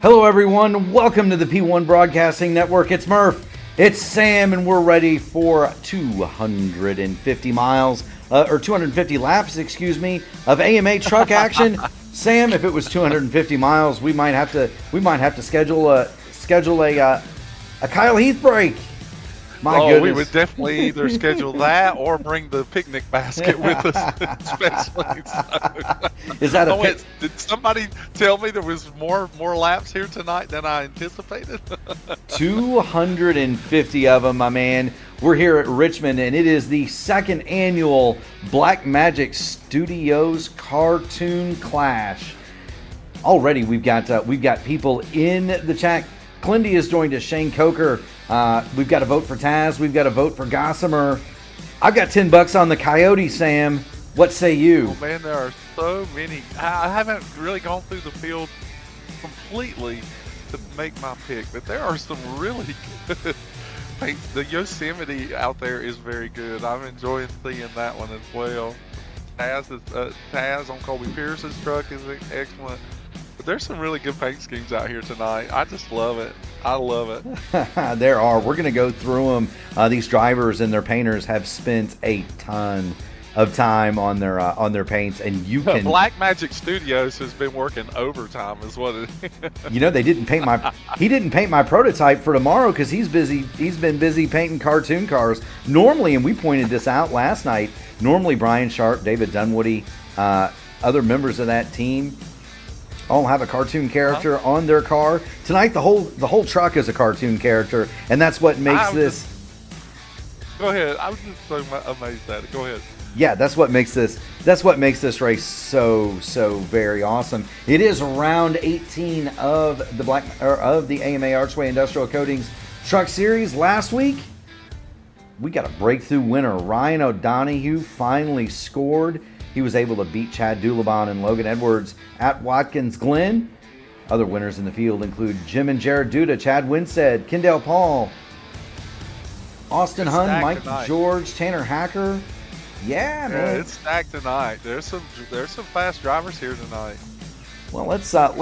Hello, everyone. Welcome to the P1 Broadcasting Network. It's Murph. It's Sam, and we're ready for 250 miles, or 250 laps, of AMA truck action. Sam, if it was 250 miles, we might have to schedule a Kyle Heath break. My goodness. We would definitely either schedule that or bring the picnic basket with us, especially. Is that did somebody tell me there was more laps here tonight than I anticipated? 250 of them, my man. We're here at Richmond, and it is the second annual Black Magic Studios Cartoon Clash. Already, we've got people in the chat. Clindy has joined us. Shane Coker. We've got a vote for Taz. We've got a vote for Gossamer. I've got $10 on the Coyote, Sam. What say you? Oh, man, there are so many. I haven't really gone through the field completely to make my pick, but there are some really good paints. The Yosemite out there is very good. I'm enjoying seeing that one as well. Taz on Colby Pierce's truck is excellent. But there's some really good paint schemes out here tonight. I just love it. I love it. There are. We're going to go through them. These drivers and their painters have spent a ton of time on their paints, and you can. Black Magic Studios has been working overtime, is what it is. You know, they didn't paint my. He didn't paint my prototype for tomorrow because he's busy. He's been busy painting cartoon cars. Normally, and we pointed this out last night. Normally, Brian Sharp, David Dunwoody, other members of that team all have a cartoon character on their car. Tonight, the whole truck is a cartoon character, and that's what makes this. Go ahead. I was just so amazed at it. Go ahead. Yeah, that's what makes this. That's what makes this race so very awesome. It is round 18 of the AMA Archway Industrial Coatings Truck Series. Last week, we got a breakthrough winner. Ryan O'Donoghue finally scored. He was able to beat Chad Dulabon and Logan Edwards at Watkins Glen. Other winners in the field include Jim and Jared Duda, Chad Winstead, Kendall Paul, Austin Hunn, Mike George, Tanner Hacker. Yeah, man. It's stacked tonight. There's some fast drivers here tonight. Well, let's talk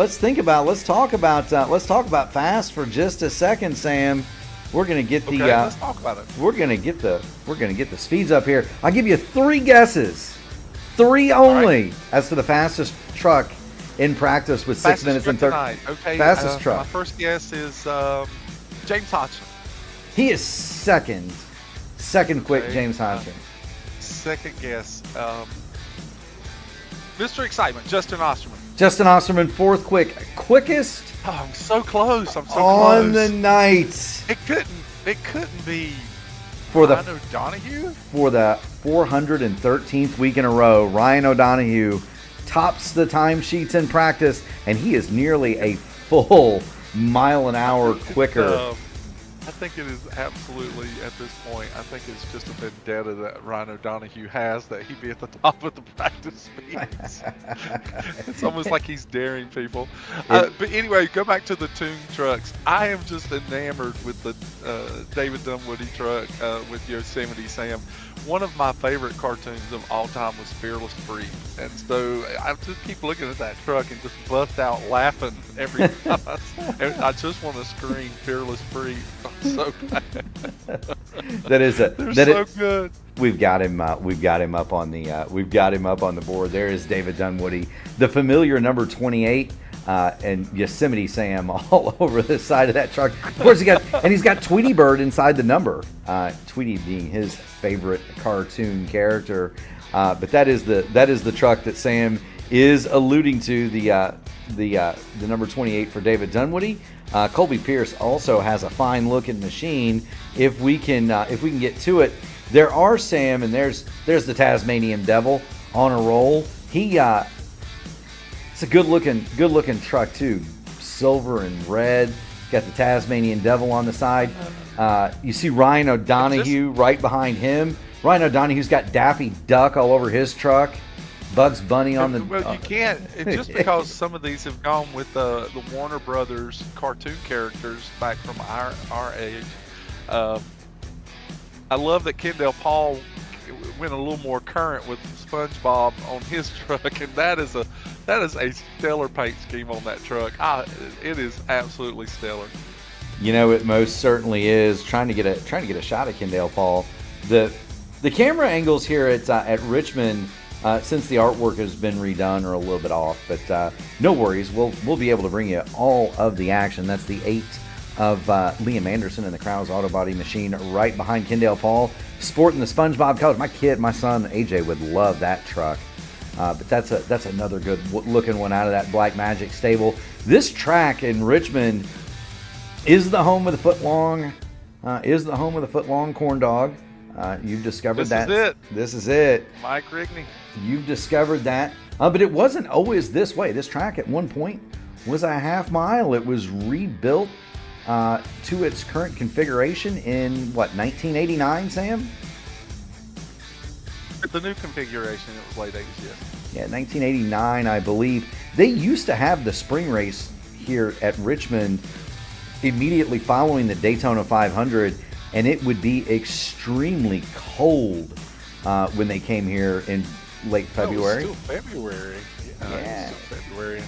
about fast for just a second, Sam. We're gonna get the. Let's talk about it. We're gonna get the speeds up here. I'll give you 3 guesses. 3 only as to the fastest truck in practice with 6 minutes and 30. Okay. Fastest truck. My first guess is James Hodgson. He is second. Second quick, okay. James Hodgson. Second guess, Mr. Excitement, Justin Osterman. Justin Osterman, fourth quickest. Oh, I'm so close. I'm so close. On close. The night. It couldn't be. Ryan O'Donoghue? For the 413th week in a row, Ryan O'Donoghue tops the timesheets in practice, and he is nearly a full mile an hour quicker. I think it is absolutely, at this point, I think it's just a vendetta that Ryan O'Donoghue has that he be at the top of the practice speeds. It's almost like he's daring people. But anyway, go back to the Toon trucks. I am just enamored with the David Dunwoody truck with Yosemite Sam. One of my favorite cartoons of all time was Fearless Freak. And so I just keep looking at that truck and just bust out laughing every time. I just want to scream Fearless Freak. So bad. They're so good. We've got him up on the board. There is David Dunwoody, the familiar number 28, and Yosemite Sam all over the side of that truck. Of course, he's got Tweety Bird inside the number. Tweety being his favorite cartoon character. But that is the truck that Sam is alluding to. The number 28 for David Dunwoody. Colby Pierce also has a fine-looking machine. If we can get to it, there are Sam, and there's the Tasmanian Devil on a roll. It's a good-looking truck too, silver and red. Got the Tasmanian Devil on the side. You see Ryan O'Donoghue right behind him. Ryan O'Donoghue's got Daffy Duck all over his truck. Bugs Bunny on the. Well, you can't. Just because some of these have gone with the Warner Brothers cartoon characters back from our age. I love that Kendall Paul went a little more current with SpongeBob on his truck, and that is a That is a stellar paint scheme on that truck. It is absolutely stellar. You know, it most certainly is. Trying to get a shot at Kendall Paul. The camera angles here at Richmond, since the artwork has been redone, are a little bit off, but no worries. We'll be able to bring you all of the action. That's the 8 of Liam Anderson and the Krause Auto Body Machine right behind Kendall Paul, sporting the SpongeBob colors. My son AJ would love that truck. But that's another good looking one out of that Black Magic stable. This track in Richmond is the home of the foot long corn dog. You've discovered that. This is it. Mike Rigney. You've discovered that. But it wasn't always this way. This track at one point was a half mile. It was rebuilt to its current configuration in 1989, Sam? The new configuration, it was late 80s, yeah. Yeah, 1989, I believe. They used to have the spring race here at Richmond immediately following the Daytona 500, and it would be extremely cold when they came here in late February. It was still February. Yeah. It was still February.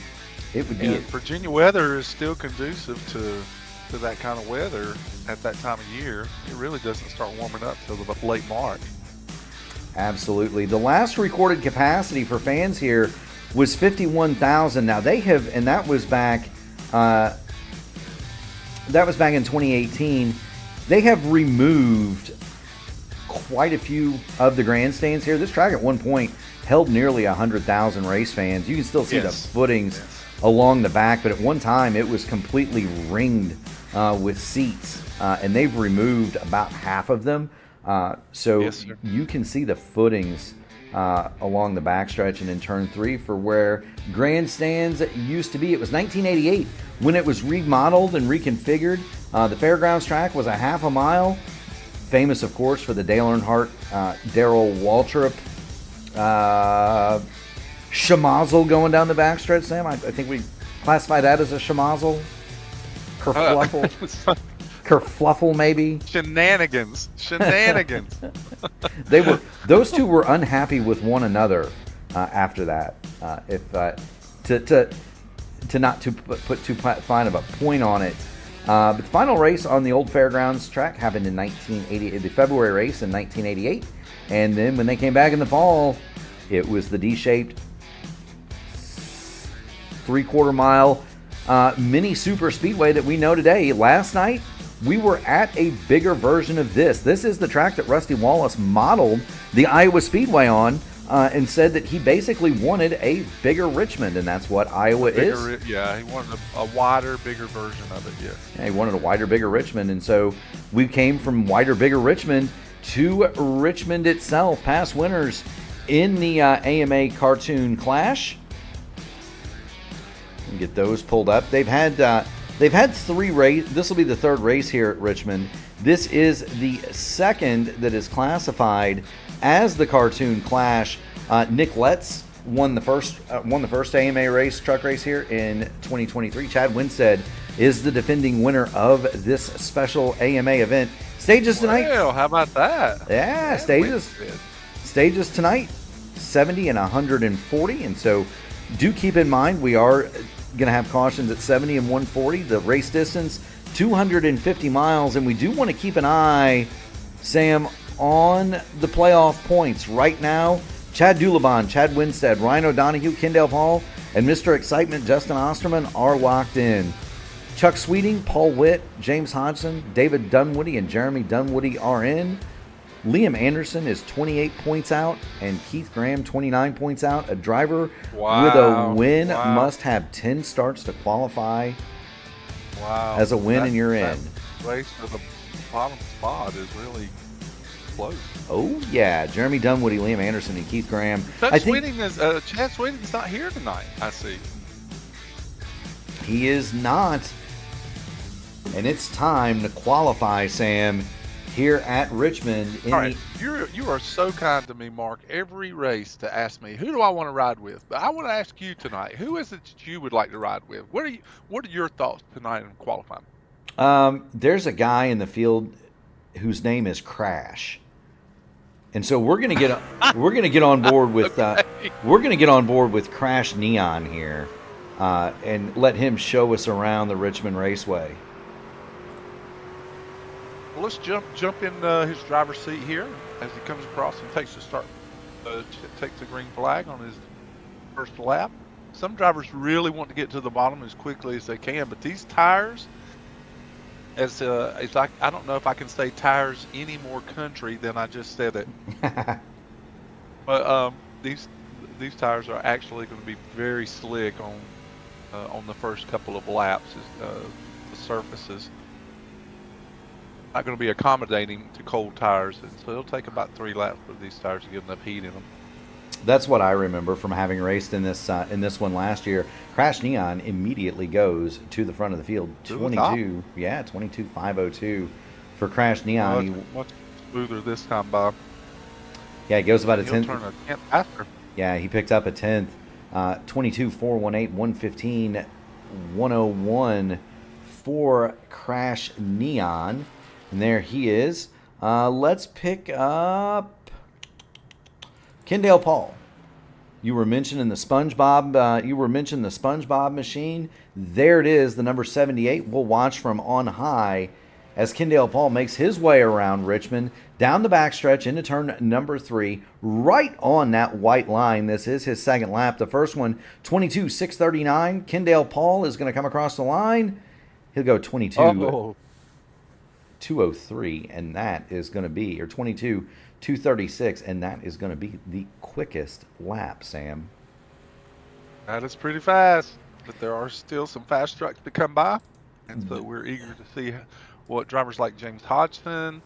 It would be. Virginia weather is still conducive to that kind of weather at that time of year. It really doesn't start warming up till the late March. Absolutely. The last recorded capacity for fans here was 51,000. Now they have, and that was back in 2018. They have removed quite a few of the grandstands here. This track at one point held nearly 100,000 race fans. You can still see the footings along the back, but at one time it was completely ringed with seats, and they've removed about half of them. So you can see the footings along the backstretch and in turn 3 for where grandstands used to be. It was 1988 when it was remodeled and reconfigured. The fairgrounds track was a half a mile, famous of course for the Dale Earnhardt, Darrell Waltrip schmozzle going down the backstretch. Sam, I think we classify that as a schmozzle, kerfluffle. Kerfluffle, maybe. Shenanigans. Those two were unhappy with one another after that. To not put too fine of a point on it. But the final race on the old fairgrounds track happened in 1988. The February race in 1988, and then when they came back in the fall, it was the D-shaped 3/4 mile mini super speedway that we know today. Last night, we were at a bigger version of this. This is the track that Rusty Wallace modeled the Iowa Speedway on and said that he basically wanted a bigger Richmond, and that's what Iowa is. Yeah, he wanted a wider, bigger version of it, yes. Yeah, he wanted a wider, bigger Richmond, and so we came from wider, bigger Richmond to Richmond itself. Past winners in the AMA Cartoon Clash. Get those pulled up. They've had 3 races. This will be the 3rd race here at Richmond. This is the 2nd that is classified as the Cartoon Clash. Nick Letts won the first AMA race, truck race here in 2023. Chad Winstead is the defending winner of this special AMA event. Stages tonight. Well, how about that? Yeah, stages tonight, 70 and 140, and so do keep in mind we are going to have cautions at 70 and 140. The race distance, 250 miles, and we do want to keep an eye, Sam, on the playoff points. Right now, Chad Dulabon, Chad Winstead, Ryan O'Donoghue, Kendall Paul, and Mr. Excitement, Justin Osterman, are locked in. Chuck Sweeting, Paul Witt, James Hodgson, David Dunwoody, and Jeremy Dunwoody are in. Liam Anderson is 28 points out, and Keith Graham 29 points out. A driver with a win must have 10 starts to qualify as a win, and you're in. Race for the bottom spot is really close. Oh, yeah. Jeremy Dunwoody, Liam Anderson, and Keith Graham. Chad Sweeting's not here tonight, I see. He is not. And it's time to qualify, Sam, here at Richmond. All right, you are so kind to me, Mark, every race to ask me, who do I want to ride with? But I want to ask you tonight, who is it that you would like to ride with? What are your thoughts tonight in qualifying? There's a guy in the field whose name is Crash. And so we're gonna get on board with we're gonna get on board with Crash Neon here, and let him show us around the Richmond Raceway. Well, let's jump in his driver's seat here as he comes across and takes the green flag on his first lap. Some drivers really want to get to the bottom as quickly as they can, but these tires, it's like, I don't know if I can say tires any more country than I just said it. But these tires are actually going to be very slick on the first couple of laps. The surfaces not going to be accommodating to cold tires, and so it'll take about 3 laps for these tires to get enough heat in them. That's what I remember from having raced in this one last year. Crash Neon immediately goes to the front of the field. 22,502 for Crash Neon. Much smoother this time, Bob. Yeah, he goes about a He'll 10th. turn a 10th faster. Yeah, he picked up a 10th. 22,418, 115, 101 for Crash Neon. And there he is. Let's pick up Kendall Paul. You were mentioning the SpongeBob. You were mentioning the SpongeBob machine. There it is, the number 78. We'll watch from on high as Kendall Paul makes his way around Richmond, down the backstretch into turn number 3, right on that white line. This is his second lap. The first one, 22,639. Kendall Paul is going to come across the line. He'll go 22,203, and that is going to be, or 22,236, and that is going to be the quickest lap, Sam. That is pretty fast, but there are still some fast trucks to come by, and so we're eager to see what drivers like James Hodgson,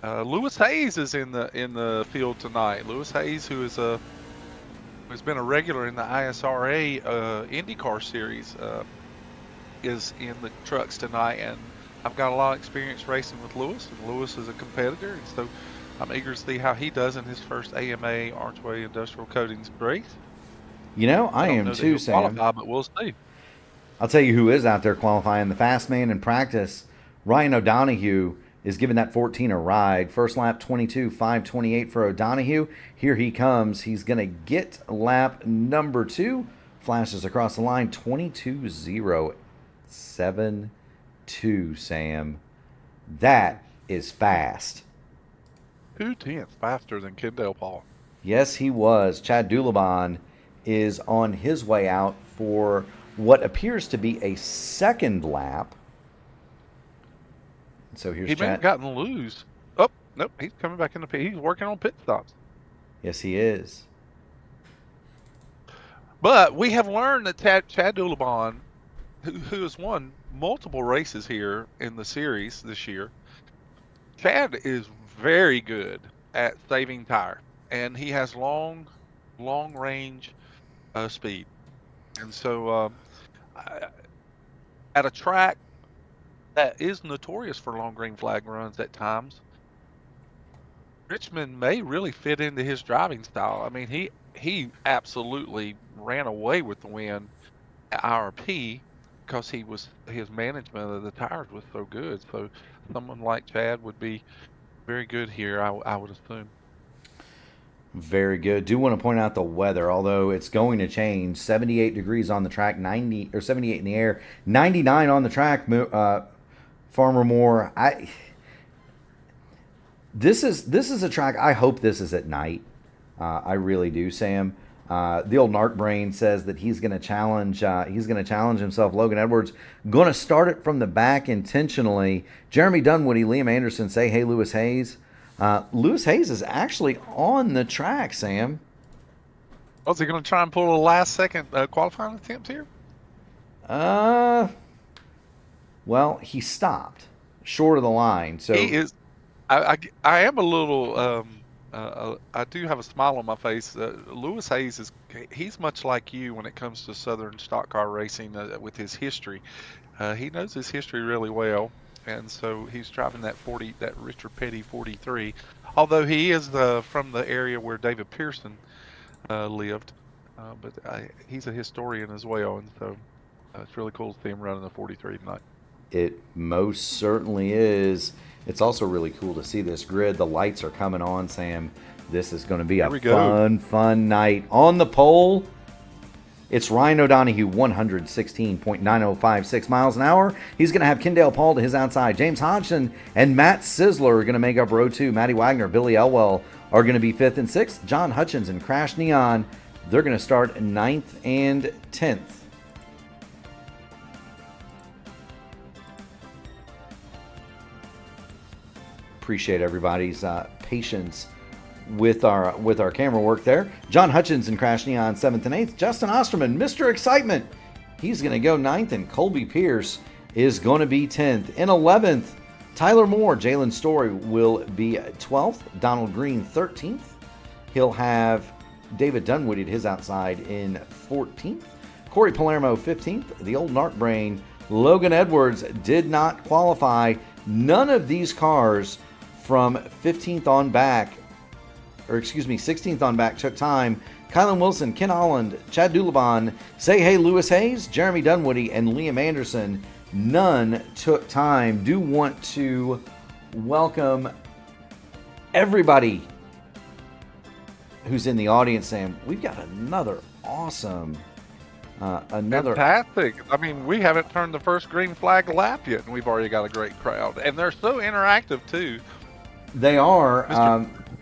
Lewis Hayes is in the field tonight. Lewis Hayes, who's been a regular in the ISRA IndyCar series, is in the trucks tonight, and I've got a lot of experience racing with Lewis, and Lewis is a competitor, and so I'm eager to see how he does in his first AMA Archway Industrial Coatings race. You know, I am too, Sam. But we'll see. I'll tell you who is out there qualifying. The fast man in practice, Ryan O'Donoghue, is giving that 14 a ride. First lap, 22,528 for O'Donoghue. Here he comes. He's going to get lap number 2. Flashes across the line, 22,072, Sam. That is fast. 2/10 faster than Kendall Paul. Yes, he was. Chad Dulabon is on his way out for what appears to be a second lap. So here's He Chad. may have gotten loose. Oh, nope, he's coming back in the pit. He's working on pit stops. Yes, he is. But we have learned that Chad Dulabon, who has won multiple races here in the series this year, Chad is very good at saving tire, and he has long range speed. And so at a track that is notorious for long green flag runs at times, Richmond may really fit into his driving style. I mean, he absolutely ran away with the win at IRP because his management of the tires was so good. So someone like Chad would be very good here, I would assume. Very good. Do want to point out the weather, although it's going to change. 78 degrees on the track, 78 in the air, 99 on the track. Farmer Moore, this is a track. I hope this is at night. I really do, Sam. The old Narc brain says that he's going to challenge. He's going to challenge himself. Logan Edwards going to start it from the back intentionally. Jeremy Dunwoody, Liam Anderson say, "Hey, Lewis Hayes." Lewis Hayes is actually on the track, Sam. Oh, is he going to try and pull a last-second qualifying attempt here? Well, he stopped short of the line. So he is. I am a little. I do have a smile on my face. Lewis Hayes he's much like you when it comes to Southern stock car racing with his history. He knows his history really well, and so he's driving that Richard Petty 43. Although he is from the area where David Pearson lived, but he's a historian as well, and so it's really cool to see him running the 43 tonight. It most certainly is. It's also really cool to see this grid. The lights are coming on, Sam. This is going to be a fun night. On the pole, it's Ryan O'Donoghue, 116.9056 miles an hour. He's going to have Kendall Paul to his outside. James Hodgson and Matt Sizzler are going to make up row 2. Matty Wagner, Billy Elwell are going to be 5th and 6th. John Hutchins and Crash Neon, they're going to start 9th and 10th. Appreciate everybody's patience with our camera work there. John Hutchins and Crash Neon 7th and 8th. Justin Osterman, Mr. Excitement, he's going to go 9th, and Colby Pierce is going to be 10th. In 11th, Tyler Moore, Jalen Story will be 12th. Donald Green 13th. He'll have David Dunwoody at his outside in 14th. Corey Palermo 15th. The old narc brain Logan Edwards did not qualify. None of these cars from 15th on back, or excuse me, 16th on back took time. Kylan Wilson, Ken Holland, Chad Dulabon, Say Hey Lewis Hayes, Jeremy Dunwoody, and Liam Anderson, none took time. Do want to welcome everybody who's in the audience, Sam. We've got another awesome, fantastic. I mean, we haven't turned the first green flag lap yet, and we've already got a great crowd. And they're so interactive, too. They are.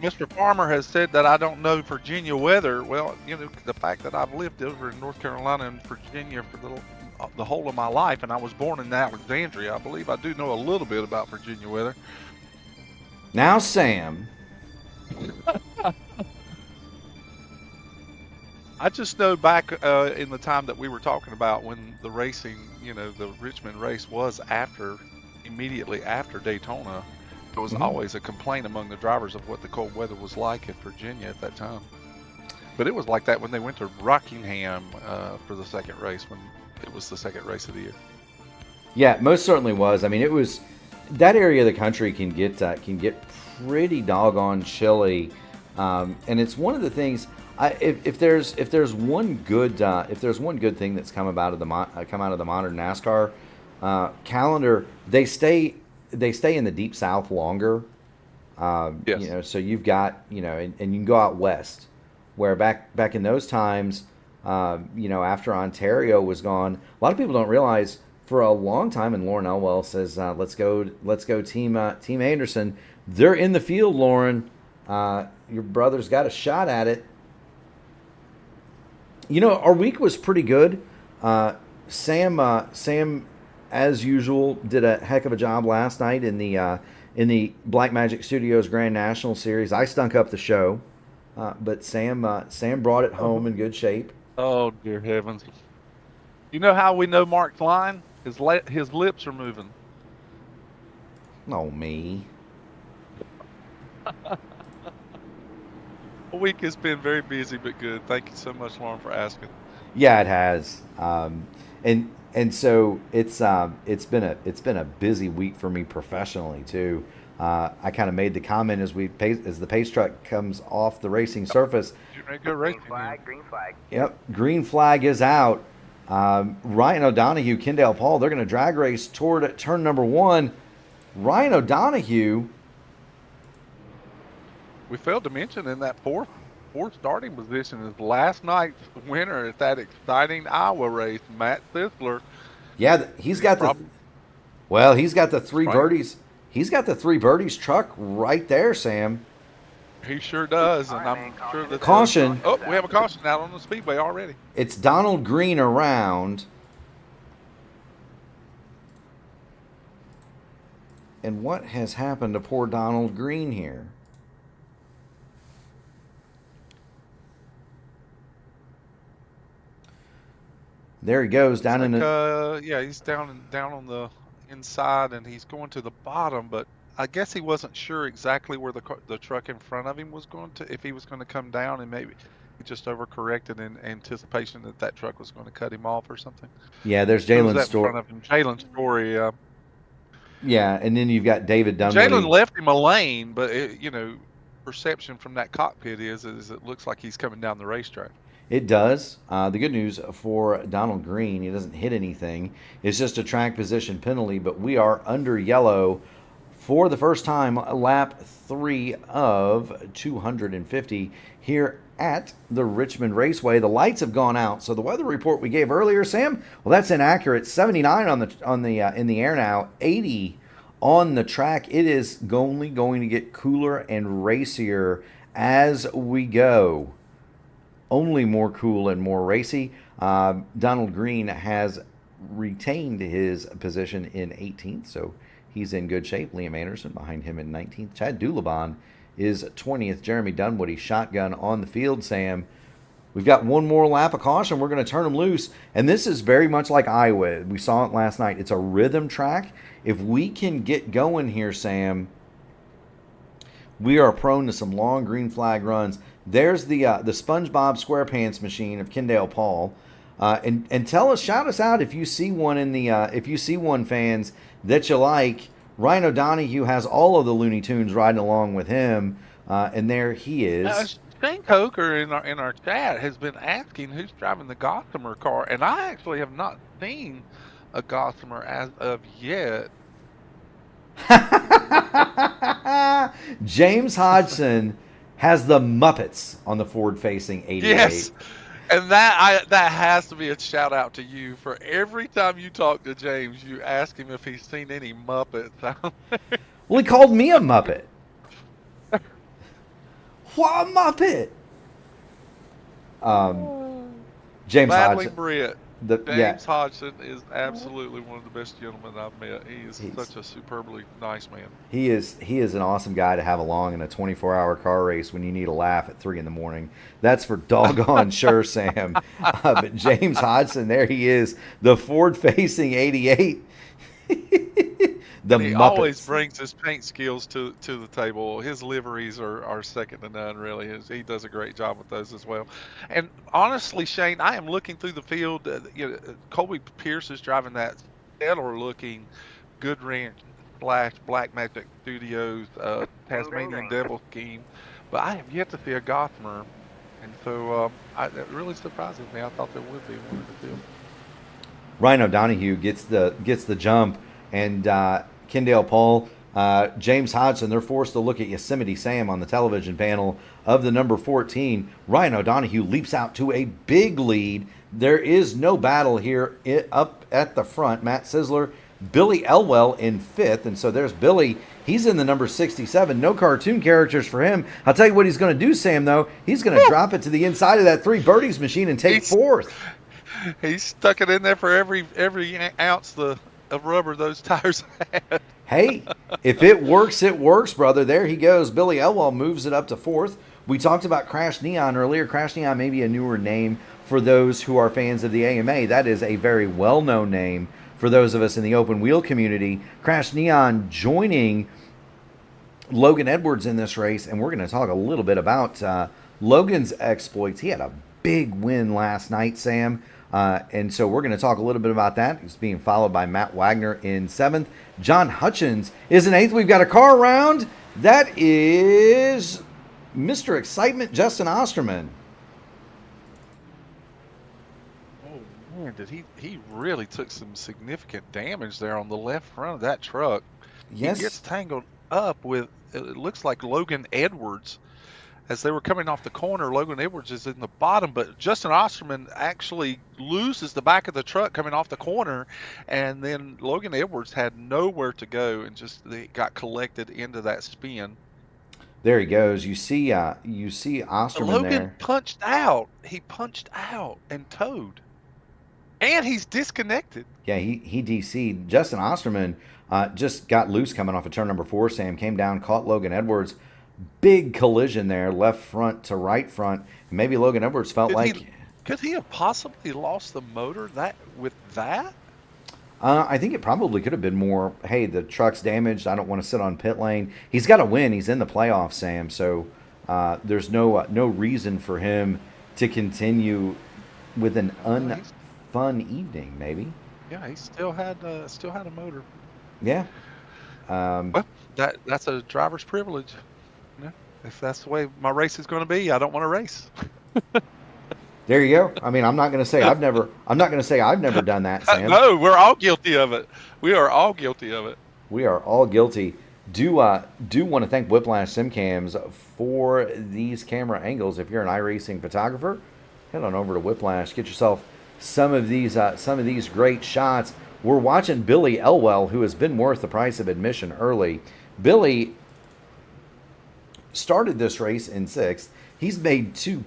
Mr. Farmer has said that I don't know Virginia weather. Well, you know, the fact that I've lived over in North Carolina and Virginia for the whole of my life, and I was born in Alexandria, I believe I do know a little bit about Virginia weather. Now, Sam. I just know back in the time that we were talking about when the racing, you know, the Richmond race was immediately after Daytona. There was always a complaint among the drivers of what the cold weather was like in Virginia at that time. But it was like that when they went to Rockingham for the second race, when it was the second race of the year. Yeah, most certainly was. I mean, it was that area of the country can get pretty doggone chilly, and it's one of the things. If there's one good thing that's come out of the modern NASCAR calendar, they stay in the deep South longer. Yes. You know, so you've got, you know, and you can go out west, where back in those times, you know, after Ontario was gone, a lot of people don't realize for a long time, and Lauren Elwell says, let's go team Anderson. They're in the field, Lauren. Your brother's got a shot at it. You know, our week was pretty good. Sam, as usual, did a heck of a job last night in the Black Magic Studios Grand National Series. I stunk up the show, but Sam brought it home in good shape. Oh, dear heavens! You know how we know Mark's lying? His lips are moving. Oh, me. The week has been very busy but good. Thank you so much, Lauren, for asking. Yeah, it has. And so it's been a busy week for me professionally too. I kind of made the comment as the pace truck comes off the racing surface. Green flag. Yep, green flag is out. Ryan O'Donoghue, Kendall Paul, they're going to drag race toward turn number 1. Ryan O'Donoghue. We failed to mention in that fourth starting position is last night's winner at that exciting Iowa race, Matt Sizzler. Yeah, he's got the three birdies. He's got the 3 birdies truck right there, Sam. He sure does, and I'm sure that caution. Oh, we have a caution out on the speedway already. It's Donald Green around. And what has happened to poor Donald Green here? There he goes down in the. Yeah, he's down on the inside, and he's going to the bottom. But I guess he wasn't sure exactly where the truck in front of him was going to, if he was going to come down, and maybe he just overcorrected in anticipation that truck was going to cut him off or something. Yeah, there's Jalen's Story. Jalen's Story. Yeah, and then you've got David Dunwoody. Jalen left him a lane, but you know, perception from that cockpit is it looks like he's coming down the racetrack. It does. The good news for Donald Green, he doesn't hit anything. It's just a track position penalty, but we are under yellow for the first time, lap 3 of 250 here at the Richmond Raceway. The lights have gone out, so the weather report we gave earlier, Sam, well, that's inaccurate. 79 on the in the air now, 80 on the track. It is only going to get cooler and racier as we go. Only more cool and more racy. Donald Green has retained his position in 18th, so he's in good shape. Liam Anderson behind him in 19th. Chad Dulabon is 20th. Jeremy Dunwoody shotgun on the field, Sam. We've got one more lap of caution. We're going to turn them loose. And this is very much like Iowa. We saw it last night. It's a rhythm track. If we can get going here, Sam, we are prone to some long green flag runs. There's the SpongeBob SquarePants machine of Kendall Paul. And tell us, shout us out if you see one if you see one, fans, that you like. Ryan O'Donoghue has all of the Looney Tunes riding along with him, and there he is. Shane Coker in our chat has been asking who's driving the Gossamer car, and I actually have not seen a Gossamer as of yet. James Hodgson has the Muppets on the forward-facing 88. Yes. And that has to be a shout out to you for every time you talk to James, you ask him if he's seen any Muppets out there. Well, he called me a Muppet. What a Muppet! James Battling Hodgson. Britt. James Hodgson is absolutely one of the best gentlemen I've met. He's such a superbly nice man. He is an awesome guy to have along in a 24-hour car race when you need a laugh at 3 in the morning. That's for doggone sure, Sam. But James Hodgson, there he is, the forward-facing 88. He always brings his paint skills to the table. His liveries are second to none, really. He does a great job with those as well. And honestly, Shane, I am looking through the field. Colby Pierce is driving that stellar-looking Good Ranch / Black Magic Studios Tasmanian Devil scheme, but I have yet to see a Gossamer, and so that really surprises me. I thought there would be one in the field. Ryan O'Donoghue gets the jump, and Kendall Paul, James Hodgson, they're forced to look at Yosemite Sam on the television panel of the number 14. Ryan O'Donoghue leaps out to a big lead. There is no battle here up at the front. Matt Sizzler, Billy Elwell in 5th, and so there's Billy. He's in the number 67. No cartoon characters for him. I'll tell you what he's going to do, Sam, though. He's going to drop it to the inside of that 3 birdies machine and take 4th. He stuck it in there for every ounce of rubber those tires had. Hey, if it works, brother. There he goes. Billy Elwell moves it up to 4th. We talked about Crash Neon earlier. Crash Neon may be a newer name for those who are fans of the AMA. That is a very well-known name for those of us in the open wheel community. Crash Neon joining Logan Edwards in this race, and we're going to talk a little bit about Logan's exploits. He had a big win last night, Sam. And so we're going to talk a little bit about that. He's being followed by Matt Wagner in 7th. John Hutchins is in 8th. We've got a car around. That is Mr. Excitement, Justin Osterman. Oh, man, he really took some significant damage there on the left front of that truck. Yes. He gets tangled up with, it looks like Logan Edwards. As they were coming off the corner, Logan Edwards is in the bottom, but Justin Osterman actually loses the back of the truck coming off the corner, and then Logan Edwards had nowhere to go and just got collected into that spin. There he goes. You see Osterman Logan there. punched out. He punched out and towed, and he's disconnected. Yeah, he DC'd. Justin Osterman just got loose coming off of turn number 4. Sam came down, caught Logan Edwards. Big collision there, left front to right front. Maybe Logan Edwards felt could he have possibly lost the motor with that? I think it probably could have been more, hey, the truck's damaged. I don't want to sit on pit lane. He's got to win. He's in the playoffs, Sam. So there's no reason for him to continue with an unfun evening, maybe. Yeah, he still had a motor. Yeah. Well, that's a driver's privilege. If that's the way my race is going to be, I don't want to race. There you go. I mean, I'm not going to say I've never. I'm not going to say I've never done that, Sam. No, we're all guilty of it. We are all guilty of it. We are all guilty. Do want to thank Whiplash SimCams for these camera angles. If you're an iRacing photographer, head on over to Whiplash. Get yourself some of these great shots. We're watching Billy Elwell, who has been worth the price of admission early. Billy started this race in sixth. He's made two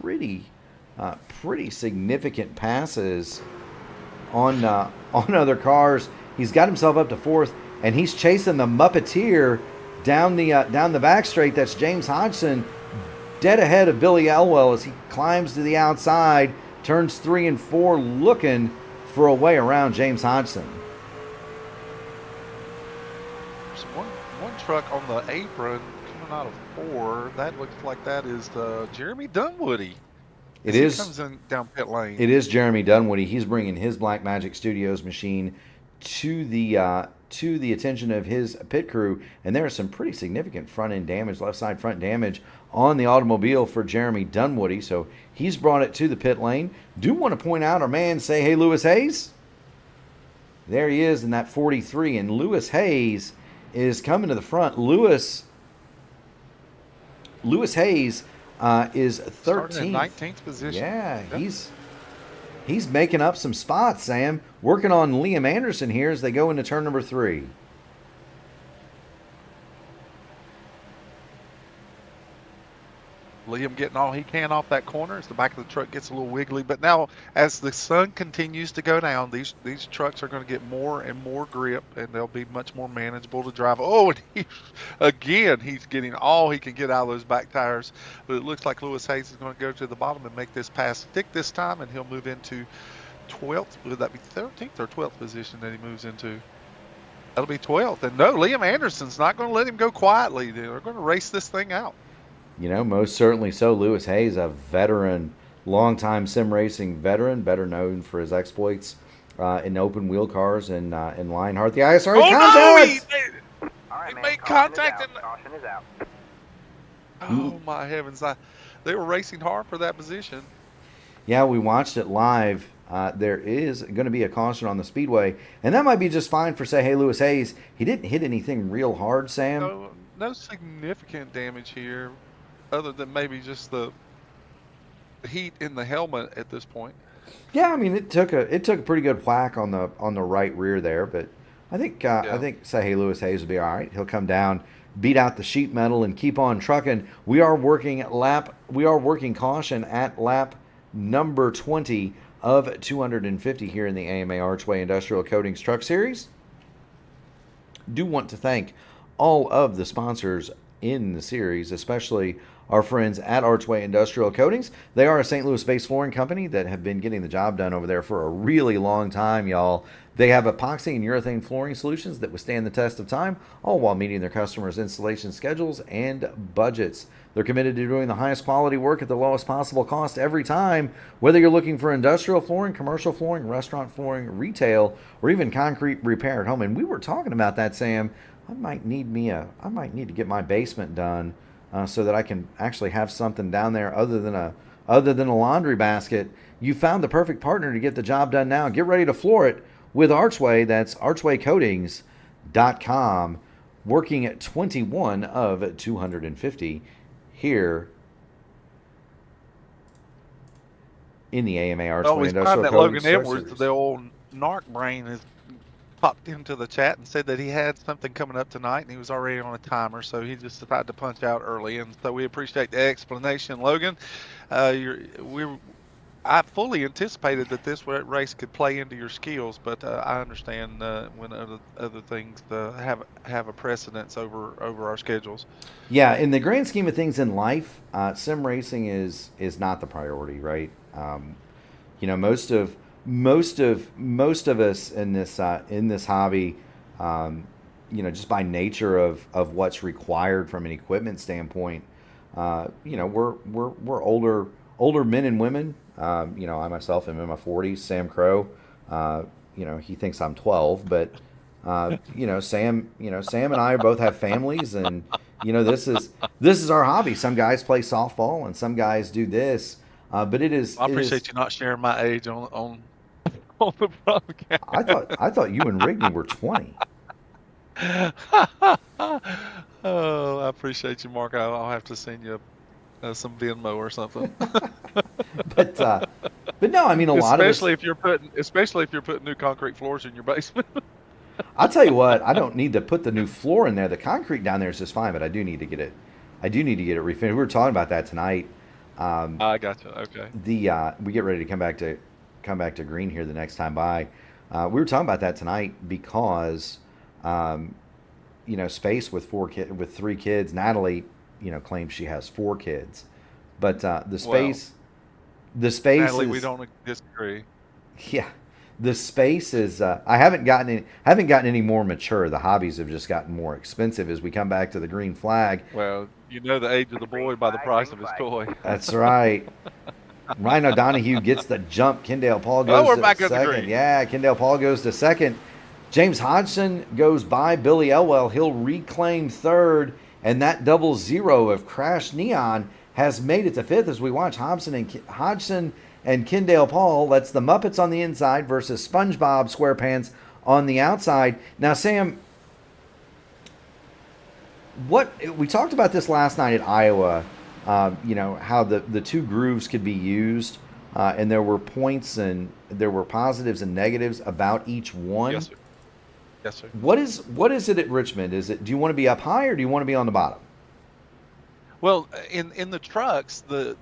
pretty significant passes on other cars. He's got himself up to fourth, and he's chasing the Muppeteer down the back straight. That's James Hodgson, dead ahead of Billy Elwell as he climbs to the outside, turns 3 and 4, looking for a way around James Hodgson. There's one truck on the apron coming out of 4. That looks like that is Jeremy Dunwoody. It is. He comes in down pit lane. It is Jeremy Dunwoody. He's bringing his Blackmagic Studios machine to the attention of his pit crew, and there is some pretty significant front end damage, left side front damage on the automobile for Jeremy Dunwoody. So he's brought it to the pit lane. Do want to point out our man, say hey, Lewis Hayes. There he is in that 43, and Lewis Hayes is coming to the front. Lewis Hayes is 13th. 19th position. Yeah, yep. He's making up some spots, Sam. Working on Liam Anderson here as they go into turn number 3. Liam getting all he can off that corner as the back of the truck gets a little wiggly. But now, as the sun continues to go down, these trucks are going to get more and more grip, and they'll be much more manageable to drive. Oh, and he's getting all he can get out of those back tires. But it looks like Lewis Hayes is going to go to the bottom and make this pass stick this time, and he'll move into 12th. Would that be 13th or 12th position that he moves into? That'll be 12th. And no, Liam Anderson's not going to let him go quietly. They're going to race this thing out. You know, most certainly so. Lewis Hayes, a veteran, longtime sim racing veteran, better known for his exploits in open wheel cars and in Lionheart. The ISR contact! No, he made contact. Caution is out. Oh, my heavens. They were racing hard for that position. Yeah, we watched it live. There is going to be a caution on the speedway, and that might be just fine for, say, hey, Lewis Hayes. He didn't hit anything real hard, Sam. No significant damage here, other than maybe just the heat in the helmet at this point. Yeah, I mean it took a pretty good whack on the right rear there, but I think say hey, Lewis Hayes will be all right. He'll come down, beat out the sheet metal, and keep on trucking. We are working caution at lap number 20 of 250 here in the AMA Archway Industrial Coatings Truck Series. Do want to thank all of the sponsors in the series, especially our friends at Archway Industrial Coatings. They are a St. Louis-based flooring company that have been getting the job done over there for a really long time, y'all. They have epoxy and urethane flooring solutions that withstand the test of time, all while meeting their customers' installation schedules and budgets. They're committed to doing the highest quality work at the lowest possible cost every time, whether you're looking for industrial flooring, commercial flooring, restaurant flooring, retail, or even concrete repair at home. And we were talking about that, Sam. I might need to get my basement done so that I can actually have something down there other than a laundry basket. You found the perfect partner to get the job done now. Get ready to floor it with Archway. That's archwaycoatings.com. Working at 21 of 250 here in the AMA Archway Industrial that Coatings. Logan Edwards, the old narc brain, has popped into the chat and said that he had something coming up tonight and he was already on a timer, so he just decided to punch out early. And so we appreciate the explanation, Logan. I fully anticipated that this race could play into your skills, but I understand when other things have a precedence over our schedules. Yeah, in the grand scheme of things in life, sim racing is not the priority, right? You know, most of us in this hobby, you know, just by nature of what's required from an equipment standpoint, you know, we're older men and women. You know, I myself am in my 40s. Sam Crow, you know, he thinks I'm 12, but you know, Sam and I both have families, and you know, this is our hobby. Some guys play softball, and some guys do this. But it is. I It is. appreciate you not sharing my age on on the broadcast. I thought you and Rigney were 20. Oh, I appreciate you, Mark. I'll have to send you some Venmo or something. But no, I mean a lot of us. Especially if you're putting new concrete floors in your basement. I'll tell you what, I don't need to put the new floor in there. The concrete down there is just fine, but I do need to get it. I do need to get it refinished. We were talking about that tonight. I gotcha. Okay. We get ready to come back to Green here the next time by. We were talking about that tonight because, space with with 3 kids. Natalie, claims she has 4 kids, but the space Natalie, is, we don't disagree. yeah, the space is. I haven't gotten any more mature. The hobbies have just gotten more expensive as we come back to the green flag. Well, you know the age of the boy by the price of his toy. That's right. Ryan O'Donohue gets the jump. Kendall Paul goes we're to back up to second. green. Yeah, Kendall Paul goes to second. James Hodgson goes by Billy Elwell. He'll reclaim third, and that double zero of Crash Neon has made it to fifth as we watch Hodgson and Kendall Paul. That's the Muppets on the inside versus SpongeBob SquarePants on the outside. Now, Sam, we talked about this last night at Iowa. How the 2 grooves could be used, and there were points and there were positives and negatives about each one. Yes, sir. Yes, sir. What is it at Richmond? Do you want to be up high or do you want to be on the bottom? Well, in the trucks, the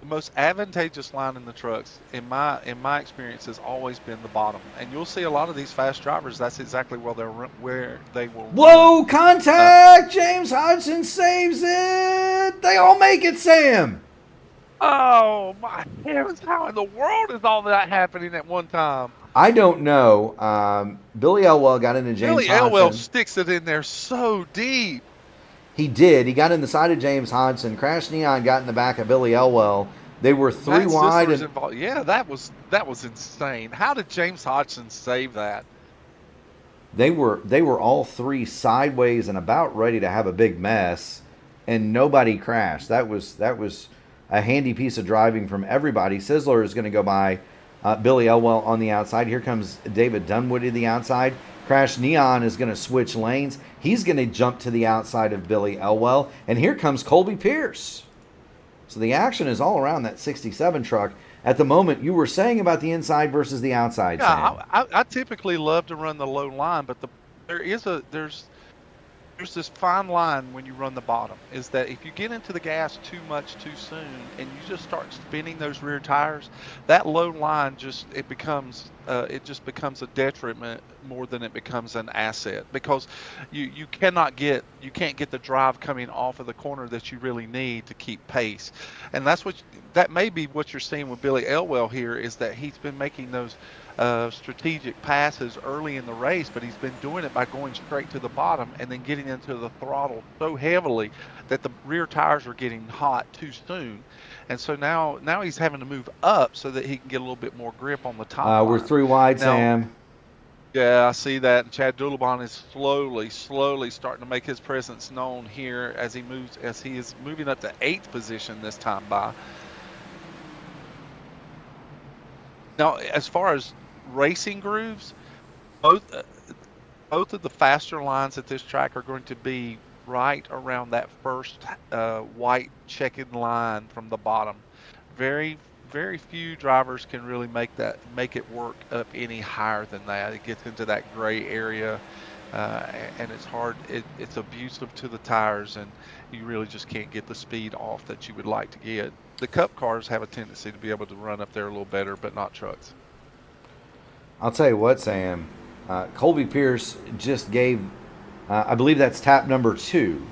most advantageous line in the trucks, in my experience, has always been the bottom. And you'll see a lot of these fast drivers. That's exactly where they will. Whoa! Contact! James Hodgson saves it. They all make it, Sam. Oh my heavens! How in the world is all that happening at one time? I don't know. Billy Elwell got into James Billy Hodgson. Elwell sticks it in there so deep. He did. He got in the side of James Hodgson. Crash Neon got in the back of Billy Elwell. They were 3 wide. Yeah, that was insane. How did James Hodgson save that? They were all 3 sideways and about ready to have a big mess, and nobody crashed. That was a handy piece of driving from everybody. Sizzler is going to go by Billy Elwell on the outside. Here comes David Dunwoody to the outside. Crash Neon is going to switch lanes. He's going to jump to the outside of Billy Elwell. And here comes Colby Pierce. So the action is all around that 67 truck. At the moment, you were saying about the inside versus the outside, Yeah, Sam. I typically love to run the low line, but there's this fine line when you run the bottom, is that if you get into the gas too much too soon and you just start spinning those rear tires, that low line just becomes a detriment more than it becomes an asset, because you can't get the drive coming off of the corner that you really need to keep pace. And that may be what you're seeing with Billy Elwell here, is that he's been making those strategic passes early in the race, but he's been doing it by going straight to the bottom and then getting into the throttle so heavily that the rear tires are getting hot too soon. And so now he's having to move up so that he can get a little bit more grip on the top We're line. 3 wide, Now, Sam. Yeah, I see that. And Chad Doulabon is slowly starting to make his presence known here as he is moving up to 8th position this time by. Now, as far as racing grooves, both of the faster lines at this track are going to be right around that first white checkered line from the bottom. Very, very few drivers can really make it work up any higher than that. It gets into that gray area, and it's hard. It's abusive to the tires, and you really just can't get the speed off that you would like to get. The Cup cars have a tendency to be able to run up there a little better, but not trucks. I'll tell you what, Sam. Colby Pierce just gave, I believe that's tap number 2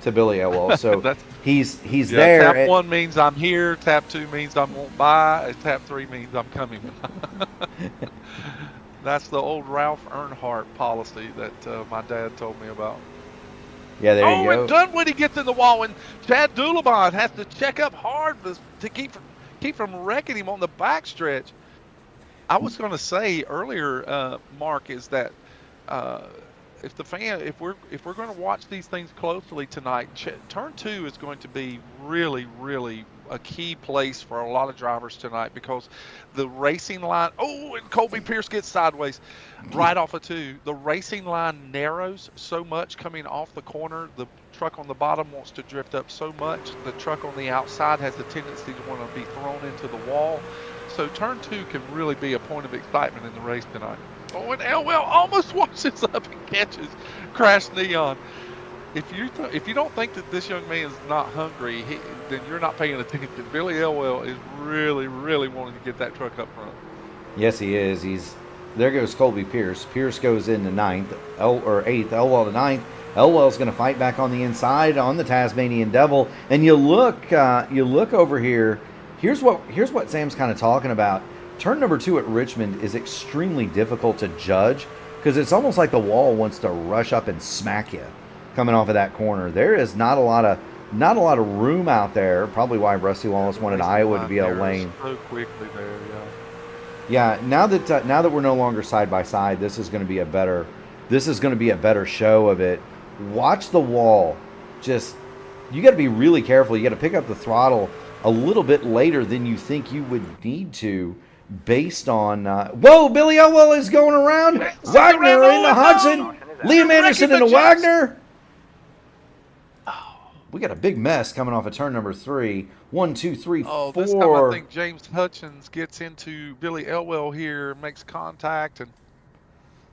to Billy Elwell. So he's there. Tap 1 means I'm here. Tap 2 means I won't buy. Tap 3 means I'm coming. That's the old Ralph Earnhardt policy that my dad told me about. Yeah, there you go. And Dunwoody gets in the wall, and Chad Doulabon has to check up hard to keep from wrecking him on the backstretch. I was going to say earlier, Mark, is that if we're going to watch these things closely tonight, turn 2 is going to be really, really a key place for a lot of drivers tonight, because the racing line. Oh, and Colby Pierce gets sideways right off of 2. The racing line narrows so much coming off the corner. The truck on the bottom wants to drift up so much. The truck on the outside has a tendency to want to be thrown into the wall. So turn 2 can really be a point of excitement in the race tonight. Oh, and Elwell almost washes up and catches Crash Neon. If you don't think that this young man is not hungry, then you're not paying attention. Billy Elwell is really, really wanting to get that truck up front. Yes, he is. There goes Colby Pierce. Pierce goes into 9th, or 8th. Elwell to 9th. Elwell's going to fight back on the inside on the Tasmanian Devil. And you look over here. Here's what Sam's kind of talking about. Turn number 2 at Richmond is extremely difficult to judge, because it's almost like the wall wants to rush up and smack you coming off of that corner. There is not a lot of room out there. Probably why Rusty Wallace wanted Iowa to be a lane. So quickly there, yeah. Now that we're no longer side by side, this is going to be a better show of it. Watch the wall. You got to be really careful. You got to pick up the throttle a little bit later than you think you would need to, based on whoa, Billy Elwell is going around. Wagner into Hudson. Liam Anderson into Wagner. We got a big mess coming off of turn number 3. 1, 2, 3, 4. This time I think James Hutchins gets into Billy Elwell here, makes contact,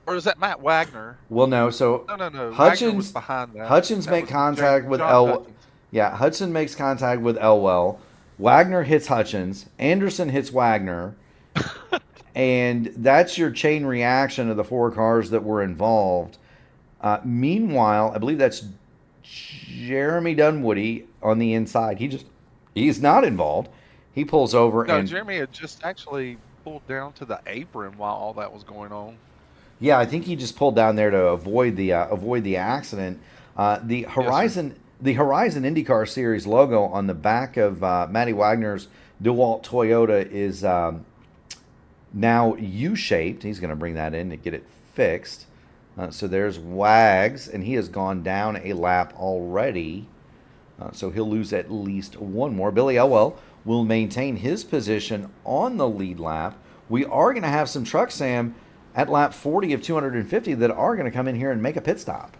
or is that Matt Wagner? Well, no. So no. Hutchins Wagner was behind that. Hutchins makes contact with Elwell. Yeah, Hudson makes contact with Elwell. Wagner hits Hutchins. Anderson hits Wagner. And that's your chain reaction of the 4 cars that were involved. Meanwhile, I believe that's Jeremy Dunwoody on the inside. He's not involved. He pulls over. No, and Jeremy had just actually pulled down to the apron while all that was going on. Yeah, I think he just pulled down there to avoid the accident. The Horizon IndyCar Series logo on the back of Matty Wagner's DeWalt Toyota is now U-shaped. He's going to bring that in to get it fixed. So there's Wags, and he has gone down a lap already. So he'll lose at least one more. Billy Elwell will maintain his position on the lead lap. We are going to have some trucks, Sam, at lap 40 of 250 that are going to come in here and make a pit stop.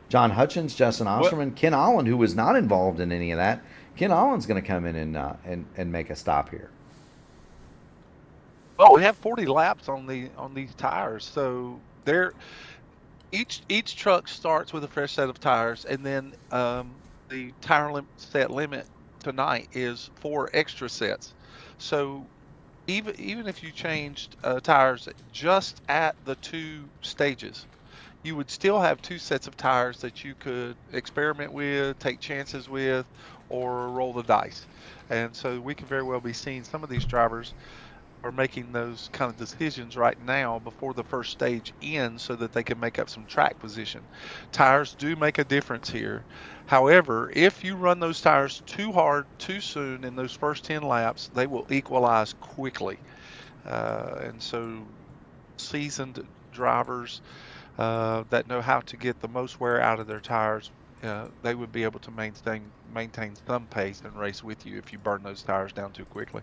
John Hutchins, Justin Osterman, Ken Holland, who was not involved in any of that. Ken Holland's going to come in and make a stop here. Oh, we have 40 laps on these tires, so each truck starts with a fresh set of tires, and then the tire set limit tonight is 4 extra sets. So even if you changed tires just at the 2 stages, you would still have 2 sets of tires that you could experiment with, take chances with, or roll the dice. And so we could very well be seeing some of these drivers are making those kind of decisions right now before the first stage ends, so that they can make up some track position. Tires do make a difference here. However, if you run those tires too hard too soon in those first 10 laps, they will equalize quickly. And so seasoned drivers that know how to get the most wear out of their tires, they would be able to maintain some pace and race with you if you burn those tires down too quickly.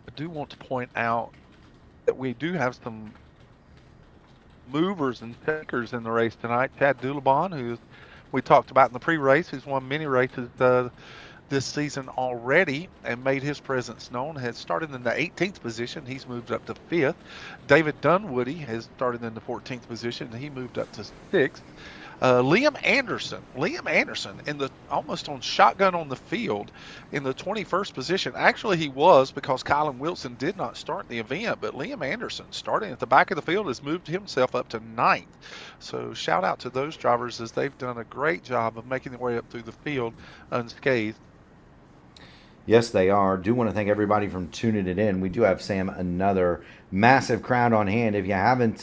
I do want to point out that we do have some movers and shakers in the race tonight. Chad Dulabon, who we talked about in the pre-race, who's won many races this season already and made his presence known, has started in the 18th position. He's moved up to 5th. David Dunwoody has started in the 14th position, and he moved up to 6th. Liam Anderson in the almost on shotgun on the field in the 21st position. Actually, he was, because Kylan Wilson did not start the event, but Liam Anderson, starting at the back of the field, has moved himself up to 9th. So shout out to those drivers, as they've done a great job of making their way up through the field unscathed. Yes, they are. Do want to thank everybody from tuning it in. We do have, Sam, another massive crowd on hand. If you haven't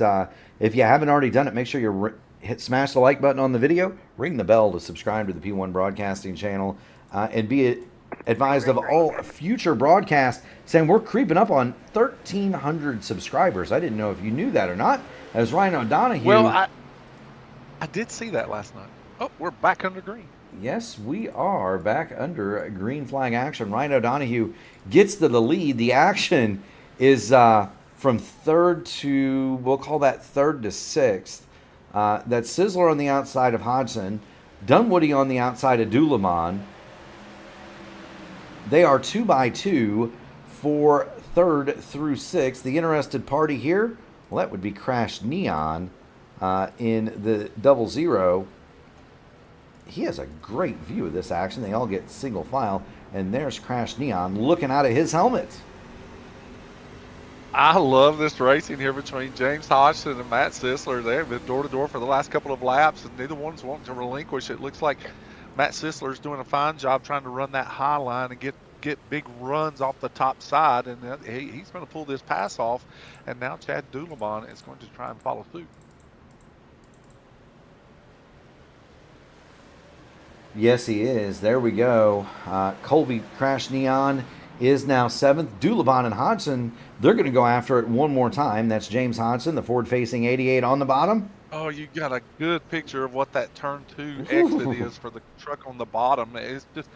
already done it, make sure you're smash the like button on the video, ring the bell to subscribe to the P1 Broadcasting channel, and be advised of all future broadcasts. Saying we're creeping up on 1,300 subscribers. I didn't know if you knew that or not. As Ryan O'Donohue. Well, I did see that last night. Oh, we're back under green. Yes, we are back under green flag action. Ryan O'Donohue gets to the lead. The action is from third to, we'll call that third to sixth. That's Sizzler on the outside of Hodgson, Dunwoody on the outside of Dulamon. They are 2 by 2 for third through sixth. The interested party here, well, that would be Crash Neon in the 00. He has a great view of this action. They all get single file, and there's Crash Neon looking out of his helmet. I love this racing here between James Hodgson and Matt Sisler. They've been door to door for the last couple of laps, and neither one's wanting to relinquish. It looks like Matt Sisler's doing a fine job trying to run that high line and get big runs off the top side, and he's going to pull this pass off. And now Chad Dulamon is going to try and follow suit. Yes, he is. There we go. Colby Crash Neon is now seventh. Dulamon and Hodgson, they're going to go after it one more time. That's James Hodgson, the forward-facing 88 on the bottom. Oh, you got a good picture of what that turn 2 exit is for the truck on the bottom. It's just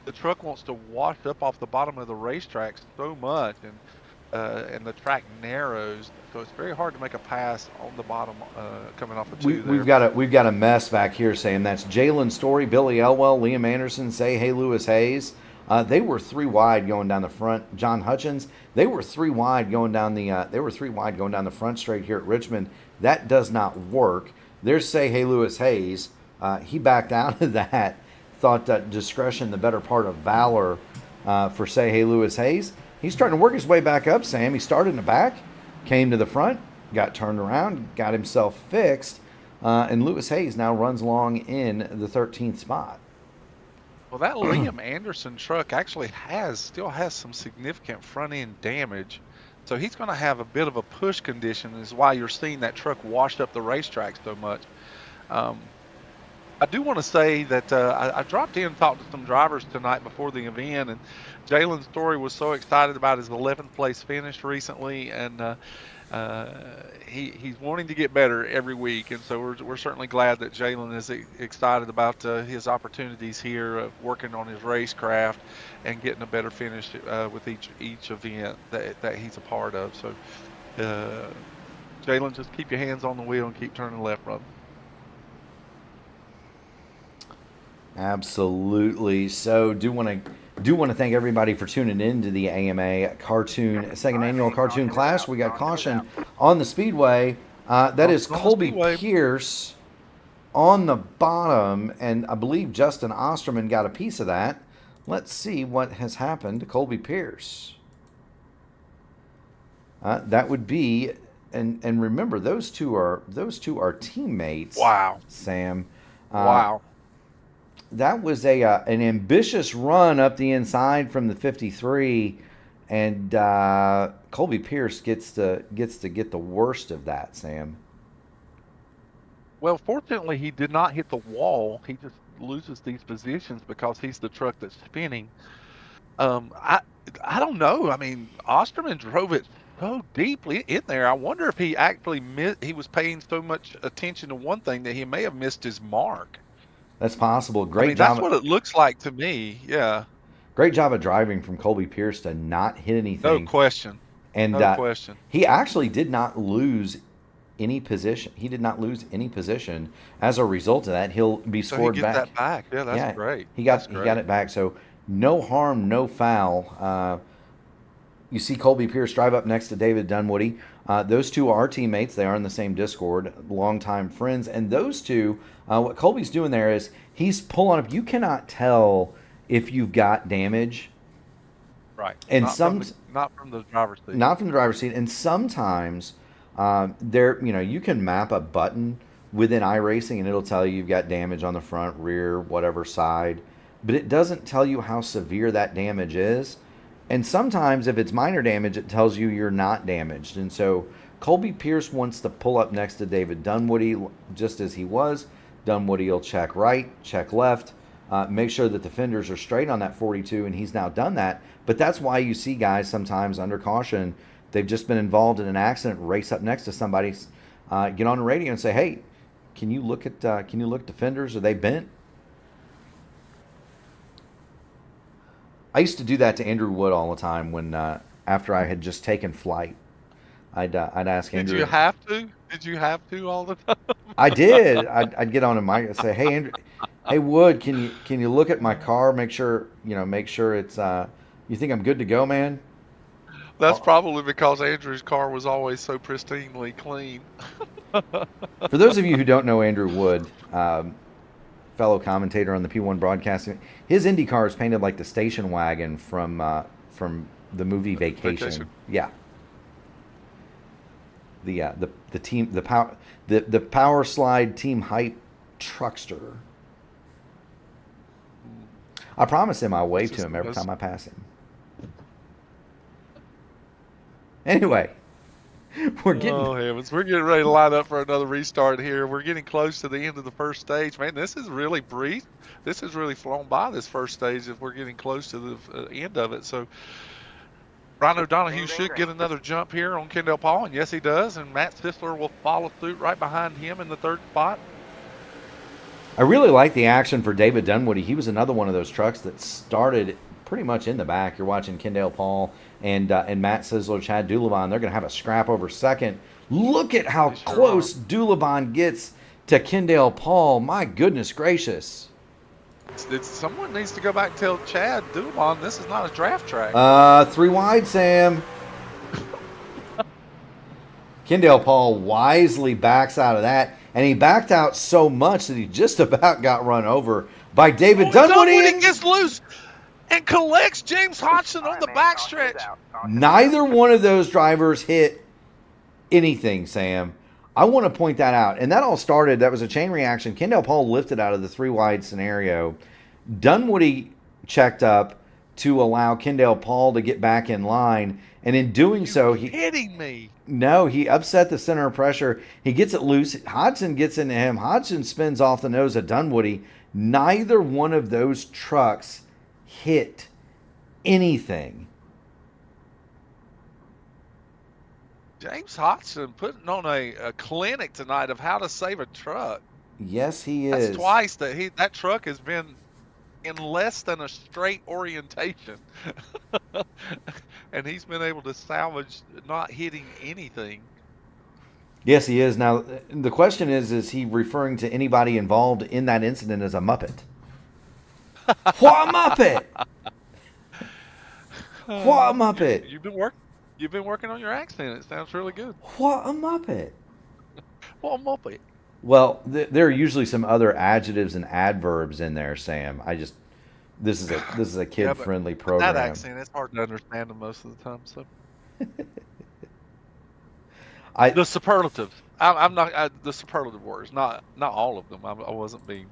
the truck wants to wash up off the bottom of the racetrack so much, and the track narrows, so it's very hard to make a pass on the bottom coming off of 2 there. We've got a mess back here, Sam. That's Jalen Story, Billy Elwell, Liam Anderson, Say Hey Lewis Hayes. They were 3 wide going down the front. John Hutchins, they were 3 wide going down the front straight here at Richmond. That does not work. There's Say Hey Lewis Hayes. He backed out of that. Thought that discretion the better part of valor for Say Hey Lewis Hayes. He's starting to work his way back up, Sam. He started in the back, came to the front, got turned around, got himself fixed, and Lewis Hayes now runs along in the 13th spot. Well, that Liam Anderson truck actually still has some significant front end damage, so he's going to have a bit of a push condition. Is why you're seeing that truck washed up the racetrack so much. I do want to say that I dropped in and talked to some drivers tonight before the event, and Jalen Story was so excited about his 11th place finish recently, and he's wanting to get better every week, and so we're certainly glad that Jalen is excited about his opportunities here of working on his racecraft and getting a better finish with each event that he's a part of. So Jalen, just keep your hands on the wheel and keep turning left, brother. Absolutely. So do want to thank everybody for tuning in to the AMA second annual cartoon clash. We got caution on the speedway. That is Colby Pierce on the bottom, and I believe Justin Osterman got a piece of that. Let's see what has happened to Colby Pierce. That would be, and remember, those two are teammates. Wow, Sam. Wow. That was an ambitious run up the inside from the 53, and Colby Pierce gets to get the worst of that, Sam. Well, fortunately, he did not hit the wall. He just loses these positions because he's the truck that's spinning. I don't know. I mean, Osterman drove it so deeply in there. I wonder if he actually he was paying so much attention to one thing that he may have missed his mark. That's possible. Job. That's what it looks like to me. Yeah. Great job of driving from Colby Pierce to not hit anything. No question. And no question. He actually did not lose any position. He did not lose any position as a result of that. He'll be scored back. That back. Yeah, that's great. He got it back. So no harm, no foul. You see Colby Pierce drive up next to David Dunwoody. Those two are teammates. They are in the same Discord, longtime friends. And those two, what Colby's doing there is he's pulling up. You cannot tell if you've got damage. Right. And not from the driver's seat. Not from the driver's seat. And sometimes you can map a button within iRacing and it'll tell you you've got damage on the front, rear, whatever side. But it doesn't tell you how severe that damage is. And sometimes if it's minor damage, it tells you you're not damaged. And so Colby Pierce wants to pull up next to David Dunwoody just as he was. Dunwoody will check right, check left, make sure that the fenders are straight on that 42, and he's now done that. But that's why you see guys sometimes under caution, they've just been involved in an accident, race up next to somebody, get on the radio and say, hey, can you look at the fenders? Are they bent? I used to do that to Andrew Wood all the time when after I had just taken flight. I'd ask Andrew. Did you have to? Did you have to all the time? I did. I'd get on a mic and say, "Hey Andrew, hey Wood, can you look at my car? Make sure it's you think I'm good to go, man?" That's probably because Andrew's car was always so pristinely clean. For those of you who don't know Andrew Wood, fellow commentator on the P1 Broadcasting, his Indy car is painted like the station wagon from the movie Vacation. Yeah. The team the power slide team hype truckster. I promise him I'll wave to him every time I pass him. Anyway, we're getting ready to line up for another restart here. We're getting close to the end of the first stage. Man, this is really brief. This has really flown by, this first stage, if we're getting close to the end of it. So Ryan O'Donoghue should get another jump here on Kendall Paul, and yes, he does. And Matt Sisler will follow suit right behind him in the third spot. I really like the action for David Dunwoody. He was another one of those trucks that started pretty much in the back. You're watching Kendall Paul and Matt Sisler, Chad Dulabon. They're going to have a scrap over second. Look at how close Dulabon gets to Kendall Paul. My goodness gracious. Someone needs to go back and tell Chad Dulabon this is not a draft track. 3 wide, Sam. Kendall Paul wisely backs out of that, and he backed out so much that he just about got run over by David Dunwoody. Dunwoody gets loose and collects James Hodgson on the backstretch. Neither one of those drivers hit anything, Sam. I want to point that out. And that all started, that was a chain reaction. Kendall Paul lifted out of the 3 wide scenario. Dunwoody checked up to allow Kendall Paul to get back in line. And in doing so, he hitting me. No, he upset the center of pressure. He gets it loose. Hodgson gets into him. Hodgson spins off the nose of Dunwoody. Neither one of those trucks hit anything. James Hodgson putting on a clinic tonight of how to save a truck. Yes, he is. That's twice that truck has been in less than a straight orientation. And he's been able to salvage not hitting anything. Yes, he is. Now, the question is he referring to anybody involved in that incident as a Muppet? What a Muppet! What a Muppet! You've been working on your accent. It sounds really good. What a Muppet! What a Muppet! Well, there are usually some other adjectives and adverbs in there, Sam. This is a kid-friendly program. That accent, it's hard to understand them most of the time. So, the superlatives. I'm not the superlative words. Not all of them. I wasn't being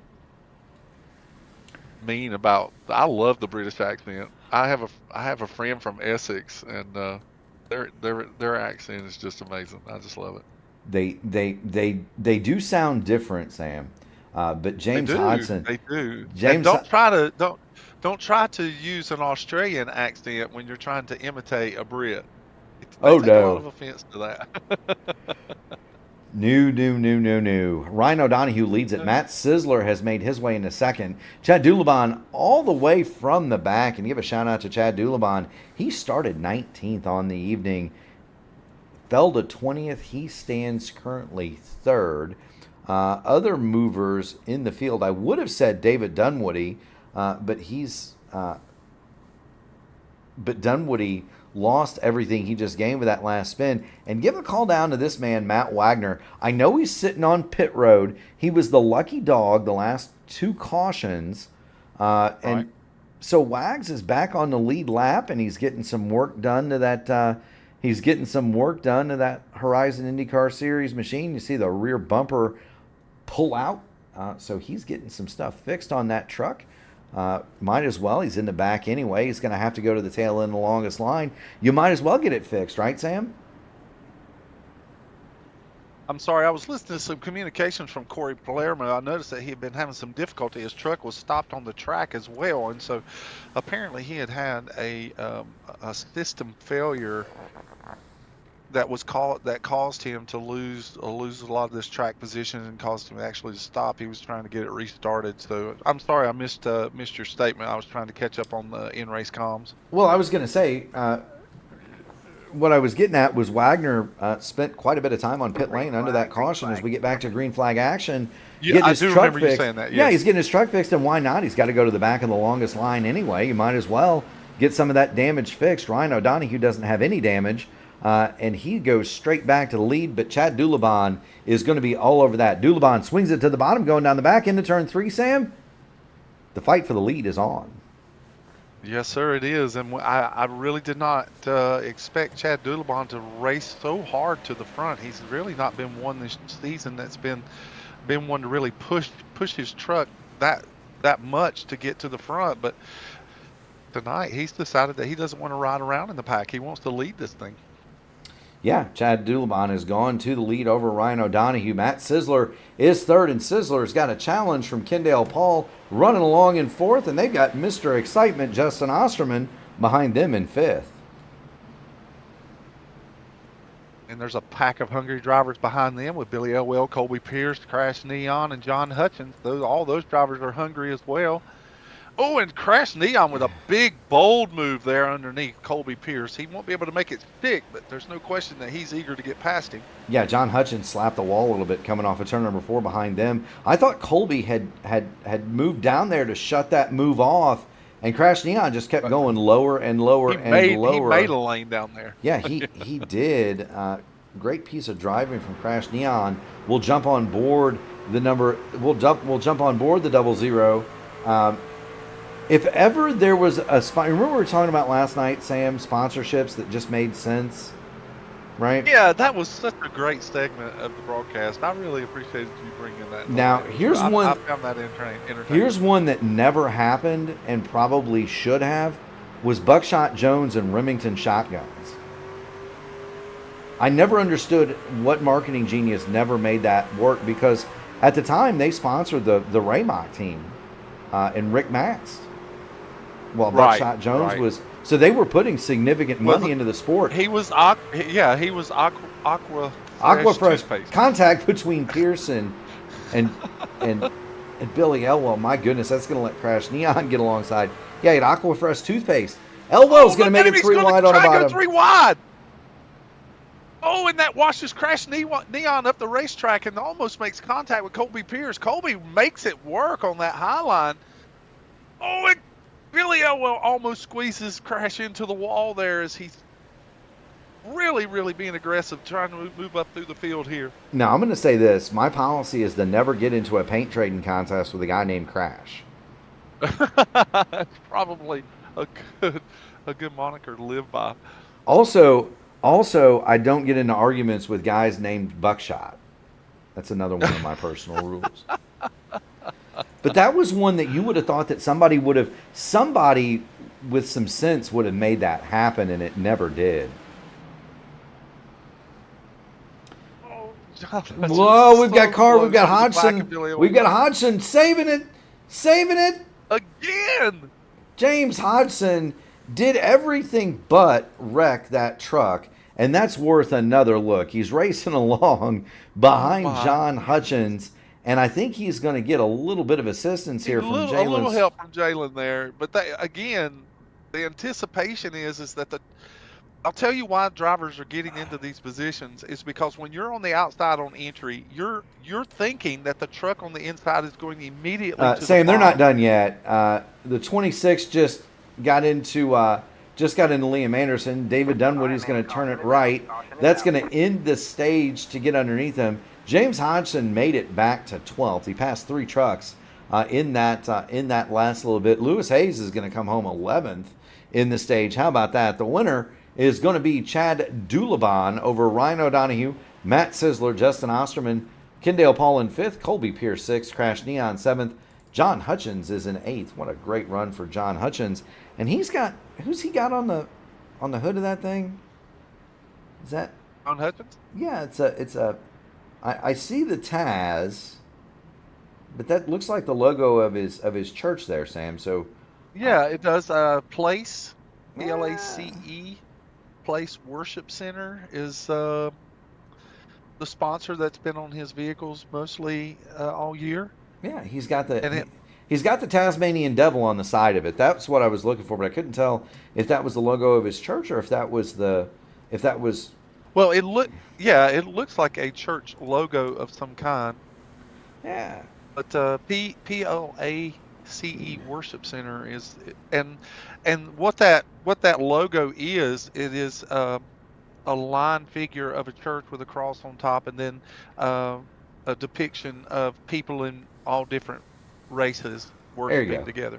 mean about. I love the British accent. I have a friend from Essex, and their accent is just amazing. I just love it. They do sound different, Sam. But James Hodgson. They do. James, and don't try to use an Australian accent when you're trying to imitate a Brit. Oh, no. A lot of offense to that. No. Ryan O'Donoghue leads it. Matt Sisler has made his way into second. Chad Dulabon all the way from the back. And give a shout out to Chad Dulabon. He started 19th on the evening. Fell to 20th. He stands currently third. Other movers in the field, I would have said David Dunwoody, but Dunwoody lost everything he just gained with that last spin. And give a call down to this man, Matt Wagner. I know he's sitting on pit road. He was the lucky dog the last 2 cautions. And so Wags is back on the lead lap, and he's getting some work done to that. He's getting some work done to that Horizon IndyCar Series machine. You see the rear bumper pull out. So he's getting some stuff fixed on that truck. Might as well. He's in the back anyway. He's going to have to go to the tail end of the longest line. You might as well get it fixed, right, Sam? I'm sorry, I was listening to some communications from Corey Palermo. I noticed that he had been having some difficulty. His truck was stopped on the track as well, and so apparently he had had a system failure that caused him to lose a lot of this track position and caused him actually to stop. He was trying to get it restarted. So I'm sorry I missed your statement. I was trying to catch up on the in-race comms. Well, I was going to say, what I was getting at was Wagner spent quite a bit of time on pit lane under that caution as we get back to green flag action. Yeah, I do remember you saying that. Yes. Yeah, he's getting his truck fixed, and why not? He's got to go to the back of the longest line anyway. You might as well get some of that damage fixed. Ryan O'Donoghue doesn't have any damage, and he goes straight back to the lead, but Chad Dulabon is going to be all over that. Dulabon swings it to the bottom, going down the back into turn 3, Sam. The fight for the lead is on. Yes, sir, it is. And I really did not expect Chad Dulabon to race so hard to the front. He's really not been one this season that's been one to really push his truck that much to get to the front. But tonight he's decided that he doesn't want to ride around in the pack. He wants to lead this thing. Yeah, Chad Dulabon has gone to the lead over Ryan O'Donoghue. Matt Sisler is third, and Sisler's got a challenge from Kendall Paul running along in fourth, and they've got Mr. Excitement, Justin Osterman, behind them in fifth. And there's a pack of hungry drivers behind them with Billy Elwell, Colby Pierce, Crash Neon, and John Hutchins. All those drivers are hungry as well. Oh, and Crash Neon with a big, bold move there underneath Colby Pierce. He won't be able to make it stick, but there's no question that he's eager to get past him. Yeah, John Hutchins slapped the wall a little bit coming off of turn number 4 behind them. I thought Colby had moved down there to shut that move off, and Crash Neon just kept going lower and lower lower. He made a lane down there. Yeah, he did. Great piece of driving from Crash Neon. We'll jump on board We'll jump on board the 00. If ever there was a remember we were talking about last night, Sam, sponsorships that just made sense, right? Yeah, that was such a great segment of the broadcast. I really appreciated you bringing that. Now, here's one. I found that entertaining. Here's one that never happened and probably should have, was Buckshot Jones and Remington shotguns. I never understood what marketing genius never made that work, because at the time they sponsored the Raymock team and Rick Mast. Well, Buckshot Jones was, so they were putting significant money into the sport. He was Aqua Fresh contact between Pearson and Billy Elwell. My goodness, that's going to let Crash Neon get alongside. Yeah, he had Aqua Fresh toothpaste. Elwell's going to make it 3 wide on the bottom. 3 wide. Oh, and that washes Crash Neon up the racetrack and almost makes contact with Colby Pierce. Colby makes it work on that high line. Oh, and Billy Elwell almost squeezes Crash into the wall there as he's really, really being aggressive, trying to move up through the field here. Now, I'm going to say this. My policy is to never get into a paint trading contest with a guy named Crash. That's probably a good moniker to live by. Also, I don't get into arguments with guys named Buckshot. That's another one of my personal rules. But that was one that you would have thought that somebody with some sense would have made that happen, and it never did. Whoa, we've got Hodgson. We've got Hodgson saving it again. James Hodgson did everything but wreck that truck, and that's worth another look. He's racing along behind John Hutchins, and I think he's going to get a little bit of assistance here from Jalen. A little help from Jalen there, but again, the anticipation is that I'll tell you why drivers are getting into these positions is because when you're on the outside on entry, you're thinking that the truck on the inside is going immediately to Sam, the they're not done yet. The 26 just got into Liam Anderson. David Dunwoody's going to turn it right. That's going to end the stage to get underneath him. James Hodgson made it back to 12th. He passed 3 trucks in that last little bit. Lewis Hayes is going to come home 11th in the stage. How about that? The winner is going to be Chad Dulabon over Ryan O'Donoghue, Matt Sisler, Justin Osterman, Kendall Paul in 5th, Colby Pierce 6th, Crash Neon 7th, John Hutchins is in 8th. What a great run for John Hutchins. And who's he got on the hood of that thing? Is that John Hutchins? Yeah, it's a I see the Taz, but that looks like the logo of his church there, Sam. So, Yeah, it does. Place, yeah, PLACE, Place Worship Center is the sponsor that's been on his vehicles mostly all year. yeah, And it, he's got the Tasmanian devil on the side of it. That's what I was looking for, but I couldn't tell if that was the logo of his church or if that was well, yeah, it looks like a church logo of some kind. yeah. But PLACE Worship Center is, and what that logo is, it is a line figure of a church with a cross on top, and then uh, a depiction of people in all different races There you worshiping go. together.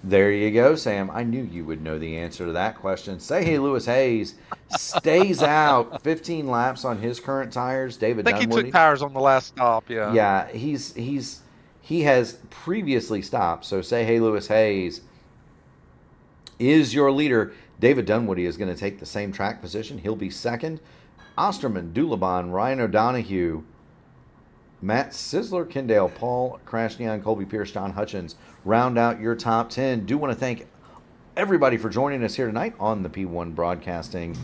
There you go, Sam. I knew you would know the answer to that question. Say hey, Lewis Hayes stays out 15 laps on his current tires. David I think he took Dunwoody. tires on the last stop. Yeah. Yeah, he has previously stopped. So say hey, Lewis Hayes is your leader. David Dunwoody is going to take the same track position. He'll be second. Osterman, Dulabon, Ryan O'Donohue, Matt Sizzler, Kendall, Paul Krashnian, Colby Pierce, John Hutchins round out your top 10. Do want to thank everybody for joining us here tonight on the P1 Broadcasting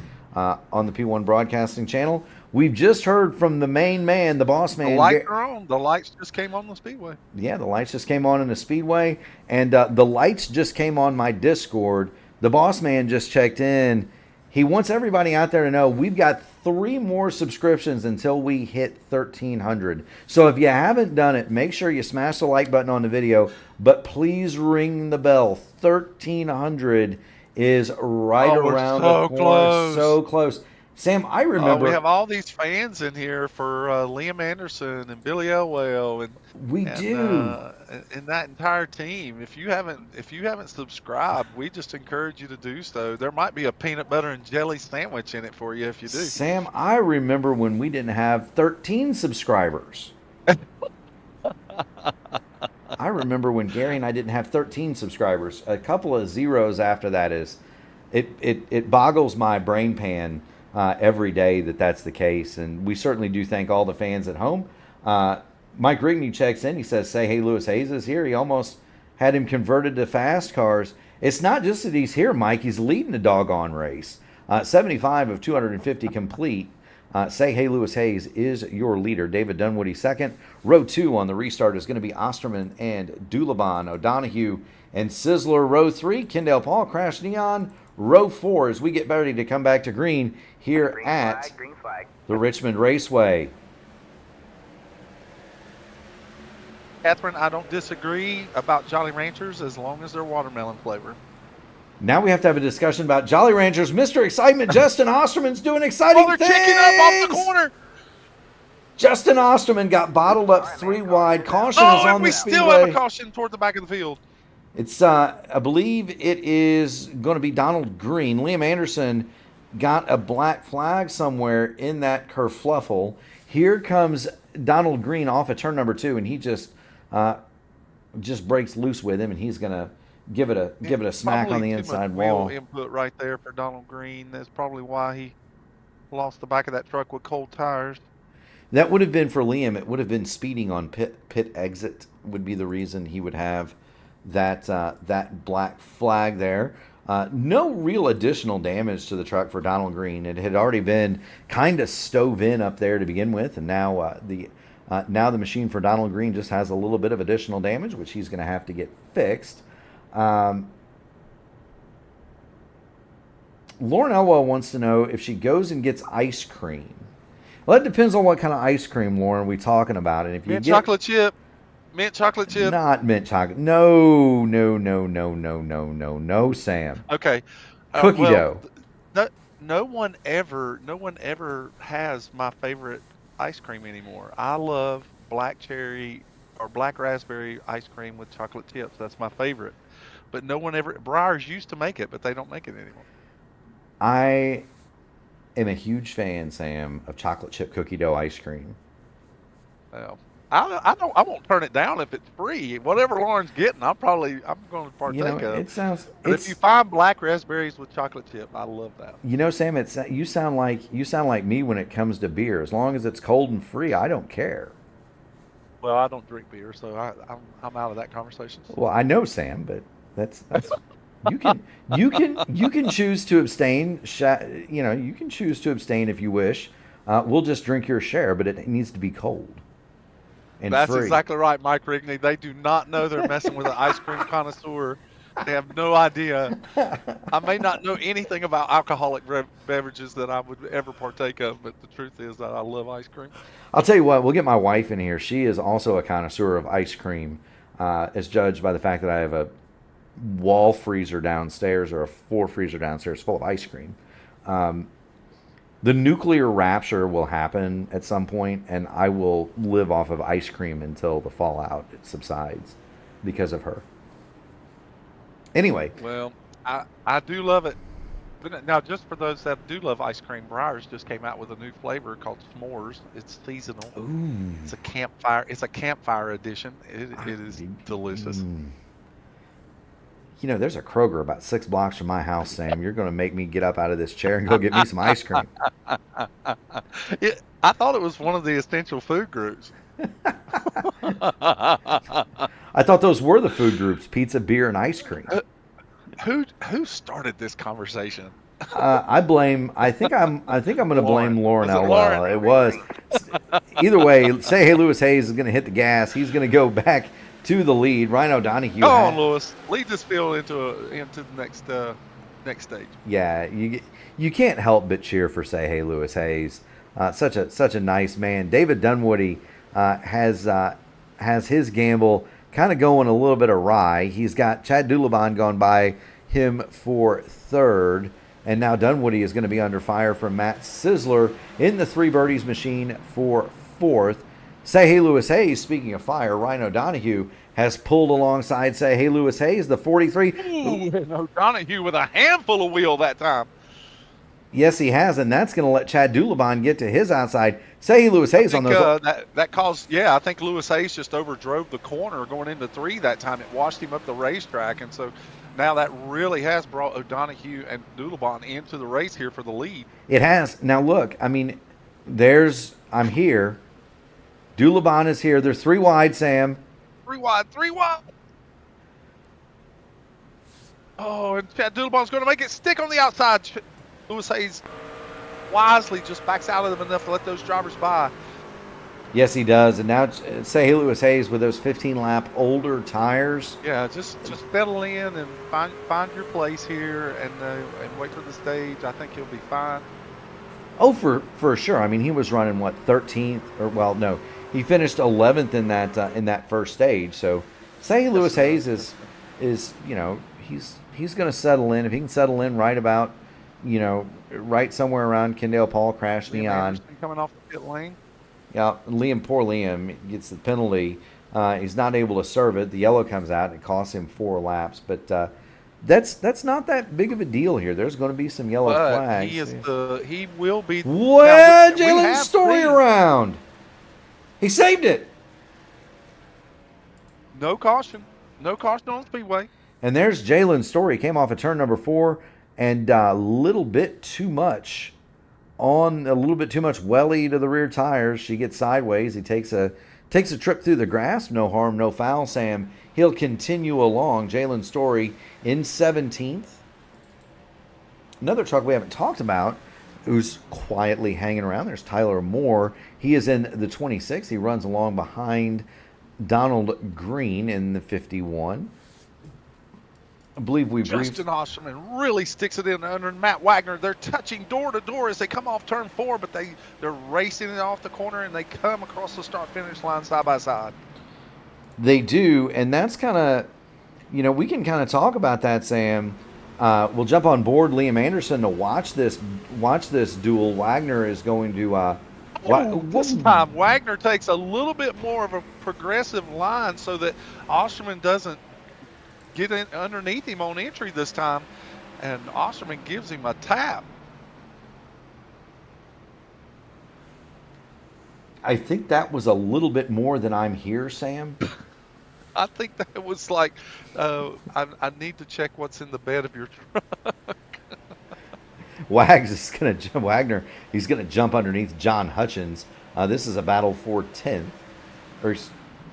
channel. We've just heard from the main man, the boss The man. lights are on. The lights just came on the speedway. Yeah, the lights just came on in the Speedway, and the lights just came on my Discord. The boss man just checked in. He wants everybody out there to know we've got 3 more subscriptions until we hit 1,300. So if you haven't done it, make sure you smash the like button on the video, but please ring the bell. 1,300 is right Oh, we're around the so corner. close. So close. Sam, I remember. We have all these fans in here for Liam Anderson and Billy Elwell We and do. and that entire team. If you haven't subscribed, we just encourage you to do so. There might be a peanut butter and jelly sandwich in it for you if you do. Sam, I remember when we didn't have 13 subscribers. I remember when Gary and I didn't have 13 subscribers. A couple of zeros after that it boggles my brain pan every day that's the case. And we certainly do thank all the fans at home. Mike Rigney checks in. He says, say, hey, Lewis Hayes is here. He almost had him converted to fast cars. It's not just that he's here, Mike. He's leading the doggone race. 75 of 250 complete. Say hey, Lewis Hayes is your leader. David Dunwoody second. Row 2 on the restart is going to be Osterman and Dulabon, O'Donohue and Sizzler. Row 3, Kendall, Paul, Crash Neon. Row 4 as we get ready to come back to green here at the Richmond Raceway. Catherine, I don't disagree about Jolly Ranchers as long as they're watermelon flavor. Now we have to have a discussion about Jolly Ranchers. Mr. Excitement, Justin Osterman's doing exciting they're things. kicking up off the corner. Justin Osterman got bottled up 3 wide. Caution is on And we the still speedway. have a caution toward the back of the field. It's I believe it is going to be Donald Green. Liam Anderson got a black flag somewhere in that kerfluffle. Here comes Donald Green off of turn number 2, and he just breaks loose with him, and he's going to give it a smack on the Probably too inside much wall. wheel input right there for Donald Green. That's probably why he lost the back of that truck with cold tires. That would have been for Liam. It would have been speeding on pit exit would be the reason he would have that black flag there. No real additional damage to the truck for Donald Green. It had already been kind of stove in up there to begin with, and now the machine for Donald Green just has a little bit of additional damage, which he's going to have to get fixed. Lauren Elwell wants to know if she goes and gets ice cream. Well, that depends on what kind of ice cream, Lauren, we're talking about. And if you Mint get chocolate chip. Mint chocolate chip. not mint chocolate, no, Sam. Okay. Cookie dough. No one ever has my favorite ice cream anymore. I love black cherry or black raspberry ice cream with chocolate chips. That's my favorite. But no one ever. Breyers used to make it, but they don't make it anymore. I am a huge fan, Sam, of chocolate chip cookie dough ice cream. Well, I won't turn it down if it's free. Whatever Lauren's getting, I'm going to You know, partake of. it sounds But if you find black raspberries with chocolate chip, I love that. you know, Sam, you sound like me when it comes to beer. As long as it's cold and free, I don't care. Well, I don't drink beer, so I'm out of that conversation. Well, I know, Sam, but that's you can choose to abstain. You know, you can choose to abstain if you wish. We'll just drink your share, but it needs to be cold and That's free. exactly right, Mike Rigney. They do not know they're messing with an ice cream connoisseur. They have no idea. I may not know anything about alcoholic beverages that I would ever partake of, but the truth is that I love ice cream. I'll tell you what, we'll get my wife in here. She is also a connoisseur of ice cream, as judged by the fact that I have a wall freezer downstairs or a floor freezer downstairs full of ice cream. The nuclear rapture will happen at some point, and I will live off of ice cream until the fallout subsides because of her. Anyway, Well, I do love it. But now, just for those that do love ice cream, Breyers just came out with a new flavor called s'mores. It's seasonal. ooh, It's a campfire. It's a campfire edition. It is delicious. you know, there's a Kroger about 6 blocks from my house, Sam. You're going to make me get up out of this chair and go get me some ice cream. I thought it was one of the essential food groups. I thought those were the food groups: pizza, beer, and ice cream. Who started this conversation? I think I'm going to blame Lauren Was it Elwell. Lauren? It was. Either way, say hey, Lewis Hayes is going to hit the gas. He's going to go back to the lead. Ryan O'Donohue. Come on, Lewis. Lead this field into the next stage. Yeah, you can't help but cheer for say hey, Lewis Hayes. Such a nice man. David Dunwoody has his gamble kind of going a little bit awry. He's got Chad Dulabon gone by him for third, and now Dunwoody is going to be under fire from Matt Sizzler in the three birdies machine for fourth. Say hey, Lewis Hayes, speaking of fire, Ryan O'Donohue has pulled alongside say hey, Lewis Hayes, the 43. Ooh, and O'Donohue with a handful of wheel that time. Yes, he has, and that's going to let Chad Dulabon get to his outside. Say hey, Lewis Hayes on those. That caused, yeah, I think Lewis Hayes just overdrove the corner going into three that time. It washed him up the racetrack, and so now that really has brought O'Donohue and Dulabon into the race here for the lead. It has. Now look, I mean, I'm here. Dulabon is here. There's 3 wide, Sam. 3 wide. Oh, and Chad Dulabon's going to make it stick on the outside. Lewis Hayes wisely just backs out of them enough to let those drivers by. Yes, he does. And now say hey, Lewis Hayes with those 15-lap older tires. Yeah, just settle in and find your place here and wait for the stage. I think he'll be fine. Oh, for sure. I mean, he was running what 13th or well, no, he finished 11th in that first stage. So say hey, Lewis Hayes is you know he's going to settle in if he can settle in right about. You know, right somewhere around Kendall Paul crash neon. Coming off the pit lane. Yeah, poor Liam gets the penalty. He's not able to serve it. The yellow comes out. It costs him 4 laps. But that's not that big of a deal here. There's going to be some yellow flags. He will be. What? Jalen's story around. He saved it. No caution on the speedway. And there's Jalen's story. He came off of turn number 4. And a little bit too much welly to the rear tires. She gets sideways. He takes a trip through the grass. No harm, no foul, Sam. He'll continue along. Jalen Story in 17th. Another truck we haven't talked about who's quietly hanging around. There's Tyler Moore. He is in the 26. He runs along behind Donald Green in the 51. I believe we Justin Osterman really sticks it in under Matt Wagner. They're touching door to door as they come off turn 4, but they're racing it off the corner and they come across the start-finish line side by side. They do, and that's kind of, you know, we can kind of talk about that, Sam. We'll jump on board Liam Anderson to watch this duel. Wagner is going to. This time Wagner takes a little bit more of a progressive line so that Osterman doesn't get in underneath him on entry this time, and Osterman gives him a tap. I think that was a little bit more than I'm here, Sam. I think that was like, I need to check what's in the bed of your truck. Wags is going to jump. Wagner, he's going to jump underneath John Hutchins. This is a battle for 10th. Or,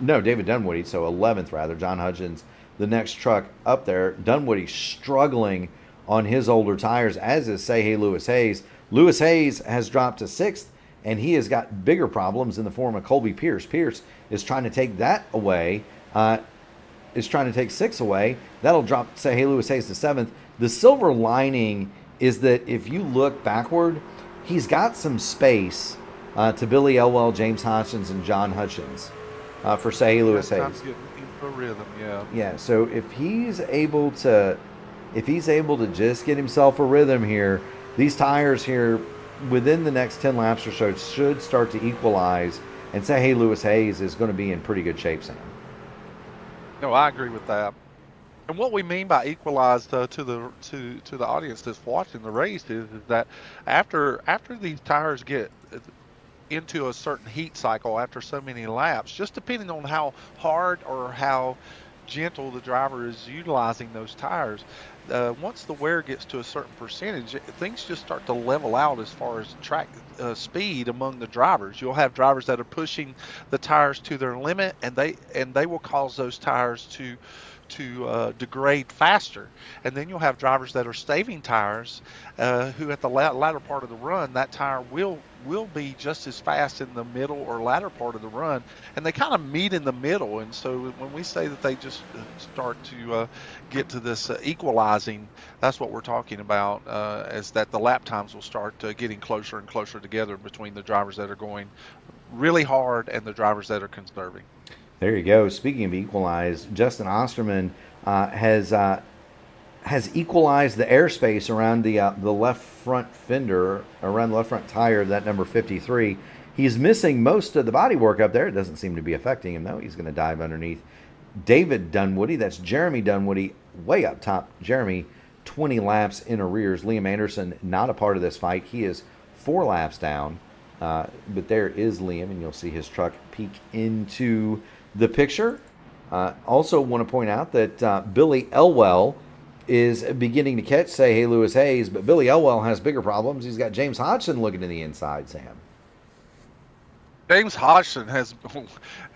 no, David Dunwoody, so 11th rather. John Hutchins, the next truck up there. Dunwoody struggling on his older tires, as is Say Hey Lewis Hayes. Lewis Hayes has dropped to 6th, and he has got bigger problems in the form of Colby Pierce. Pierce is trying to take that away. Is trying to take 6 away. That'll drop Say Hey Lewis Hayes to 7th. The silver lining is that if you look backward, he's got some space to Billy Elwell, James Hutchins, and John Hutchins for Say Hey Lewis Hayes. Getting into a rhythm, yeah. Yeah, so if he's able to just get himself a rhythm here, these tires here within the next 10 laps or so should start to equalize, and Say Hey Lewis Hayes is going to be in pretty good shape, Sam. No, I agree with that. And what we mean by equalized to the audience that's watching the race is that after these tires get into a certain heat cycle after so many laps, just depending on how hard or how gentle the driver is utilizing those tires, once the wear gets to a certain percentage, things just start to level out as far as track speed among the drivers. You'll have drivers that are pushing the tires to their limit, and they will cause those tires to degrade faster. And then you'll have drivers that are saving tires, who at the latter part of the run, that tire will be just as fast in the middle or latter part of the run, and they kind of meet in the middle. And so when we say that they just start to get to this equalizing, that's what we're talking about, is that the lap times will start getting closer and closer together between the drivers that are going really hard and the drivers that are conserving. There you go. Speaking of equalized, Justin Osterman has equalized the airspace around the left front fender, around the left front tire of that number 53. He's missing most of the bodywork up there. It doesn't seem to be affecting him, though. He's going to dive underneath David Dunwoody. That's Jeremy Dunwoody way up top. Jeremy, 20 laps in arrears. Liam Anderson, not a part of this fight. He is 4 laps down. But there is Liam, and you'll see his truck peek into the picture. Also want to point out that Billy Elwell is beginning to catch Say Hey Lewis Hayes, but Billy Elwell has bigger problems. He's got James Hodgson looking to the inside, Sam. James Hodgson has,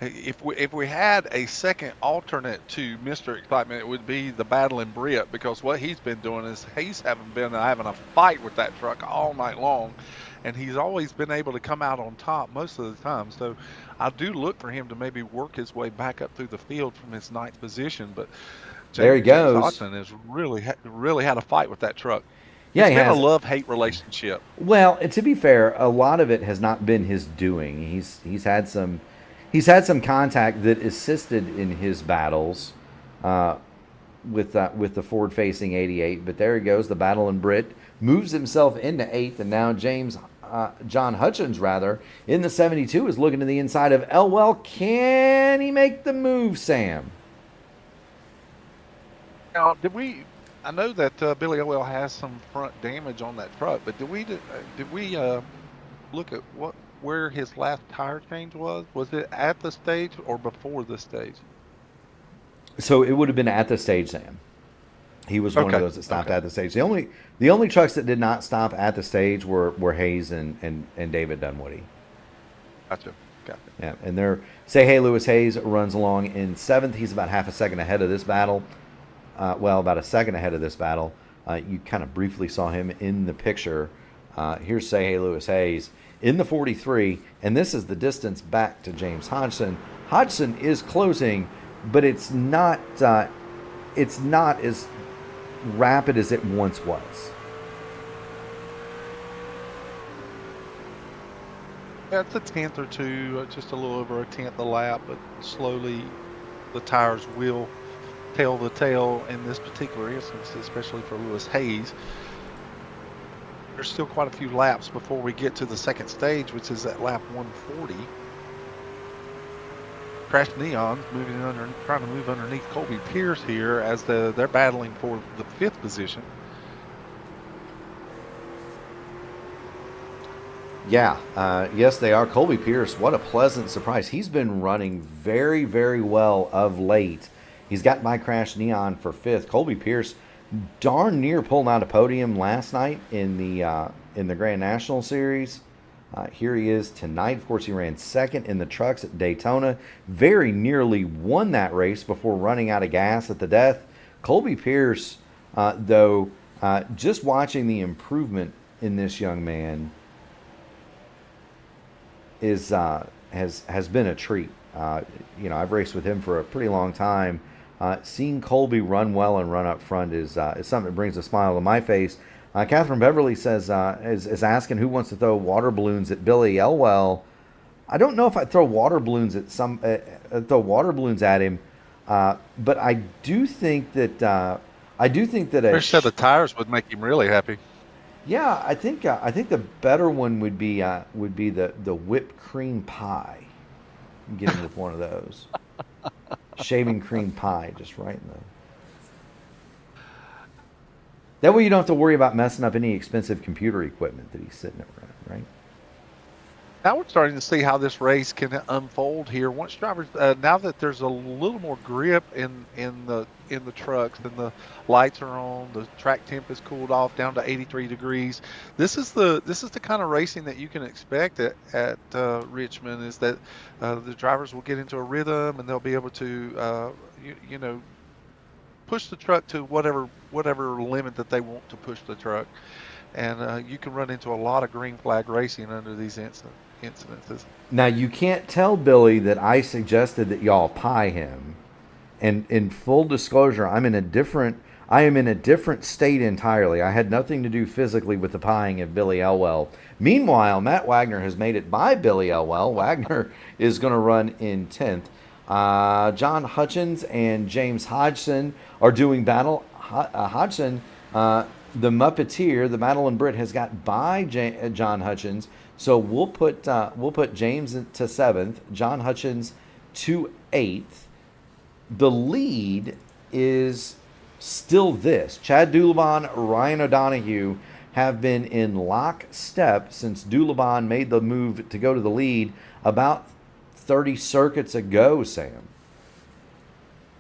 if we had a second alternate to Mr. Excitement, it would be the battling Brit, because what he's been doing is he's having a fight with that truck all night long, and he's always been able to come out on top most of the time. So I do look for him to maybe work his way back up through the field from his 9th position. But there he goes. James Hodgson has really had a fight with that truck. Yeah, it's been a love-hate relationship. Well, to be fair, a lot of it has not been his doing. He's had some contact that assisted in his battles with the forward-facing 88. But there he goes. The battle in Brit moves himself into 8th, and now John Hutchins in the 72 is looking to the inside of Elwell. Can he make the move, Sam? Now, I know that Billy Elwell has some front damage on that truck, but did we look at where his last tire change was? Was it at the stage or before the stage? So it would have been at the stage, Sam. He was one of those that stopped at the stage. The only trucks that did not stop at the stage were Hayes and David Dunwoody. Gotcha. Yeah, and they're Say Hey Lewis Hayes runs along in 7th. He's about half a second ahead of this battle. About a second ahead of this battle. You kind of briefly saw him in the picture. Here's Say Hey Lewis Hayes in the 43, and this is the distance back to James Hodgson. Hodgson is closing, but it's not as rapid as it once was. Yeah, it's a 10th or two, just a little over a 10th a lap, but slowly the tires will tell the tale in this particular instance, especially for Lewis Hayes. There's still quite a few laps before we get to the second stage, which is at lap 140. Crash Neon trying to move underneath Colby Pierce here as they're battling for the 5th position. Yeah, yes, they are. Colby Pierce, what a pleasant surprise. He's been running very, very well of late. He's got my Crash Neon for fifth. Colby Pierce, darn near pulling out a podium last night in the Grand National Series. Here he is tonight. Of course, he ran second in the trucks at Daytona. Very nearly won that race before running out of gas at the death. Colby Pierce, though, just watching the improvement in this young man has been a treat. I've raced with him for a pretty long time. Seeing Colby run well and run up front is something that brings a smile to my face. Catherine Beverly says is asking who wants to throw water balloons at Billy Elwell. I don't know if I'd throw water balloons at him, but I do think that First set of tires would make him really happy. yeah, I think the better one would be the whipped cream pie. Get him with one of those. Shaving cream pie, just right in the. That way you don't have to worry about messing up any expensive computer equipment that he's sitting around, right? Now we're starting to see how this race can unfold here. Once drivers, now that there's a little more grip in the trucks, and the lights are on, the track temp is cooled off down to 83 degrees. This is the kind of racing that you can expect at Richmond. Is that the drivers will get into a rhythm and they'll be able to push the truck to whatever limit that they want to push the truck, and you can run into a lot of green flag racing under these incidences. Now you can't tell Billy that I suggested that y'all pie him. And in full disclosure, I am in a different state entirely. I had nothing to do physically with the pieing of Billy Elwell. Meanwhile, Matt Wagner has made it by Billy Elwell. Wagner is going to run in 10th. John Hutchins and James Hodgson are doing battle. Hodgson, the Muppeteer, the Madeline Britt, has got by John Hutchins. So we'll put James to 7th, John Hutchins to 8th. The lead is still this. Chad Dulabon, Ryan O'Donoghue have been in lockstep since Dulabon made the move to go to the lead about 30 circuits ago, Sam.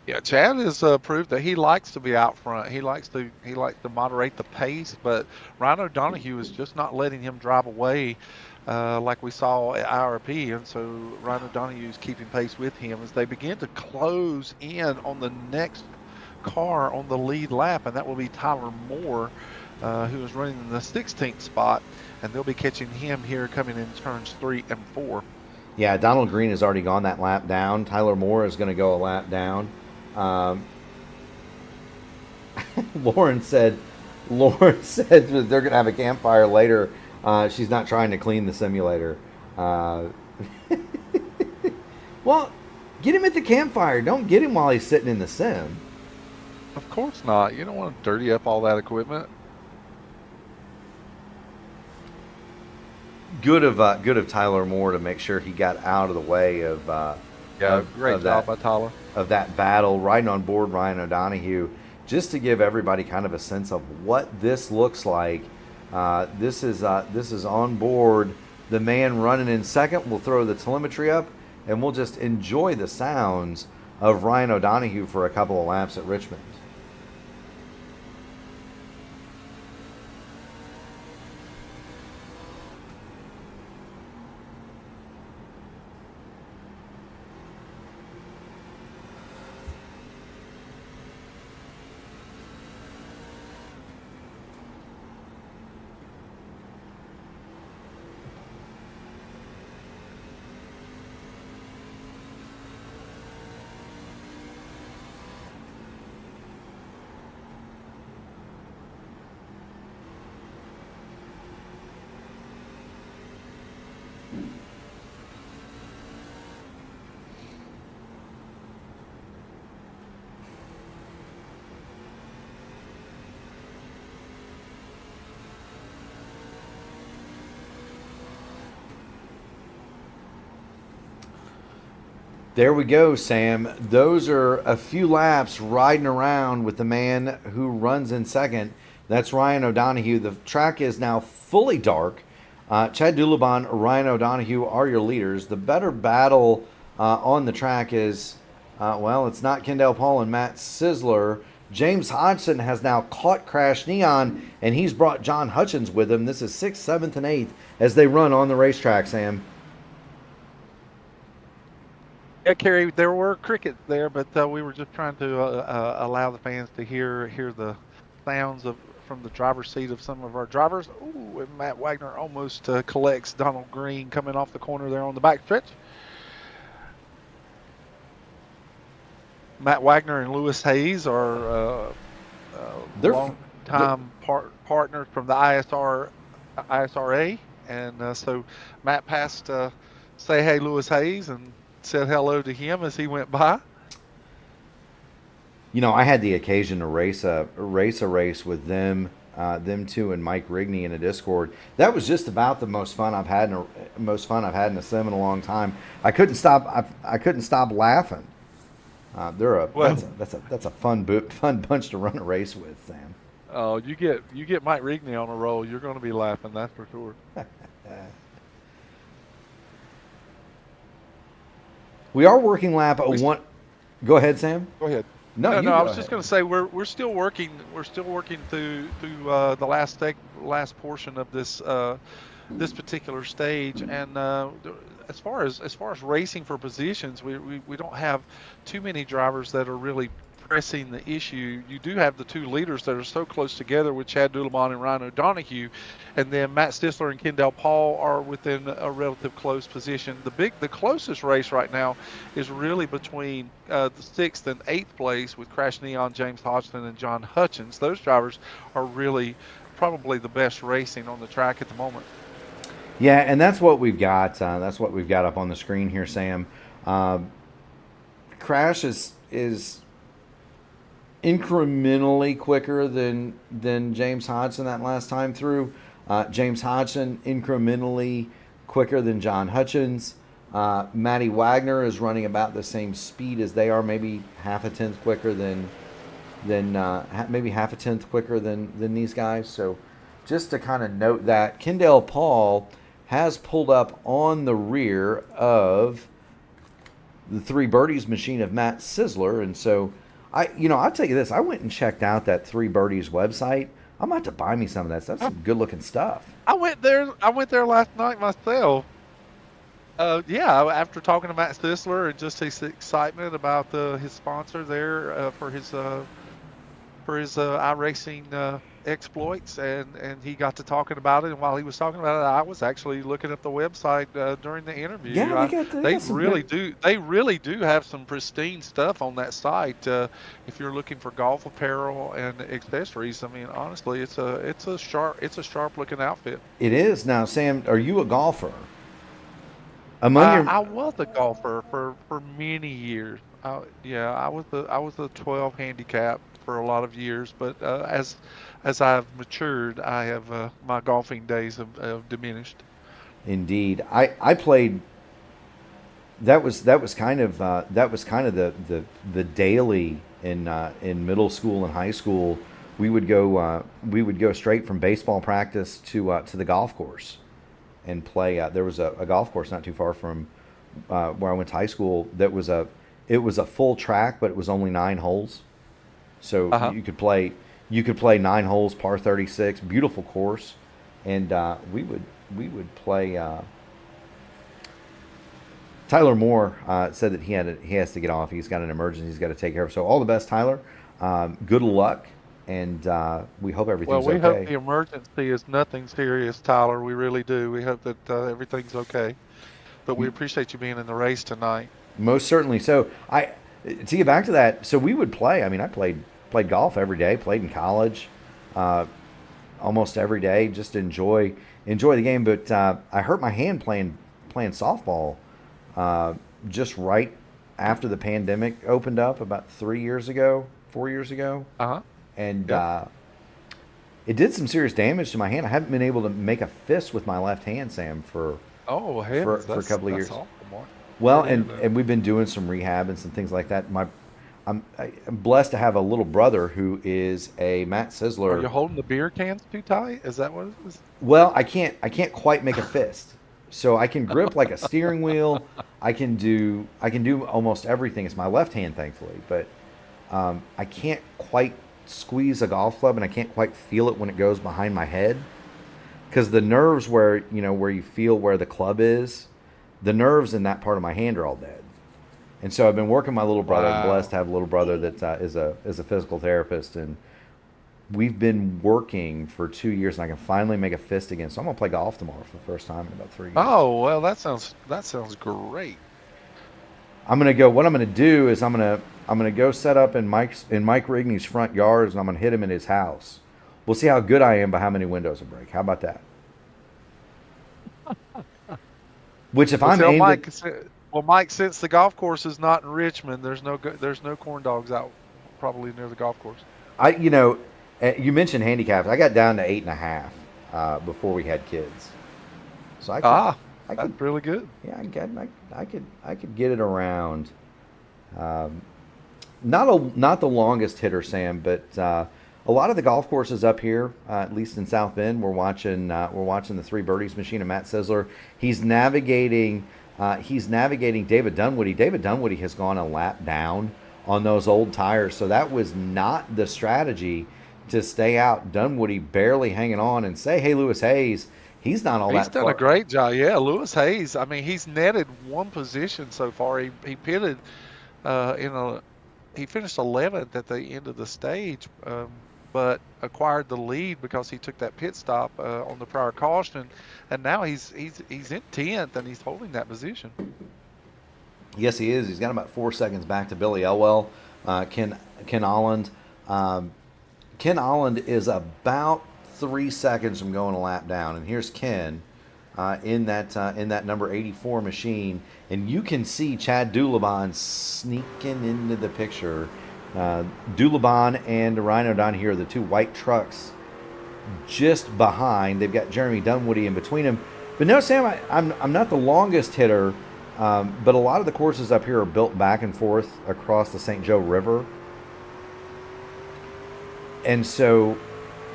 Yeah, Chad has proved that he likes to be out front. He likes to moderate the pace, but Ryan O'Donoghue is just not letting him drive away like we saw at IRP, and so Ryan O'Donoghue is keeping pace with him as they begin to close in on the next car on the lead lap, and that will be Tyler Moore, who is running in the 16th spot, and they'll be catching him here coming in turns 3 and 4. Yeah, Donald Green has already gone that lap down. Tyler Moore is going to go a lap down. Lauren said that they're going to have a campfire later. She's not trying to clean the simulator. Well, get him at the campfire. Don't get him while he's sitting in the sim. Of course not. You don't want to dirty up all that equipment. Good of Tyler Moore to make sure he got out of the way of great job by Tyler. Of that battle, riding on board Ryan O'Donoghue, just to give everybody kind of a sense of what this looks like. This is on board. The man running in second will throw the telemetry up, and we'll just enjoy the sounds of Ryan O'Donoghue for a couple of laps at Richmond. There we go, Sam. Those are a few laps riding around with the man who runs in second. That's Ryan O'Donoghue. The track is now fully dark. Chad Dulabon, Ryan O'Donohue are your leaders. The better battle on the track is, it's not Kendall Paul and Matt Sizzler. James Hodgson has now caught Crash Neon, and he's brought John Hutchins with him. This is 6th, 7th, and 8th as they run on the racetrack, Sam. Yeah, Kerry, there were crickets there, but we were just trying to allow the fans to hear the sounds from the driver's seat of some of our drivers. Ooh, and Matt Wagner almost collects Donald Green coming off the corner there on the back stretch. Matt Wagner and Lewis Hayes are long-time partners from the ISRA, and so Matt passed say hey Lewis Hayes and said hello to him as he went by. You know, I had the occasion to race a race with them two and Mike Rigney in a Discord. That was just about the most fun I've had in a sim in a long time. I couldn't stop. I couldn't stop laughing. That's a fun bunch to run a race with, Sam. Oh, you get Mike Rigney on a roll, you're going to be laughing. That's for sure. We are working lap one. Go ahead, Sam. Go ahead. No, I was just going to say we're still working through the last portion of this particular stage, and as far as racing for positions, we don't have too many drivers that are really pressing the issue. You do have the two leaders that are so close together with Chad Dulabon and Ryan O'Donohue, and then Matt Stisler and Kendall Paul are within a relative close position. The closest race right now is really between the 6th and 8th place with Crash Neon, James Hodgson, and John Hutchins. Those drivers are really probably the best racing on the track at the moment. Yeah, and that's what we've got. That's what we've got up on the screen here, Sam. Crash is incrementally quicker than James Hodgson that last time through. James Hodgson incrementally quicker than John Hutchins. Matty Wagner is running about the same speed as they are, maybe half a tenth quicker than these guys. So just to kind of note that Kendall Paul has pulled up on the rear of the Three Birdies machine of Matt Sizzler, and so I'll tell you this. I went and checked out that Three Birdies website. I'm about to buy me some of that stuff. Some good looking stuff. I went there last night myself. After talking to Matt Stisler and just his excitement about his sponsor there for his iRacing exploits, and he got to talking about it. And while he was talking about it, I was actually looking at the website during the interview. Yeah, they really do have some pristine stuff on that site. If you're looking for golf apparel and accessories, I mean, honestly, it's a sharp looking outfit. It is. Now, Sam, are you a golfer? I was a golfer for many years. I was a 12 handicap for a lot of years, but as I've matured, I have my golfing days have diminished. Indeed, I played. That was kind of the daily in middle school and high school. We would go straight from baseball practice to the golf course and play. There was a golf course not too far from where I went to high school. It was a full track, but it was only 9 holes. So you could play 9 holes, par 36, beautiful course, and we would play. Tyler Moore said that he has to get off. He's got an emergency he's got to take care of. So all the best, Tyler. Good luck, and we hope everything's okay. Well, we hope the emergency is nothing serious, Tyler. We really do. We hope that everything's okay. But we appreciate you being in the race tonight. Most certainly. So to get back to that, so we would play. I mean, I played golf every day. Played in college, almost every day. Just enjoy the game. But I hurt my hand playing softball just right after the pandemic opened up about 4 years ago. And it did some serious damage to my hand. I haven't been able to make a fist with my left hand, Sam, for a couple of years. Awful, well, and we've been doing some rehab and some things like that. I'm blessed to have a little brother who is a Matt Are Sizzler. you holding the beer cans too tight? Is that what it is? Well, I can't quite make a fist. So I can grip like a steering wheel. I can do almost everything. It's my left hand, thankfully, but I can't quite squeeze a golf club, and I can't quite feel it when it goes behind my head, because the nerves where you feel where the club is, the nerves in that part of my hand are all dead. And so I've been working my little brother. I'm blessed Wow. to have a little brother that is a physical therapist, and we've been working for 2 years, and I can finally make a fist again. So I'm gonna play golf tomorrow for the first time in about 3 years. Oh, well, that sounds great. I'm gonna go. What I'm gonna do is I'm gonna go set up in Mike Rigney's front yards, and I'm gonna hit him in his house. We'll see how good I am by how many windows I break. How about that? Which if Well, I'm tell aimed at, Mike. Well, Mike, since the golf course is not in Richmond, there's no corn dogs out probably near the golf course. you mentioned handicaps. I got down to 8.5 before we had kids, so Ah, I could, that's really good. yeah, I could get it around. Um, not the longest hitter, Sam, but a lot of the golf courses up here, at least in South Bend, we're watching the Three Birdies machine of Matt Sizzler. He's navigating David Dunwoody. David Dunwoody has gone a lap down on those old tires, so that was not the strategy to stay out. Dunwoody barely hanging on, and say, hey, Lewis Hayes, he's not all He's that done a far. great job. Yeah, Lewis Hayes. I mean, he's netted one position so far. He pitted in a he finished 11th at the end of the stage, but acquired the lead because he took that pit stop on the prior caution, and now he's in 10th and he's holding that position. Yes, he is. He's got about 4 seconds back to Billy Elwell, Ken Holland. Um, Ken Holland is about 3 seconds from going a lap down, and here's Ken in that number 84 machine, and you can see Chad Dulabon sneaking into the picture. Dulabon and Rhino Donahue are the two white trucks just behind. They've got Jeremy Dunwoody in between them. But no, Sam, I'm not the longest hitter, but a lot of the courses up here are built back and forth across the St. Joe River. And so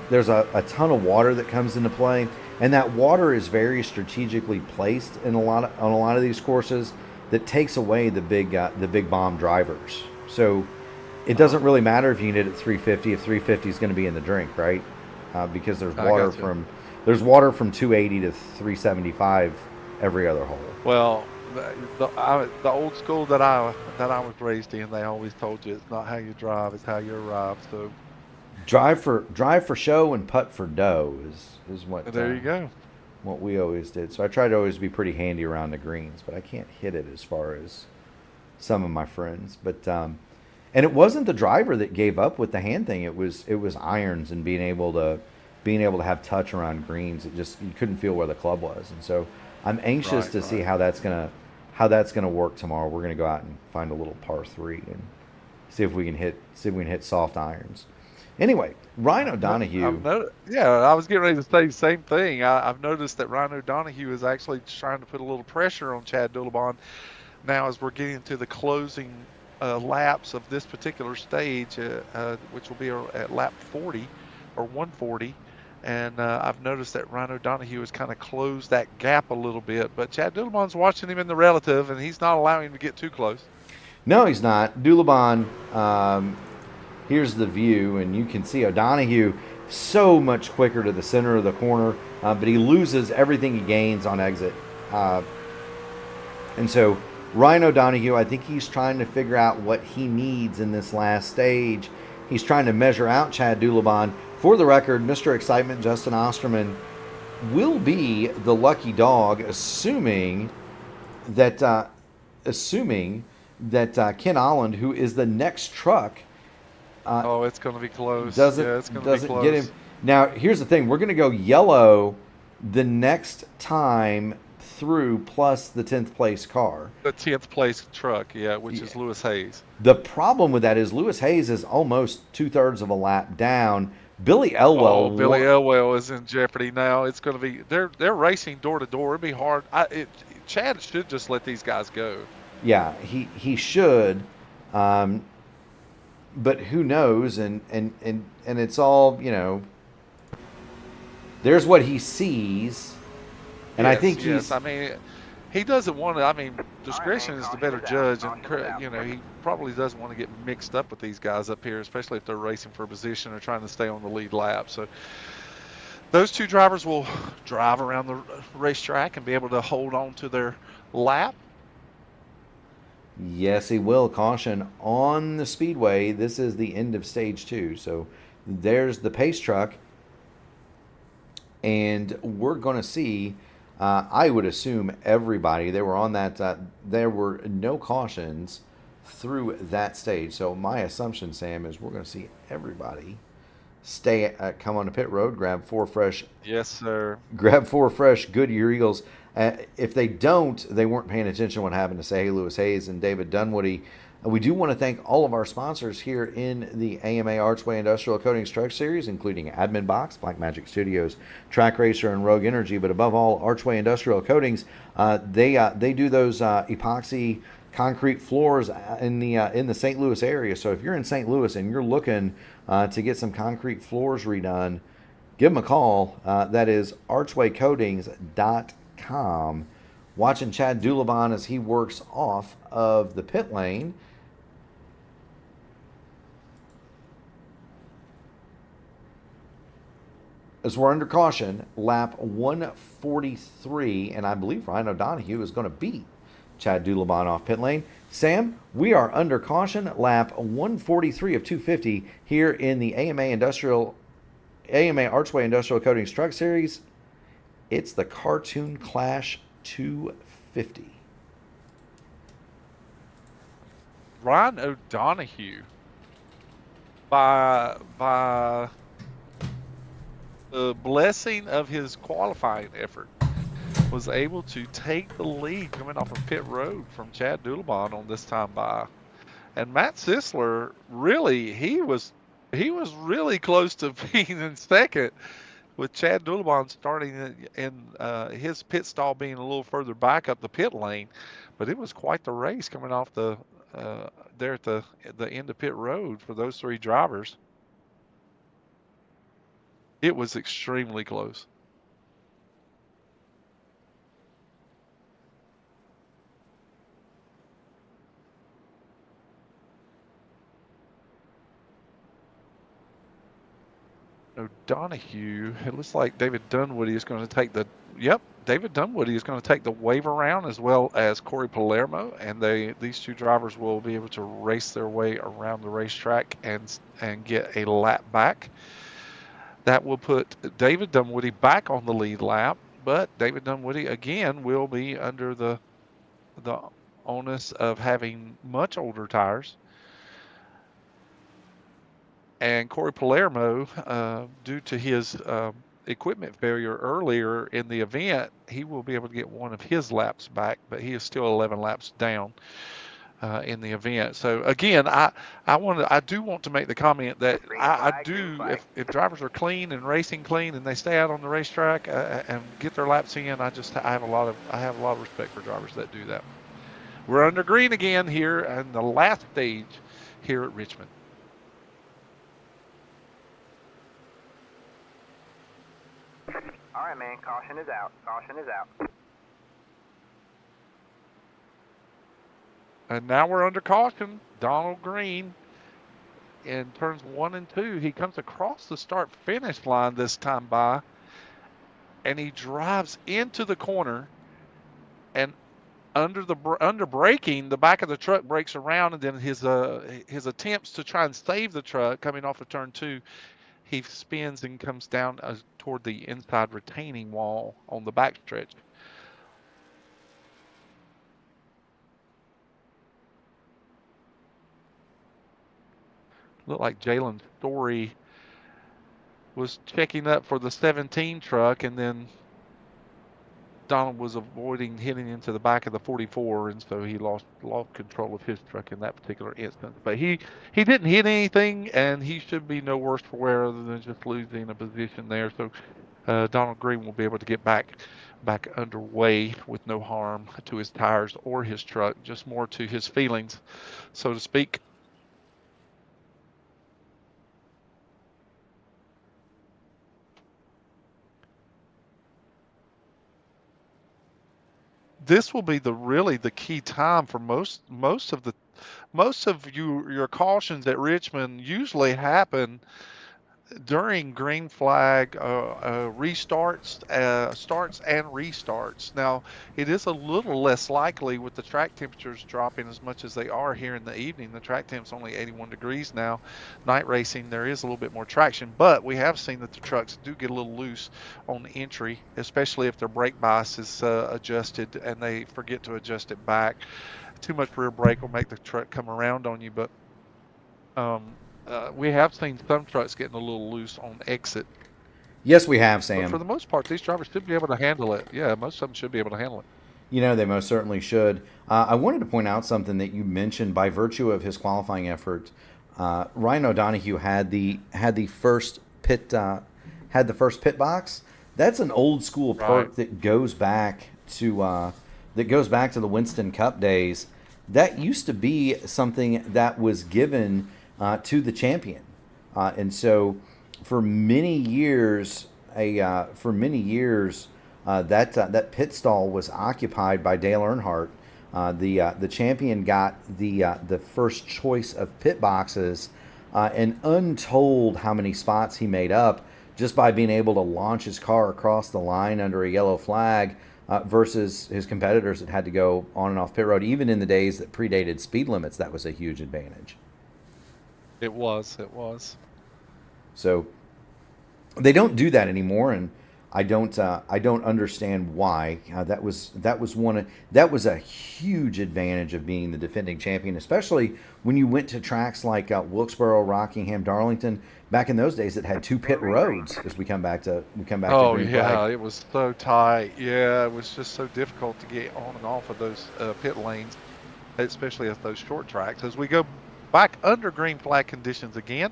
there's a ton of water that comes into play. And that water is very strategically placed on a lot of these courses that takes away the big bomb drivers. So it doesn't really matter if you can hit it 350 if 350 is going to be in the drink, right? Because there's I water got you. from 280 to 375 every other hole. Well, the old school that I was raised in, they always told you it's not how you drive, it's how you arrive. So Drive for show and putt for dough is there you go. what we always did. So I try to always be pretty handy around the greens, but I can't hit it as far as some of my friends. But and it wasn't the driver that gave up with the hand thing. It was irons and being able to have touch around greens. It just, you couldn't feel where the club was, and so I'm anxious Right, to see right. how that's gonna work tomorrow. We're gonna go out and find a little par three and see if we can hit soft irons. Anyway, Ryan O'Donohue. Yeah, I was getting ready to say the same thing. I've noticed that Rhino Donahue is actually trying to put a little pressure on Chad Dulabon now as we're getting to the closing laps of this particular stage, which will be at lap 40 or 140. And I've noticed that Rhino Donahue has kind of closed that gap a little bit. But Chad Dulabon's watching him in the relative, and he's not allowing him to get too close. No, he's not. Dulabon, here's the view, and you can see O'Donohue so much quicker to the center of the corner, but he loses everything he gains on exit. And so Ryan O'Donohue, I think he's trying to figure out what he needs in this last stage. He's trying to measure out Chad Dulabon. For the record, Mr. Excitement, Justin Osterman, will be the lucky dog, assuming that Ken Holland, who is the next truck, Oh, it's going to be close. doesn't Yeah, it's going to be doesn't get him. close. Now, here's the thing: we're going to go yellow the next time through, plus the 10th place car. The 10th place truck, yeah, which Yeah. is Lewis Hayes. The problem with that is Lewis Hayes is almost 2/3 of a lap down. Billy Elwell, Oh, Billy Elwell is in jeopardy now. It's going to be they're racing door to door. It'd be hard. Chad should just let these guys go. yeah, he should. but who knows? And it's all, there's what he sees, and I think Yes. he's I mean, he doesn't want to. I mean, discretion is the better judge, and he probably doesn't want to get mixed up with these guys up here, especially if they're racing for a position or trying to stay on the lead lap. So those two drivers will drive around the racetrack and be able to hold on to their lap. Yes, he will. Caution on the speedway. This is the end of stage 2. So there's the pace truck, and we're going to see. I would assume everybody they were on that. There were no cautions through that stage. So my assumption, Sam, is we're going to see everybody come on the pit road, Yes, sir. grab 4 fresh Goodyear Eagles. If they don't, they weren't paying attention to what happened to Say Lewis Hayes and David Dunwoody. We do want to thank all of our sponsors here in the AMA Archway Industrial Coatings Truck Series, including Admin Box, Black Magic Studios, Trak Racer, and Rogue Energy. But above all, Archway Industrial Coatings, they do those epoxy concrete floors in the St. Louis area. So if you're in St. Louis and you're looking to get some concrete floors redone, give them a call. That is archwaycoatings.com. Watching Chad Dulabon as he works off of the pit lane. As we're under caution, lap 143, and I believe Ryan O'Donohue is going to beat Chad Dulabon off pit lane. Sam, we are under caution, lap 143 of 250 here in the AMA Archway Industrial Coatings Truck Series. It's the Cartoon Clash 250. Ryan O'Donohue, by the blessing of his qualifying effort, was able to take the lead coming off of pit road from Chad Dulabon on this time by. And Matt Sisler, really, he was really close to being in second, with Chad Dulabon starting in his pit stall being a little further back up the pit lane. But it was quite the race coming off there at the end of pit road for those three drivers. It was extremely close. O'Donohue, it looks like David Dunwoody is going to take David Dunwoody is going to take the wave around, as well as Corey Palermo, and these two drivers will be able to race their way around the racetrack and get a lap back. That will put David Dunwoody back on the lead lap, but David Dunwoody again will be under the onus of having much older tires. And Corey Palermo, due to his equipment failure earlier in the event, he will be able to get one of his laps back, but he is still 11 laps down in the event. So again, I do want to make the comment that I do, if drivers are clean and racing clean and they stay out on the racetrack and get their laps in, I have a lot of respect for drivers that do that. We're under green again here in the last stage here at Richmond. All right, man. Caution is out. Caution is out. And now we're under caution. Donald Green in turns 1 and 2. He comes across the start-finish line this time by, and he drives into the corner. And under braking, the back of the truck breaks around, and then his attempts to try and save the truck coming off of turn 2, he spins and comes down toward the inside retaining wall on the backstretch. Looked like Jalen Story was checking up for the 17 truck, and then Donald was avoiding hitting into the back of the 44, and so he lost control of his truck in that particular instance. But he didn't hit anything, and he should be no worse for wear other than just losing a position there. So Donald Green will be able to get back underway with no harm to his tires or his truck, just more to his feelings, so to speak. this will be the key time for most of your cautions at Richmond usually happen during green flag starts and restarts. Now, it is a little less likely with the track temperatures dropping as much as they are here in the evening. The track temp's only 81 degrees now. Night racing, there is a little bit more traction, but we have seen that the trucks do get a little loose on entry, especially if their brake bias is adjusted and they forget to adjust it back. Too much rear brake will make the truck come around on you, but we have seen some trucks getting a little loose on exit. Yes, we have, But Sam. for the most part, these drivers should be able to handle it. Yeah, most of them should be able to handle it. You know, they most certainly should. I wanted to point out something that you mentioned by virtue of his qualifying effort. Ryan O'Donoghue had the first pit box. That's an old school perk Right. that goes back to the Winston Cup days. That used to be something that was given to the champion, and so for many years, that pit stall was occupied by Dale Earnhardt. The champion got the first choice of pit boxes, and untold how many spots he made up just by being able to launch his car across the line under a yellow flag, versus his competitors that had to go on and off pit road. Even in the days that predated speed limits, that was a huge advantage. It was. It was. So they don't do that anymore, and I don't understand why. That was a huge advantage of being the defending champion, especially when you went to tracks like Wilkesboro, Rockingham, Darlington. Back in those days, that had two pit roads. As we come back to Oh green yeah, flag. it was so tight. Yeah, it was just so difficult to get on and off of those pit lanes, especially at those short tracks. As we go back under green flag conditions again,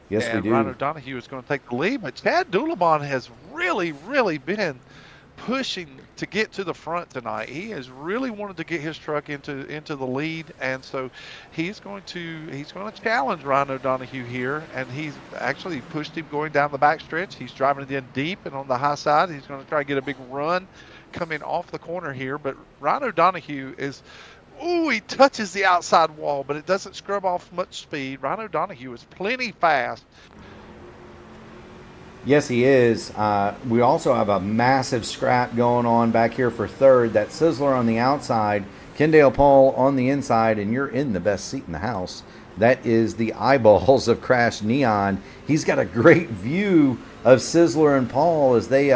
Yes, we and do. Ryan O'Donoghue is going to take the lead, but Chad Doulabon has really, really been pushing to get to the front tonight. He has really wanted to get his truck into the lead, and so he's going to challenge Ryan O'Donoghue here, and he's actually pushed him going down the back stretch. He's driving it in deep and on the high side. He's going to try to get a big run coming off the corner here, but Ryan O'Donoghue is. Ooh, he touches the outside wall, but it doesn't scrub off much speed. Ryan O'Donoghue is plenty fast. Yes, he is. We also have a massive scrap going on back here for third. That Sizzler on the outside, Kendall Paul on the inside, and you're in the best seat in the house. That is the eyeballs of Crash Neon. He's got a great view of Sizzler and Paul as they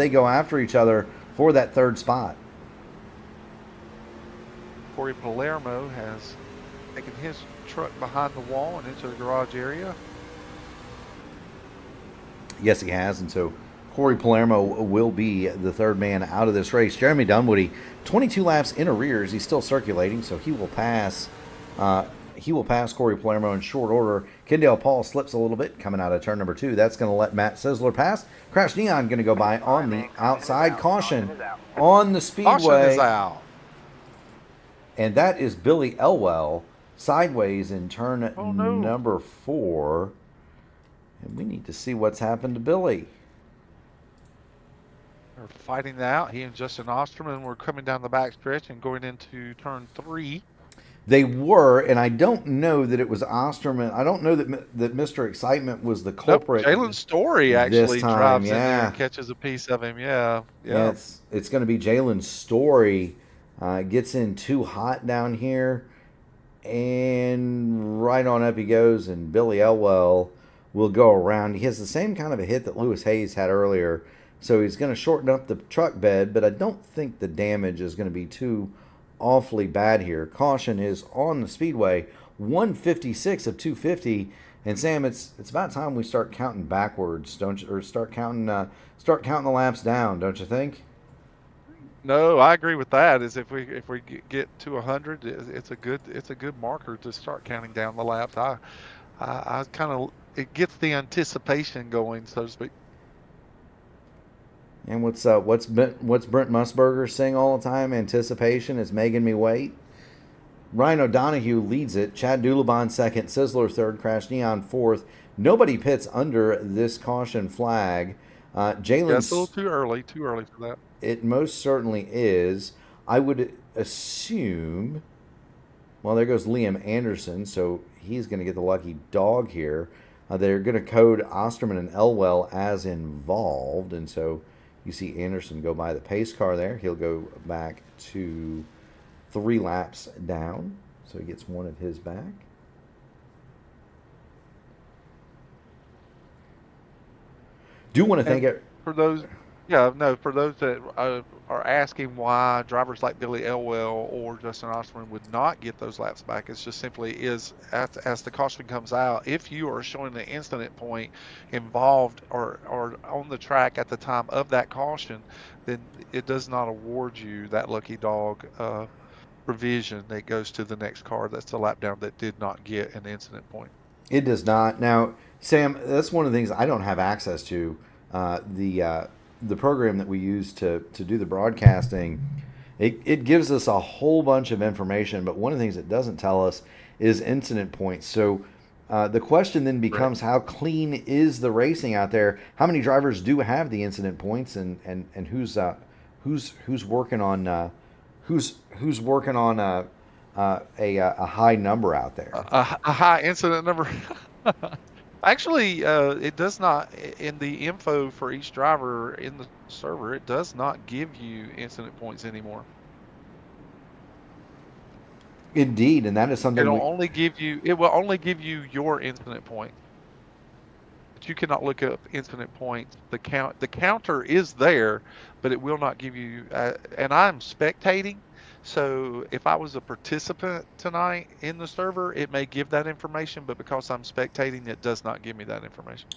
go after each other for that third spot. Corey Palermo has taken his truck behind the wall and into the garage area. Yes, he has, and so Corey Palermo will be the third man out of this race. Jeremy Dunwoody, 22 laps in arrears. He's still circulating, so he will pass. He will pass Corey Palermo in short order. Kendall Paul slips a little bit coming out of turn number 2. That's going to let Matt Sizzler pass. Crash Neon going to go by on the outside. Caution on the speedway. Caution is out. And that is Billy Elwell sideways in turn no. number 4. And we need to see what's happened to Billy. They're fighting that out. He and Justin Osterman were coming down the back stretch and going into turn 3. They were, and I don't know that it was Osterman. I don't know that Mr. Excitement was the culprit. Nope, Jalen Story actually drives in there yeah. and catches a piece of him. Yeah. Yeah, it's going to be Jalen Story. Gets in too hot down here, and right on up he goes, and Billy Elwell will go around. He has the same kind of a hit that Lewis Hayes had earlier, so he's going to shorten up the truck bed, but I don't think the damage is going to be too awfully bad here. Caution is on the speedway, 156 of 250, and Sam, it's about time we start counting backwards, don't you? Or start counting the laps down, don't you think? No, I agree with that. Is if we get to 100, it's a good marker to start counting down the laps. I kind of, it gets the anticipation going, so to speak. And what's Brent Musburger saying all the time? Anticipation is making me wait. Ryan O'Donoghue leads it. Chad Doulabon second. Sizzler third. Crash Neon fourth. Nobody pits under this caution flag. Yeah, it's a little Jalen's, too early for that. it most certainly is. I would assume, well, there goes Liam Anderson, so he's going to get the lucky dog here. They're going to code Osterman and Elwell as involved, and so you see Anderson go by the pace car there. He'll go back to 3 laps down, so he gets one of his back. Do want to thank it. For those, yeah, no, for those that are asking why drivers like Billy Elwell or Justin Osterman would not get those laps back, it's just simply is as the caution comes out, if you are showing the incident point involved or on the track at the time of that caution, then it does not award you that lucky dog provision that goes to the next car that's the lap down that did not get an incident point. It does not. Now, Sam, that's one of the things I don't have access to. The program that we use to do the broadcasting, it gives us a whole bunch of information, but one of the things it doesn't tell us is incident points. So the question then becomes, right, how clean is the racing out there? How many drivers do have the incident points, and who's working on who's working on a high number out there? A high incident number. Actually, it does not, in the info for each driver in the server, it does not give you incident points anymore. Indeed, and that is something it will only give you your incident point. But you cannot look up incident points. The counter is there, but it will not give you, and I'm spectating. So if I was a participant tonight in the server, it may give that information, but because I'm spectating, it does not give me that information.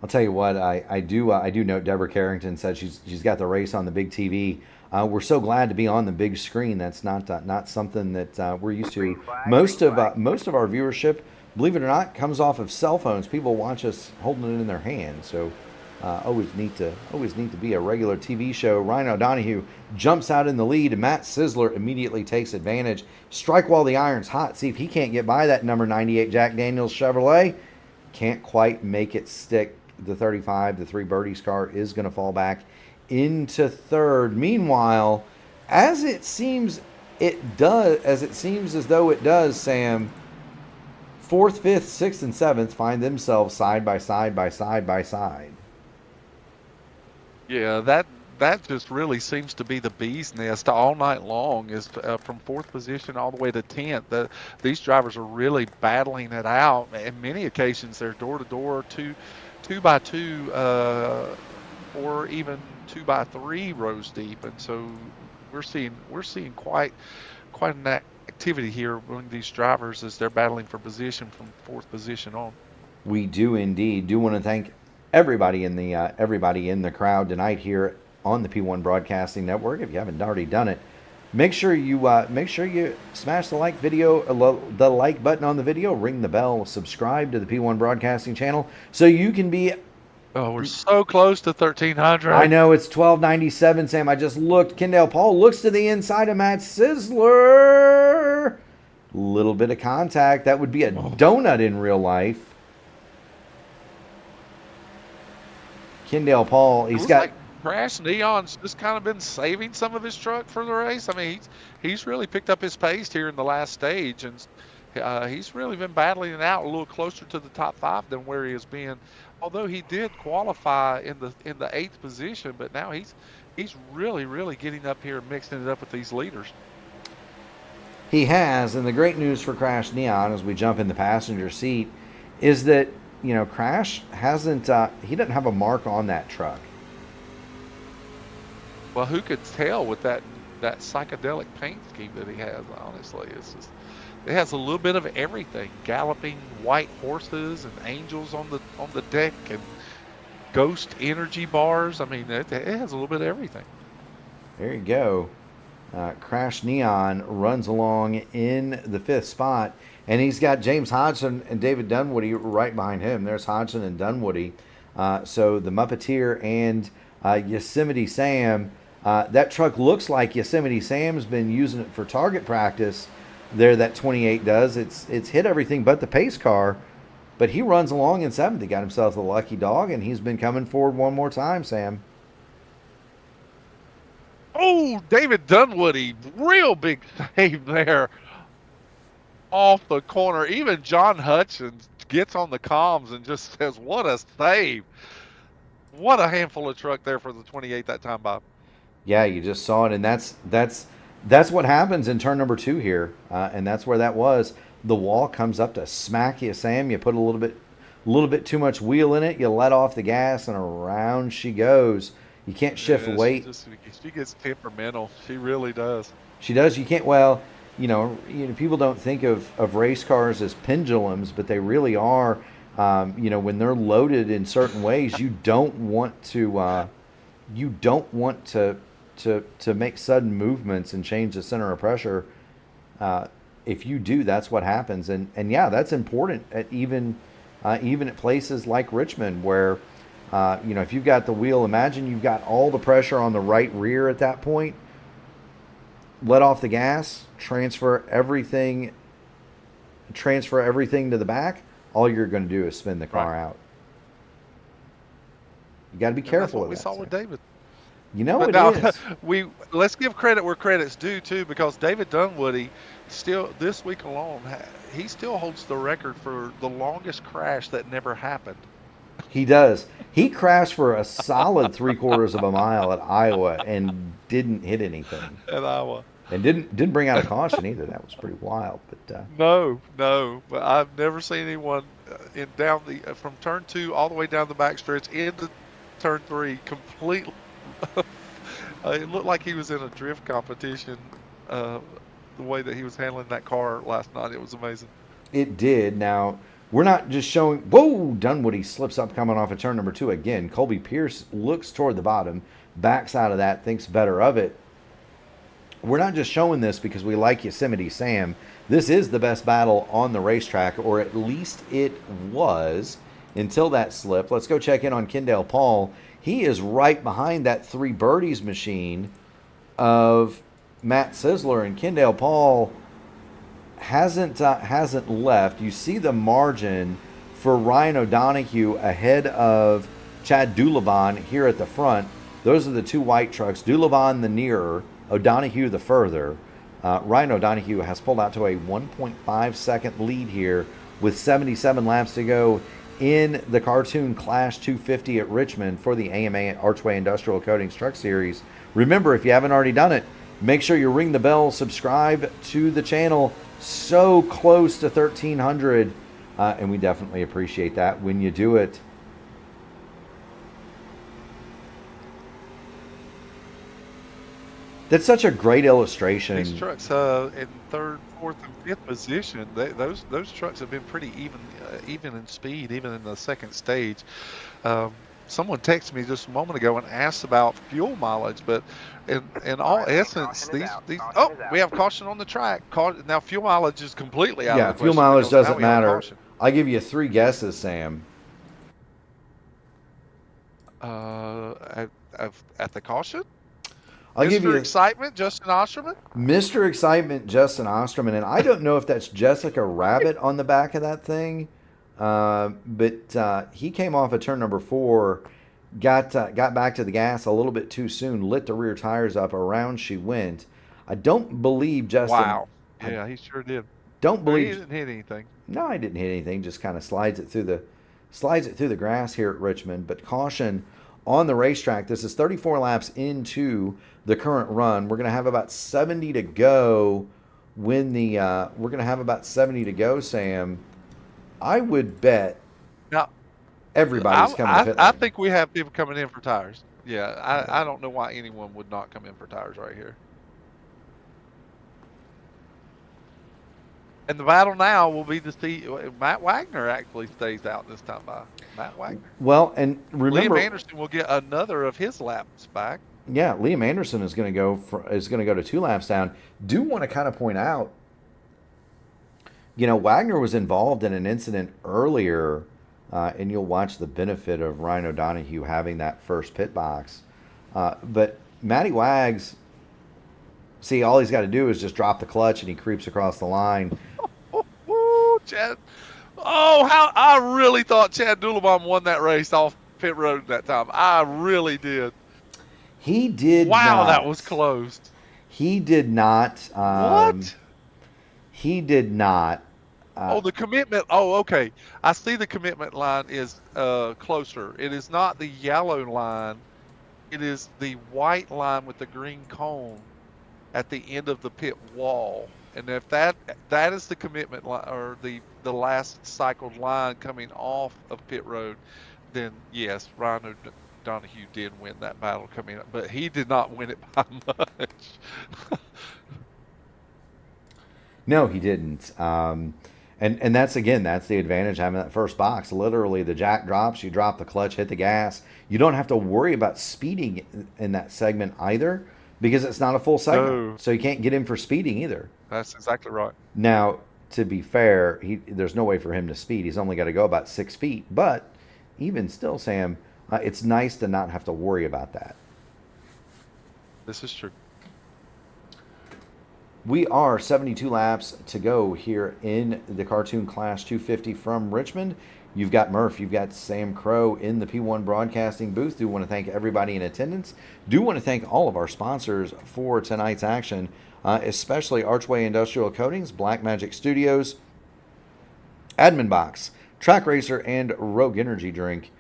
I'll tell you what, I do note Deborah Carrington said she's got the race on the big TV. We're so glad to be on the big screen. That's not something that we're used to. Most of our viewership, believe it or not, comes off of cell phones. People watch us holding it in their hands. So always neat to be a regular TV show. Ryan O'Donohue jumps out in the lead, and Matt Sizzler immediately takes advantage. Strike while the iron's hot. See if he can't get by that number 98 Jack Daniels Chevrolet. Can't quite make it stick. The 35, the 3 birdies car is going to fall back into third. Meanwhile, as it seems as though it does, Sam, 4th, 5th, 6th, and 7th find themselves side by side by side by side. Yeah, that just really seems to be the bee's nest all night long, is from 4th position all the way to 10th. These drivers are really battling it out. In many occasions, they're door to door, two by two, or even 2 by 3 rows deep, and so we're seeing quite an activity here among these drivers as they're battling for position from 4th position on. We do indeed. Do want to thank everybody in the crowd tonight here on the P1 Broadcasting Network. If you haven't already done it, make sure you smash the like button on the video, ring the bell, subscribe to the P1 Broadcasting channel, so you can be. Oh, we're so close to 1,300. I know, it's 1297, Sam. I just looked. Kendall Paul looks to the inside of Matt Sizzler. Little bit of contact. That would be a donut in real life. Kendall Paul, he's got. Like Crash Neon's just kind of been saving some of his truck for the race. I mean, he's really picked up his pace here in the last stage, and he's really been battling it out a little closer to the top 5 than where he has been. Although he did qualify in the 8th position, but now he's really getting up here and mixing it up with these leaders. He has, and the great news for Crash Neon as we jump in the passenger seat is that, Crash hasn't he doesn't have a mark on that truck. Well, who could tell with that psychedelic paint scheme that he has? Honestly, it has a little bit of everything: galloping white horses and angels on the deck and ghost energy bars. I mean, it has a little bit of everything. There you go. Crash Neon runs along in the 5th spot, and he's got James Hodgson and David Dunwoody right behind him. There's Hodgson and Dunwoody. So the Muppeteer and Yosemite Sam. That truck looks like Yosemite Sam's been using it for target practice. There, that 28 does. It's hit everything but the pace car. But he runs along in 7th. He got himself a lucky dog, and he's been coming forward one more time, Sam. Oh, David Dunwoody, real big save there off the corner. Even John Hutchins gets on the comms and just says, what a save. What a handful of truck there for the 28 that time, Bob. Yeah, you just saw it, and that's what happens in turn number 2 here, and that's where that was. The wall comes up to smack you, Sam. You put a little bit too much wheel in it. You let off the gas, and around she goes. You can't shift weight. She gets temperamental. She really does. She does. You can't. Well, people don't think of race cars as pendulums, but they really are. When they're loaded in certain ways, you don't want to make sudden movements and change the center of pressure. If you do, that's what happens, and yeah, that's important at even at places like Richmond, where if you've got the wheel, imagine you've got all the pressure on the right rear at that point. Let off the gas, transfer everything to the back. All you're going to do is spin the car out. You got to be careful. That's what we saw with David. Is. Let's give credit where credit's due too, because David Dunwoody still this week alone he still holds the record for the longest crash that never happened. He does. He crashed for a solid 3/4 of a mile at Iowa and didn't hit anything. At Iowa. And didn't bring out a caution either. That was pretty wild. But No. But I've never seen anyone from turn 2 all the way down the backstretch into turn 3 completely. It looked like he was in a drift competition. The way that he was handling that car last night, it was amazing. It did. Now, we're not just showing. Whoa! Dunwoody slips up coming off of turn number 2 again. Colby Pierce looks toward the bottom, backs out of that, thinks better of it. We're not just showing this because we like Yosemite Sam. This is the best battle on the racetrack, or at least it was until that slip. Let's go check in on Kendall Paul. He is right behind that 3 birdies machine of Matt Sisler, and Kendall Paul hasn't left. You see the margin for Ryan O'Donoghue ahead of Chad Dulavan here at the front. Those are the 2 white trucks. Dulavan the nearer, O'Donoghue the further. Ryan O'Donoghue has pulled out to a 1.5 second lead here with 77 laps to go in the Cartoon Clash 250 at Richmond for the AMA Archway Industrial Coatings Truck Series. Remember, if you haven't already done it, make sure you ring the bell, subscribe to the channel. So close to 1,300, and we definitely appreciate that when you do it. That's such a great illustration. These trucks in 3rd, 4th, and 5th position, those trucks have been pretty even in speed, even in the second stage. Someone texted me just a moment ago and asked about fuel mileage, but in all essence, we have caution on the track. Now fuel mileage is completely out of the question. Yeah, fuel mileage doesn't matter. I'll give you 3 guesses, Sam. At the caution? I'll give you Excitement, Justin Osterman? Mr. Excitement, Justin Osterman, and I don't know if that's Jessica Rabbit on the back of that thing, but he came off of turn number 4, got back to the gas a little bit too soon, lit the rear tires up, around she went. I don't believe Justin. Wow. Yeah, he sure did. Don't believe he didn't hit anything. No, I didn't hit anything. Just kind of slides it through the grass here at Richmond. But caution on the racetrack. This is 34 laps into the current run. We're going to have about 70 to go Sam. I would bet now everybody's coming to pit lane. I think we have people coming in for tires. Yeah, I don't know why anyone would not come in for tires right here. And the battle now will be to see Matt Wagner actually stays out this time by Matt Wagner. Well, and remember, Liam Anderson will get another of his laps back. Yeah, Liam Anderson is going to go to 2 laps down. Do want to kind of point out, Wagner was involved in an incident earlier, and you'll watch the benefit of Ryan O'Donoghue having that first pit box. But Matty Wags, see, all he's got to do is just drop the clutch, and he creeps across the line. Woo, Chad. Oh, how I really thought Chad Dulabon won that race off pit road that time. I really did. He did Wow, that not. was close. He did not. What? He did not. Oh, the commitment. Oh, okay. I see the commitment line is closer. It is not the yellow line. It is the white line with the green cone at the end of the pit wall. And if that is the commitment line or the last cycled line coming off of pit road, then yes, Ryan Donahue did win that battle coming up, but he did not win it by much. No, he didn't. And that's that's the advantage having that first box. Literally, the jack drops, you drop the clutch, hit the gas. You don't have to worry about speeding in that segment either because it's not a full segment. No. So you can't get in for speeding either. That's exactly right. Now, to be fair, there's no way for him to speed. He's only got to go about 6 feet. But even still, Sam, it's nice to not have to worry about that. This is true. We are 72 laps to go here in the Cartoon Clash 250 from Richmond. You've got Murph, you've got Sam Crow in the P1 broadcasting booth. Do want to thank everybody in attendance. Do want to thank all of our sponsors for tonight's action, especially Archway Industrial Coatings, Black Magic Studios, Admin Box, Trak Racer, and Rogue Energy Drink.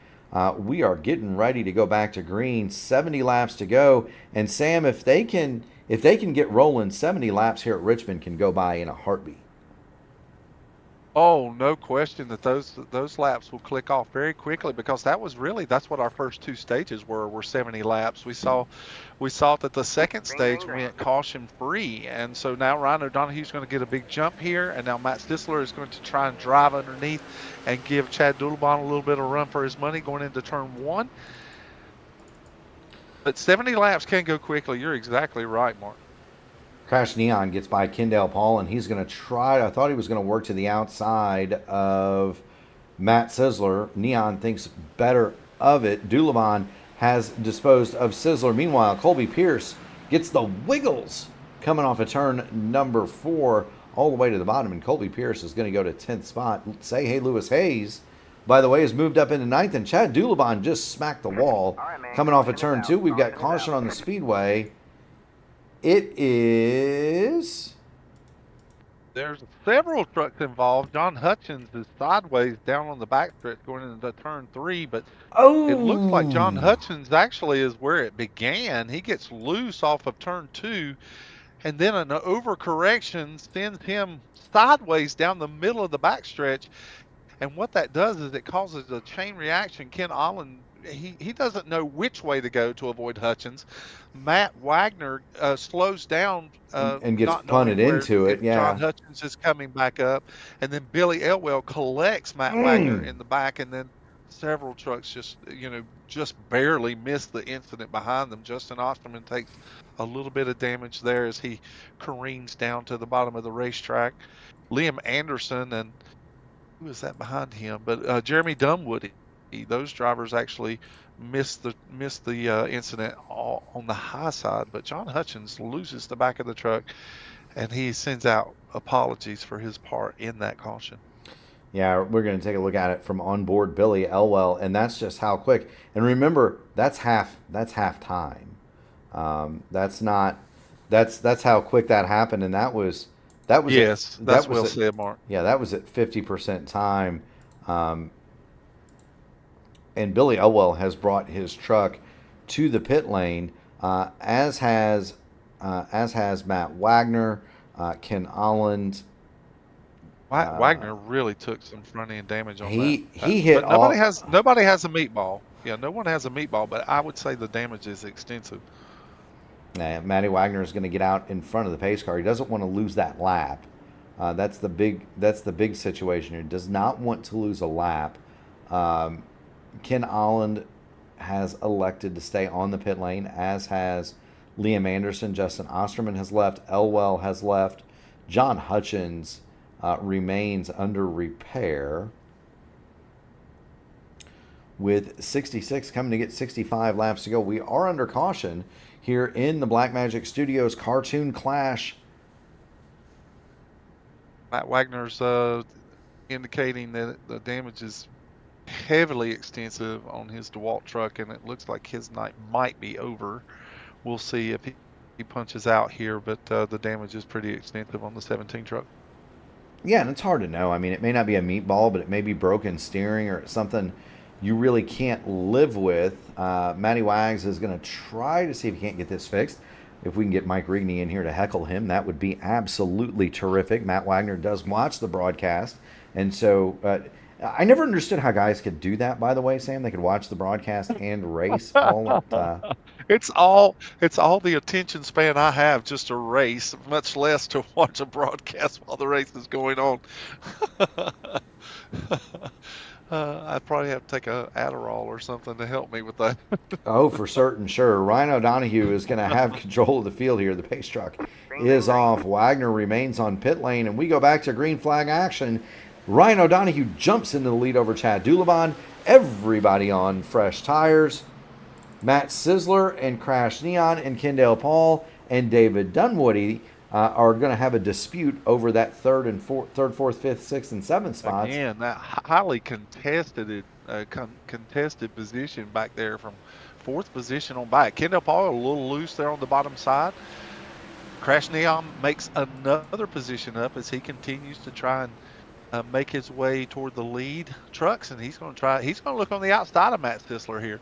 We are getting ready to go back to green. 70 laps to go. And Sam, if they can get rolling, 70 laps here at Richmond can go by in a heartbeat. Oh, no question that those laps will click off very quickly because that's what our first two stages were 70 laps. We saw that the second stage went caution free, and so now Ryan O'Donoghue's going to get a big jump here, and now Matt Stisler is going to try and drive underneath and give Chad Dulabon a little bit of run for his money going into turn one. But 70 laps can go quickly. You're exactly right, Mark. Crash Neon gets by Kendall Paul, and he's going to try. I thought he was going to work to the outside of Matt Sizzler. Neon thinks better of it. Dulabon has disposed of Sizzler. Meanwhile, Colby Pierce gets the wiggles coming off of turn number 4 all the way to the bottom, and Colby Pierce is going to go to 10th spot. Say hey, Lewis Hayes, by the way, has moved up into 9th, and Chad Dulabon just smacked the wall coming off of turn 2. We've got caution on the speedway. It is... There's several trucks involved. John Hutchins is sideways down on the backstretch going into turn 3, but it looks like John Hutchins actually is where it began. He gets loose off of turn 2, and then an overcorrection sends him sideways down the middle of the backstretch. And what that does is it causes a chain reaction. Ken Olin, he doesn't know which way to go to avoid Hutchins. Matt Wagner slows down and gets punted into it. Yeah, John Hutchins is coming back up, and then Billy Elwell collects Matt Wagner in the back, and then several trucks just barely miss the incident behind them. Justin Osterman takes a little bit of damage there as he careens down to the bottom of the racetrack. Liam Anderson and who is that behind him? But Jeremy Dunwoody, those drivers actually missed the incident all on the high side. But John Hutchins loses the back of the truck, and he sends out apologies for his part in that caution. Yeah, we're going to take a look at it from onboard Billy Elwell, and that's just how quick. And remember, that's half time. That's how quick that happened, and that was yes, that's well said, Mark. Yeah, that was at 50% time. And Billy Elwell has brought his truck to the pit lane, as has Matt Wagner, Ken Olland. Wagner really took some front end damage on that. He hit. But nobody has a meatball. Yeah, no one has a meatball, but I would say the damage is extensive. Matty Wagner is going to get out in front of the pace car. He doesn't want to lose that lap. That's the big situation here. He does not want to lose a lap. Ken Olland has elected to stay on the pit lane, as has Liam Anderson. Justin Osterman has left. Elwell has left. John Hutchins remains under repair. With 66 coming to get 65 laps to go. We are under caution here in the Blackmagic Studios Cartoon Clash. Matt Wagner's indicating that the damage is heavily extensive on his DeWalt truck, and it looks like his night might be over. We'll see if he punches out here, but the damage is pretty extensive on the 17 truck. Yeah, and it's hard to know. I mean, it may not be a meatball, but it may be broken steering or something you really can't live with. Matty Wags is going to try to see if he can't get this fixed. If we can get Mike Rigney in here to heckle him, that would be absolutely terrific. Matt Wagner does watch the broadcast, and so I never understood how guys could do that. By the way, Sam, they could watch the broadcast and race all at. It's all the attention span I have just to race, much less to watch a broadcast while the race is going on. I'd probably have to take a Adderall or something to help me with that. Oh, for certain, sure. Ryan O'Donohue is going to have control of the field here. The pace truck is off. Wagner remains on pit lane, and we go back to green flag action. Ryan O'Donohue jumps into the lead over Chad Dulabon. Everybody on fresh tires. Matt Sizzler and Crash Neon and Kendall Paul and David Dunwoody are going to have a dispute over that third, fourth, fifth, sixth, and seventh spots. Again, that highly contested position back there from fourth position on back. Kendall Paul a little loose there on the bottom side. Crash Neon makes another position up as he continues to try and make his way toward the lead trucks, and he's going to look on the outside of Matt Sizzler here.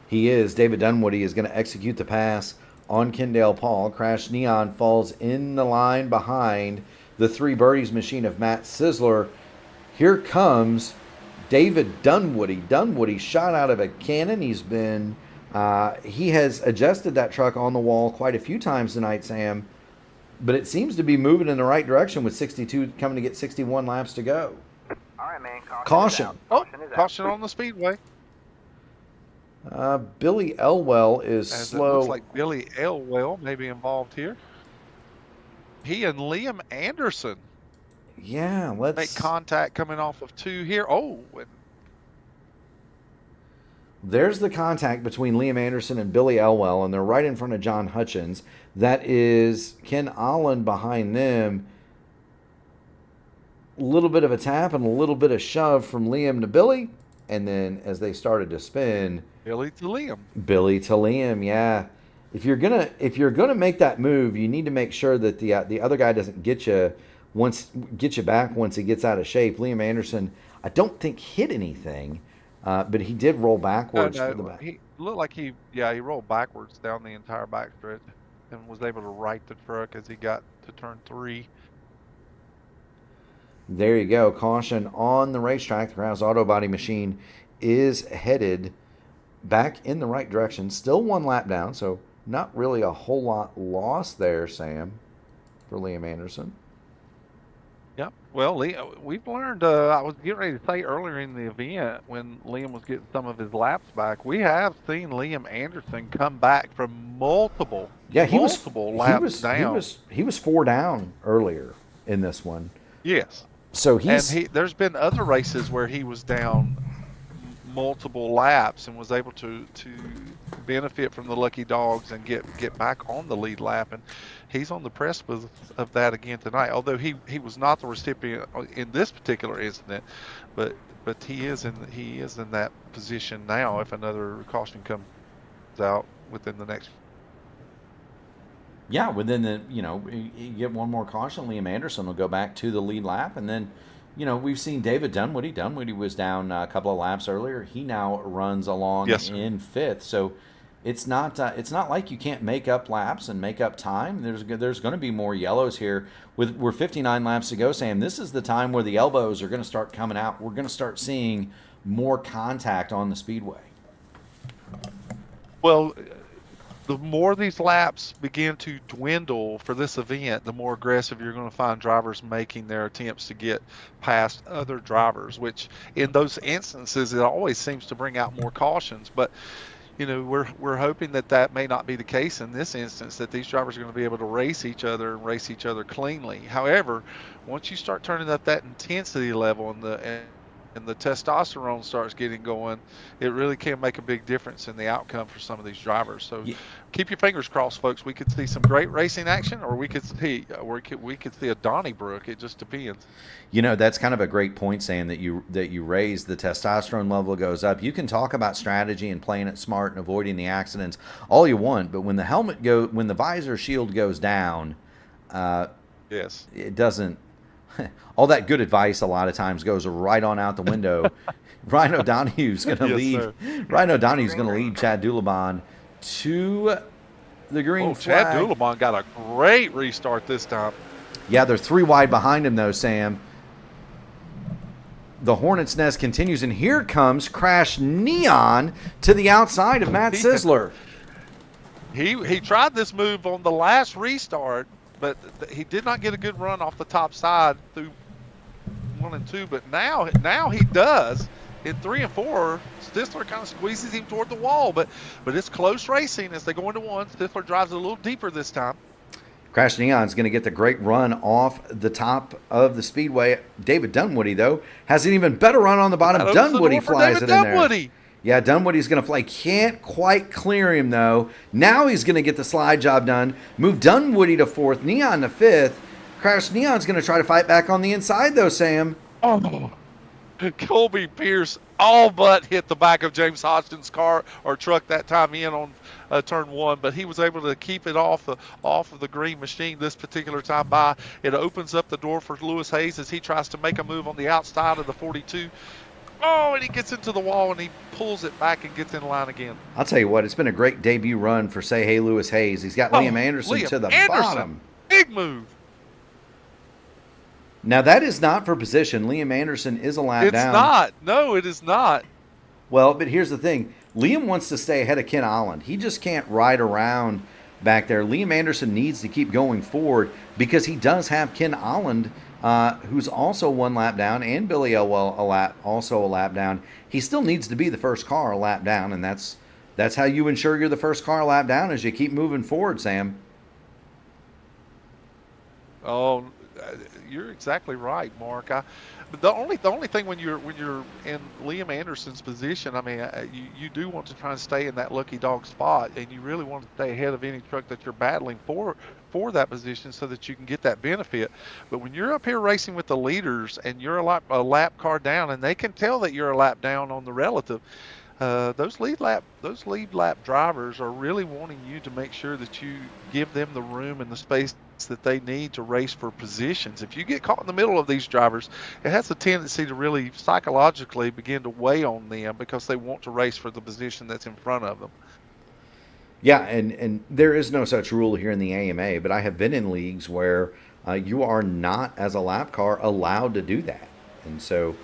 He is. David Dunwoody is going to execute the pass on Kendall Paul. Crash Neon falls in the line behind the three birdies machine of Matt Sizzler. Here comes David Dunwoody. Dunwoody shot out of a cannon. He has adjusted that truck on the wall quite a few times tonight, Sam, but it seems to be moving in the right direction with 62 coming to get 61 laps to go. All right, man. Caution. Caution on the speedway. Billy Elwell is As slow. It looks like Billy Elwell may be involved here. He and Liam Anderson Yeah, let's make contact coming off of 2 here. Oh, there's the contact between Liam Anderson and Billy Elwell, and they're right in front of John Hutchins. That is Ken Allen behind them. A little bit of a tap and a little bit of shove from Liam to Billy, and then as they started to spin, Billy to Liam. Billy to Liam, yeah. If you're gonna make that move, you need to make sure that the other guy doesn't get you back once he gets out of shape. Liam Anderson, I don't think hit anything, but he did roll backwards for the back. He looked like he rolled backwards down the entire backstretch and was able to right the truck as he got to turn 3. There you go. Caution on the racetrack. The Krause Auto Body machine is headed back in the right direction. Still 1 lap down, so not really a whole lot lost there, Sam, for Liam Anderson. Yep. Well, we've learned, I was getting ready to say earlier in the event when Liam was getting some of his laps back, we have seen Liam Anderson come back from multiple laps down. He was 4 down earlier in this one. Yes. So there's been other races where he was down multiple laps and was able to benefit from the lucky dogs and get back on the lead lap, and he's on the precipice of that again tonight. Although he was not the recipient in this particular incident, but he is in that position now if another caution comes out within the next. Yeah, within you get one more caution, Liam Anderson will go back to the lead lap, and then, we've seen David Dunwoody. Dunwoody was down a couple of laps earlier. He now runs along in 5th. So it's not like you can't make up laps and make up time. There's going to be more yellows here. We're 59 laps to go, Sam. This is the time where the elbows are going to start coming out. We're going to start seeing more contact on the speedway. Well, the more these laps begin to dwindle for this event, the more aggressive you're going to find drivers making their attempts to get past other drivers, which in those instances, it always seems to bring out more cautions. But, we're hoping that may not be the case in this instance, that these drivers are going to be able to race each other and race each other cleanly. However, once you start turning up that intensity level and and the testosterone starts getting going, it really can make a big difference in the outcome for some of these drivers. So keep your fingers crossed, folks. We could see some great racing action, or we could see a Donnybrook. It just depends. You know, that's kind of a great point, Sam, that you raise. The testosterone level goes up. You can talk about strategy and playing it smart and avoiding the accidents all you want, but when the visor shield goes down, yes, it doesn't. All that good advice a lot of times goes right on out the window. Ryan O'Donoghue's going to lead. Sir. Ryan O'Donoghue's going to lead Chad Dulabon to the green flag. Chad Dulabon got a great restart this time. Yeah, they're 3 wide behind him though, Sam. The Hornet's Nest continues, and here comes Crash Neon to the outside of Matt Sizzler. He tried this move on the last restart, but he did not get a good run off the top side through 1 and 2. But now he does. In 3 and 4, Sizzler kind of squeezes him toward the wall, but it's close racing as they go into 1. Sizzler drives a little deeper this time. Crash Neon's going to get the great run off the top of the speedway. David Dunwoody, though, has an even better run on the bottom. Dunwoody flies it in there. Yeah, Dunwoody's going to fly. Can't quite clear him, though. Now he's going to get the slide job done. Move Dunwoody to 4th, Neon to 5th. Crash Neon's going to try to fight back on the inside, though, Sam. Oh, Colby Pierce all but hit the back of James Hodgson's car or truck that time in on turn 1, but he was able to keep it off of the green machine this particular time by. It opens up the door for Lewis Hayes as he tries to make a move on the outside of the 42. Oh, and he gets into the wall and he pulls it back and gets in line again. I'll tell you what, it's been a great debut run for Say Hey Lewis Hayes. He's got Liam Anderson to the bottom. Big move. Now, that is not for position. Liam Anderson is a lap down. It's not. No, it is not. Well, but here's the thing. Liam wants to stay ahead of Ken Holland. He just can't ride around back there. Liam Anderson needs to keep going forward because he does have Ken Holland, who's also 1 lap down, and Billy Elwell also a lap down. He still needs to be the first car a lap down, and that's how you ensure you're the first car a lap down, is you keep moving forward, Sam. Oh, you're exactly right, Mark. But the only thing when you're in Liam Anderson's position, I mean, you do want to try and stay in that lucky dog spot, and you really want to stay ahead of any truck that you're battling for that position so that you can get that benefit. But when you're up here racing with the leaders and you're a lap car down, and they can tell that you're a lap down on the relative, those lead lap drivers are really wanting you to make sure that you give them the room and the space that they need to race for positions. If you get caught in the middle of these drivers, it has a tendency to really psychologically begin to weigh on them because they want to race for the position that's in front of them. Yeah, and there is no such rule here in the AMA, but I have been in leagues where you are not, as a lap car, allowed to do that. And so...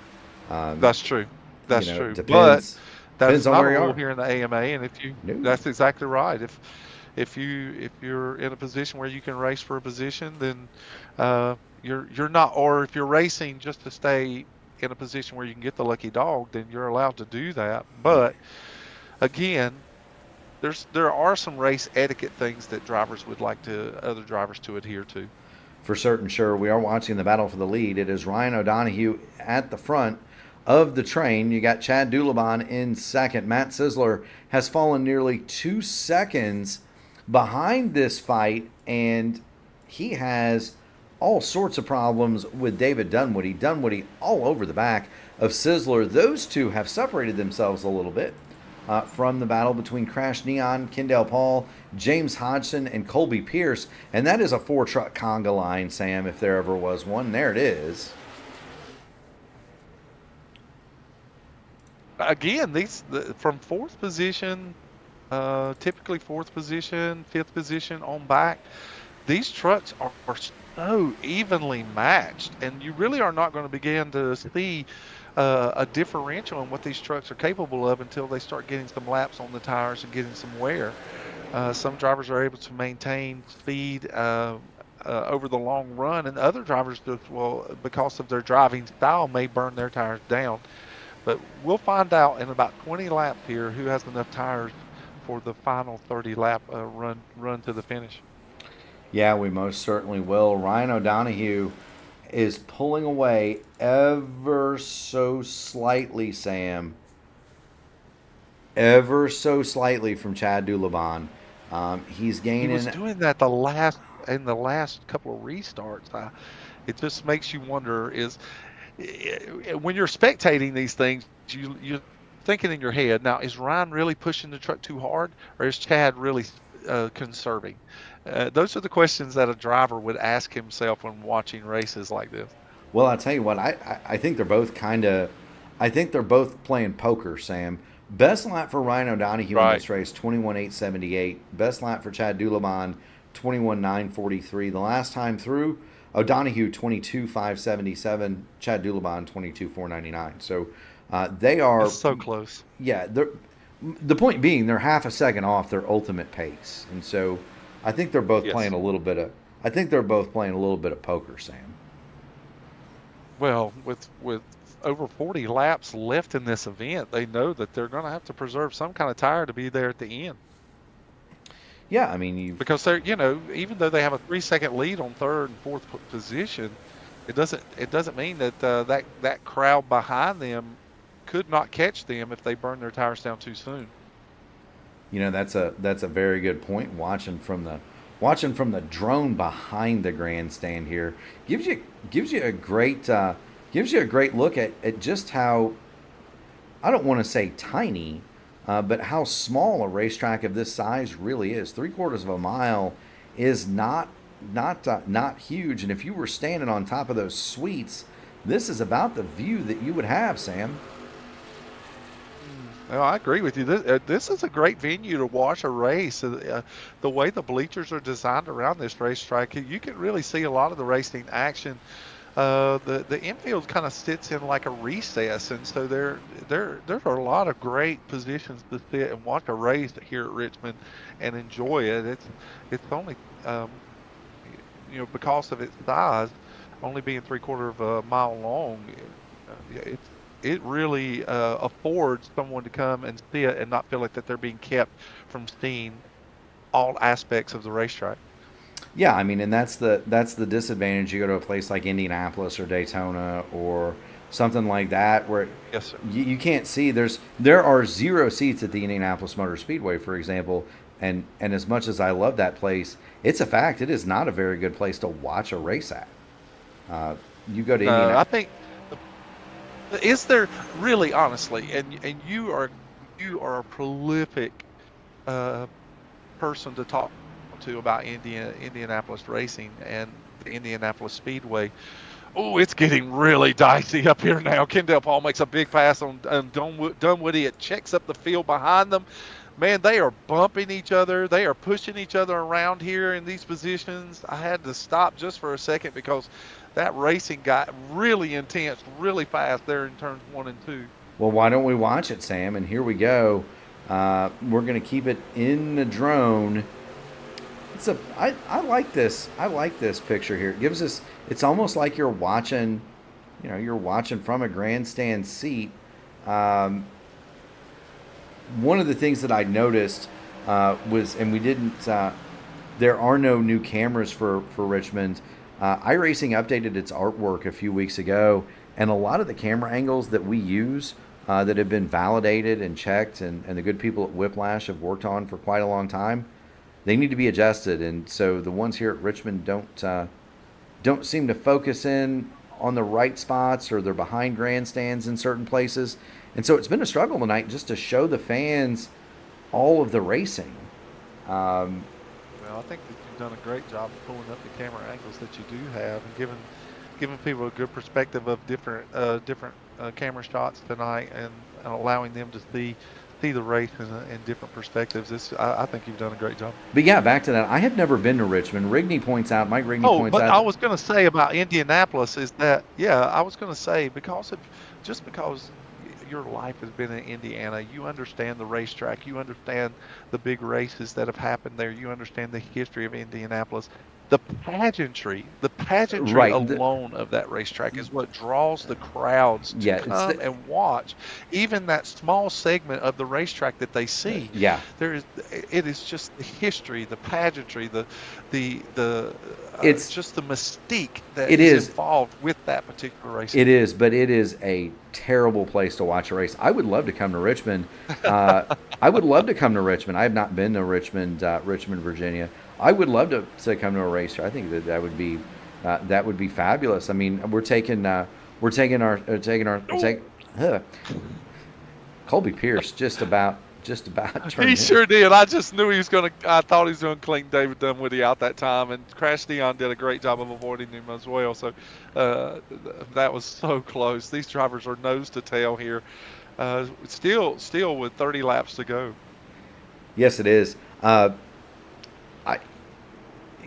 that's true. That's true. Depends, but that's not a rule are. Here in the AMA, and that's exactly right. If you're in a position where you can race for a position, then you're not, or if you're racing just to stay in a position where you can get the lucky dog, then you're allowed to do that. But again, there are some race etiquette things that drivers would like other drivers to adhere to. For certain, sure. We are watching the battle for the lead. It is Ryan O'Donoghue at the front of the train. You got Chad Dulabon in second. Matt Sizzler has fallen nearly 2 seconds behind this fight, and he has all sorts of problems with David Dunwoody. Dunwoody all over the back of Sizzler. Those two have separated themselves a little bit from the battle between Crash Neon, Kendall Paul, James Hodgson, and Colby Pierce. And that is a 4-truck conga line, Sam, if there ever was one. There it is. Again, from 4th position, typically 4th position, 5th position on back, these trucks are so evenly matched, and you really are not going to begin to see a differential in what these trucks are capable of until they start getting some laps on the tires and getting some wear. Some drivers are able to maintain speed over the long run, and other drivers, because of their driving style, may burn their tires down. But we'll find out in about 20 laps here who has enough tires for the final 30-lap run to the finish. Yeah, we most certainly will. Ryan O'Donoghue is pulling away ever so slightly, Sam. Ever so slightly from Chad Dulaban. He's He was gaining. doing that in the last couple of restarts. It just makes you wonder when you're spectating these things, you're thinking in your head, now is Ryan really pushing the truck too hard, or is Chad really conserving? Those are the questions that a driver would ask himself when watching races like this. Well, I'll tell you what, I think they're both I think they're both playing poker, Sam. Best lap for Ryan O'Donoghue in Right. this race, 21.878. Best lap for Chad Dulaban, 21.943. The last time through, O'Donoghue 22.577, Chad Dulaban 22.499. So they are, It's so close. yeah. The point being, they're half a second off their ultimate pace, and so I think they're both Yes. playing a little bit of. I think they're both playing a little bit of poker, Sam. Well, with over 40 laps left in this event, they know that they're going to have to preserve some kind of tire to be there at the end. Yeah, I mean, Because they're, even though they have a 3-second lead on third and fourth position, it doesn't mean that that crowd behind them could not catch them if they burn their tires down too soon. that's a very good point. Watching from the drone behind the grandstand here gives you a great look at just how, I don't want to say tiny, but how small a racetrack of this size really is. 3/4 of a mile is not huge, and if you were standing on top of those suites, this is about the view that you would have, Sam. Well, I agree with you. This is a great venue to watch a race. The way the bleachers are designed around this racetrack, you can really see a lot of the racing action. The infield kind of sits in like a recess, and so there are a lot of great positions to sit and watch a race here at Richmond and enjoy it. It's only because of its size, only being 3/4 of a mile long. It really affords someone to come and see it and not feel like that they're being kept from seeing all aspects of the racetrack. Yeah, I mean, and that's the disadvantage. You go to a place like Indianapolis or Daytona or something like that, where Yes, sir. you can't see. There are 0 seats at the Indianapolis Motor Speedway, for example, and as much as I love that place, it's a fact it is not a very good place to watch a race at. You go to I Indianapolis. think is there really, honestly, and you are a prolific person to talk to about Indianapolis racing and the Indianapolis Speedway. Oh, it's getting really dicey up here now. Kendall Paul makes a big pass on Dunwoody. It checks up the field behind them. Man, they are bumping each other. They are pushing each other around here in these positions. I had to stop just for a second because that racing got really intense, really fast there in turns 1 and 2. Well, why don't we watch it, Sam? And here we go. We're going to keep it in the drone. I like this. I like this picture here. It gives us. It's almost like you're watching. You're watching from a grandstand seat. One of the things that I noticed was, and we didn't. There are no new cameras for Richmond. iRacing updated its artwork a few weeks ago, and a lot of the camera angles that we use that have been validated and checked, and the good people at Whiplash have worked on for quite a long time, they need to be adjusted. And so the ones here at Richmond don't seem to focus in on the right spots, or they're behind grandstands in certain places. And so it's been a struggle tonight just to show the fans all of the racing. Well, I think that you've done a great job of pulling up the camera angles that you do have and giving people a good perspective of different camera shots tonight, and allowing them to see the race in different perspectives. I think you've done a great job. But yeah, back to that. I have never been to Richmond. Mike Rigney points out. But I was going to say about Indianapolis is that, I was going to say because your life has been in Indiana, you understand the racetrack, you understand the big races that have happened there, you understand the history of Indianapolis. the pageantry Right. alone of that racetrack is what draws the crowds to Yeah, it's come and watch even that small segment of the racetrack that they see. yeah. It is just the history, the pageantry, the It's just the mystique that it is is involved with that particular race. it is, but it is a terrible place to watch a race. I would love to come to Richmond. I would love to come to Richmond. I have not been to Richmond, Virginia. I would love to come to a race. I think that would be fabulous. I mean, Colby Pierce just about turned. He sure did. I just knew he was going to. I thought he was going to clean David Dunwoody out that time, and Crash Dion did a great job of avoiding him as well. So that was so close. These drivers are nose to tail here. Still with 30 laps to go. Yes, it is.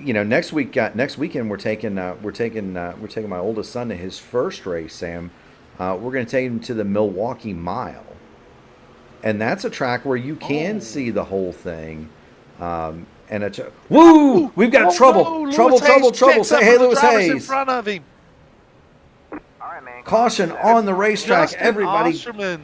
Next weekend we're taking my oldest son to his first race, Sam. We're going to take him to the Milwaukee Mile, and that's a track where you can see the whole thing. And it's woo! We've got trouble! No, Trouble! Say hey, Lewis Hayes! In front of him. All right, man. Caution on the racetrack, Justin everybody! Osterman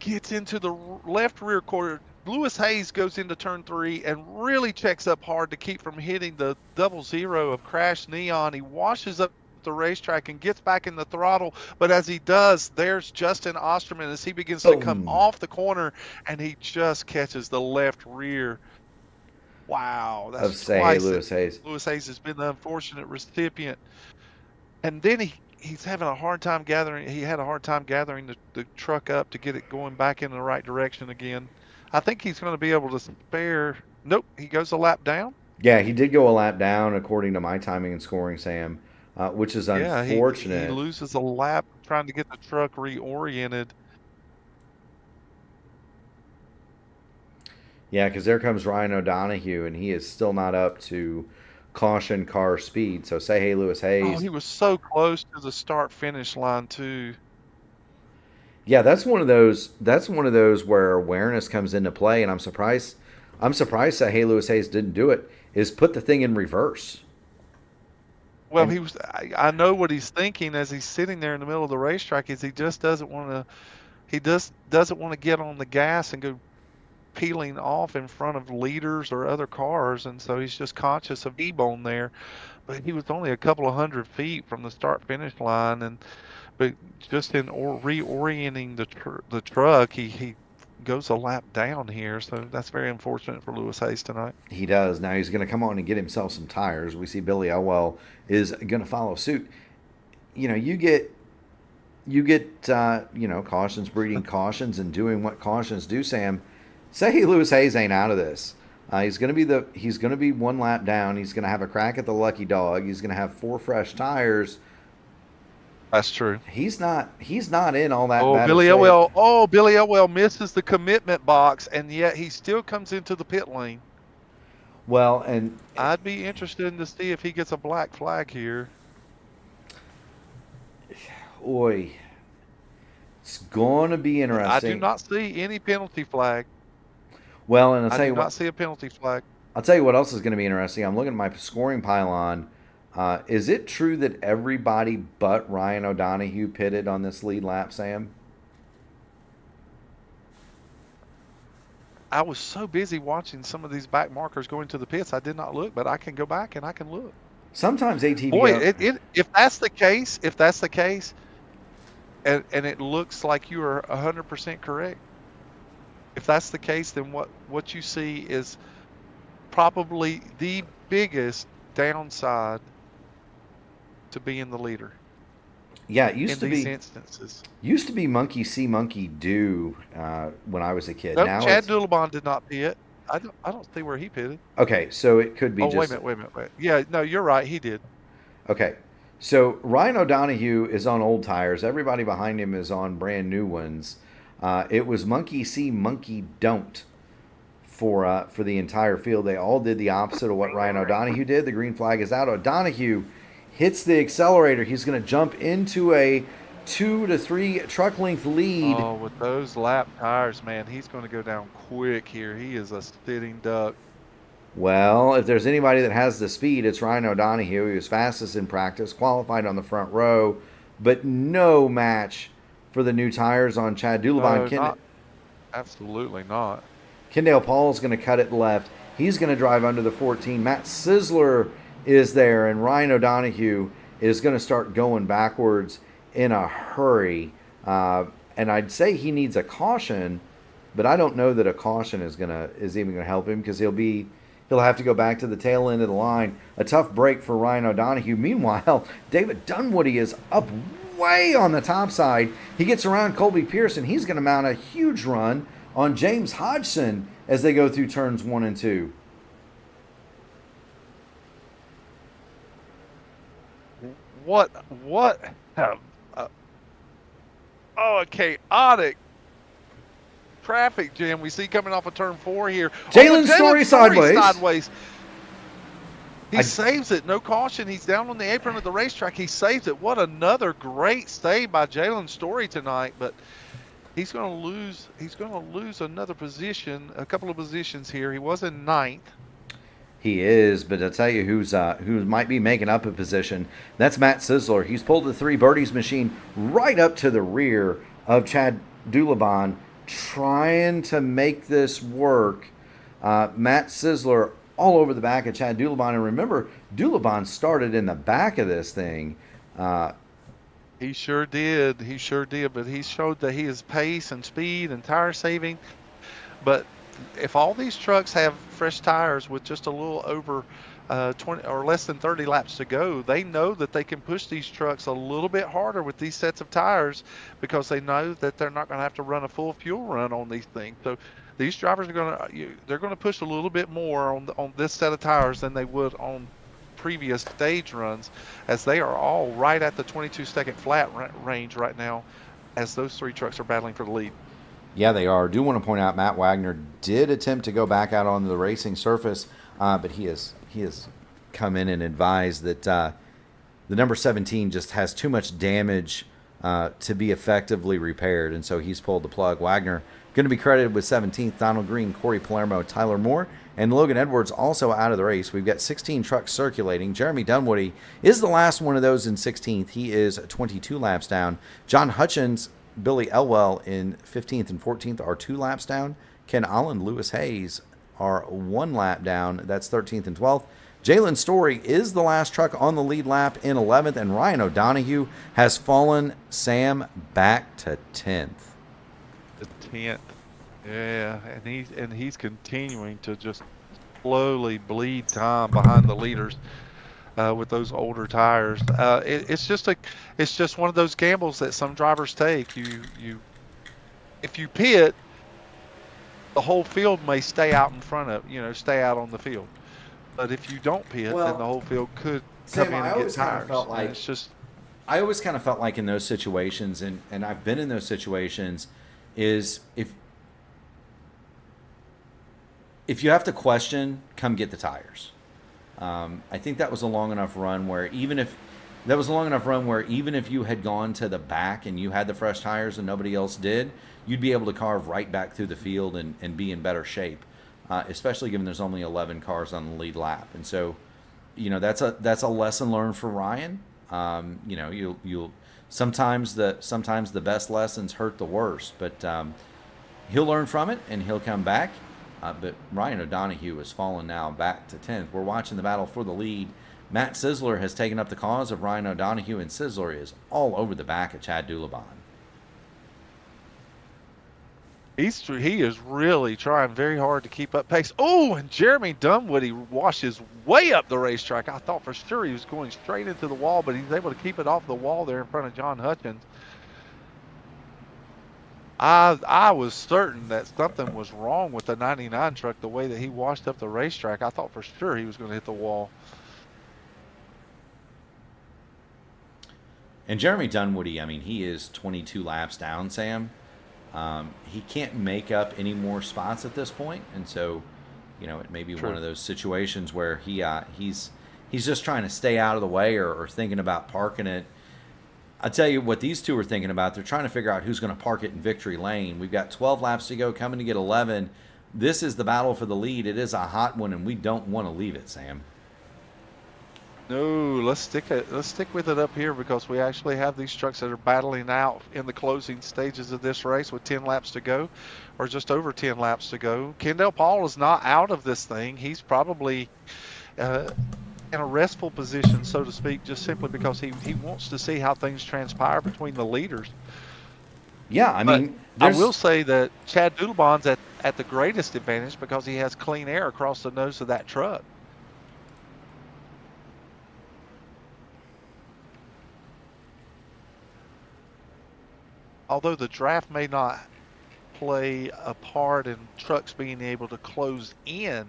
gets into the left rear quarter. Lewis Hayes goes into turn 3 and really checks up hard to keep from hitting the 00 of Crash Neon. He washes up the racetrack and gets back in the throttle, but as he does, there's Justin Osterman as he begins to come off the corner, and he just catches the left rear. Wow, that's twice Lewis Hayes. Lewis Hayes has been the unfortunate recipient, and then he's having a hard time gathering. He had a hard time gathering the truck up to get it going back in the right direction again. I think he's going to be able to spare. Nope, he goes a lap down. Yeah, he did go a lap down according to my timing and scoring, Sam, which is unfortunate. He loses a lap trying to get the truck reoriented. Yeah, because there comes Ryan O'Donoghue, and he is still not up to caution car speed. So say hey, Lewis Hayes. Oh, he was so close to the start-finish line too. Yeah, that's one of those. That's one of those where awareness comes into play, and I'm surprised that hey, Lewis Hayes didn't do it. Is put the thing in reverse. Well, I know what he's thinking as he's sitting there in the middle of the racetrack. Is he just doesn't want to. He just doesn't want to get on the gas and go peeling off in front of leaders or other cars, and so he's just conscious of E-bone there. But he was only a couple of 100 feet from the start-finish line, but just in reorienting the truck, he goes a lap down here. So that's very unfortunate for Lewis Hayes tonight. He does. Now he's going to come on and get himself some tires. We see Billy Elwell is going to follow suit. You get cautions breeding cautions and doing what cautions do, Sam. Say hey, Lewis Hayes ain't out of this. He's going to be one lap down. He's going to have a crack at the lucky dog. He's going to have 4 fresh tires. That's true. He's not in all that. Billy Elwell misses the commitment box, and yet he still comes into the pit lane. Well, and I'd be interested to see if he gets a black flag here. Oi, it's gonna be interesting. I do not see any penalty flag. Well, and I do not see a penalty flag. I'll tell you what else is going to be interesting. I'm looking at my scoring pylon. Is it true that everybody but Ryan O'Donoghue pitted on this lead lap, Sam? I was so busy watching some of these back markers going to the pits, I did not look, but I can go back and I can look. Sometimes ATV. Boy, if that's the case, and it looks like you are 100% correct. If that's the case, then what you see is probably the biggest downside to being the leader. Yeah, it used to be. In these instances. Used to be monkey see, monkey do when I was a kid. Nope, now Chad Doodlebond did not pit. I don't see where he pitted. Okay, so it could be. Oh, wait a minute. Yeah, no, you're right. He did. Okay, so Ryan O'Donoghue is on old tires. Everybody behind him is on brand new ones. It was monkey see, monkey don't for the entire field. They all did the opposite of what Ryan O'Donoghue did. The green flag is out. O'Donoghue hits the accelerator. He's going to jump into a 2 to 3 truck length lead. Oh, with those lap tires, man, he's going to go down quick here. He is a sitting duck. Well, if there's anybody that has the speed, it's Ryan O'Donohue. He was fastest in practice, qualified on the front row, but no match for the new tires on Chad Dulabon. Not absolutely not. Kendall Paul's going to cut it left. He's going to drive under the 14. Matt Sizzler is there, and Ryan O'Donohue is going to start going backwards in a hurry. And I'd say he needs a caution, but I don't know that a caution is even going to help him, because he'll have to go back to the tail end of the line. A tough break for Ryan O'Donohue. Meanwhile, David Dunwoody is up way on the top side. He gets around Colby Pearson. He's going to mount a huge run on James Hodgson as they go through turns 1 and 2. What a chaotic traffic jam we see coming off of turn 4 here. Jalen Story sideways. He saves it. No caution. He's down on the apron of the racetrack. He saves it. What another great save by Jalen Story tonight. But he's going to lose. He's going to lose another position, a couple of positions here. He was in 9th. He is, but I'll tell you who might be making up a position. That's Matt Sizzler. He's pulled the 3 birdies machine right up to the rear of Chad Dulabon, trying to make this work. Matt Sizzler all over the back of Chad Dulabon. And remember, Dulabon started in the back of this thing. He sure did. He sure did. But he showed that he has pace and speed and tire saving. But if all these trucks have fresh tires with just a little over 20 or less than 30 laps to go, they know that they can push these trucks a little bit harder with these sets of tires, because they know that they're not going to have to run a full fuel run on these things. So these drivers are going to push a little bit more on this set of tires than they would on previous stage runs, as they are all right at the 22-second flat range right now, as those 3 trucks are battling for the lead. Yeah, they are. I do want to point out Matt Wagner did attempt to go back out on the racing surface, but he has come in and advised that the number 17 just has too much damage to be effectively repaired, and so he's pulled the plug. Wagner going to be credited with 17th. Donald Green, Corey Palermo, Tyler Moore, and Logan Edwards also out of the race. We've got 16 trucks circulating. Jeremy Dunwoody is the last one of those in 16th. He is 22 laps down. John Hutchins, Billy Elwell in 15th and 14th are 2 laps down. Ken Allen, Lewis Hayes are 1 lap down. That's 13th and 12th. Jalen Story is the last truck on the lead lap in 11th, and Ryan O'Donohue has fallen, Sam, back to 10th. The 10th. Yeah, and he's continuing to just slowly bleed time behind the leaders. With those older tires, it's just one of those gambles that some drivers take. If you pit, the whole field may stay out in front of stay out on the field. But if you don't pit, then the whole field could come in and get tires. I always kind of felt like in those situations, and I've been in those situations, is if you have to question, come get the tires. I think that was a long enough run where even if you had gone to the back and you had the fresh tires and nobody else did, you'd be able to carve right back through the field and be in better shape, especially given there's only 11 cars on the lead lap. And so, that's a lesson learned for Ryan. You'll sometimes the best lessons hurt the worst, but he'll learn from it and he'll come back. But Ryan O'Donohue has fallen now back to 10th. We're watching the battle for the lead. Matt Sizzler has taken up the cause of Ryan O'Donohue, and Sizzler is all over the back of Chad Dulabon. He is really trying very hard to keep up pace. Oh, and Jeremy Dunwoody washes way up the racetrack. I thought for sure he was going straight into the wall, but he's able to keep it off the wall there in front of John Hutchins. I was certain that something was wrong with the 99 truck, the way that he washed up the racetrack. I thought for sure he was going to hit the wall. And Jeremy Dunwoody, he is 22 laps down, Sam. He can't make up any more spots at this point, and so, it may be one of those situations where he's just trying to stay out of the way or thinking about parking it. I'll tell you what these two are thinking about. They're trying to figure out who's going to park it in victory lane. We've got 12 laps to go, coming to get 11. this is the battle for the lead. It is a hot one, and we don't want to leave it, Sam. No, let's stick with it up here because we actually have these trucks that are battling out in the closing stages of this race with 10 laps to go, or just over 10 laps to go. Kendall Paul is not out of this thing. He's probably in a restful position, so to speak, just simply because he wants to see how things transpire between the leaders. Yeah, I mean, I will say that Chad Doodlebon's at the greatest advantage because he has clean air across the nose of that truck. Although the draft may not play a part in trucks being able to close in,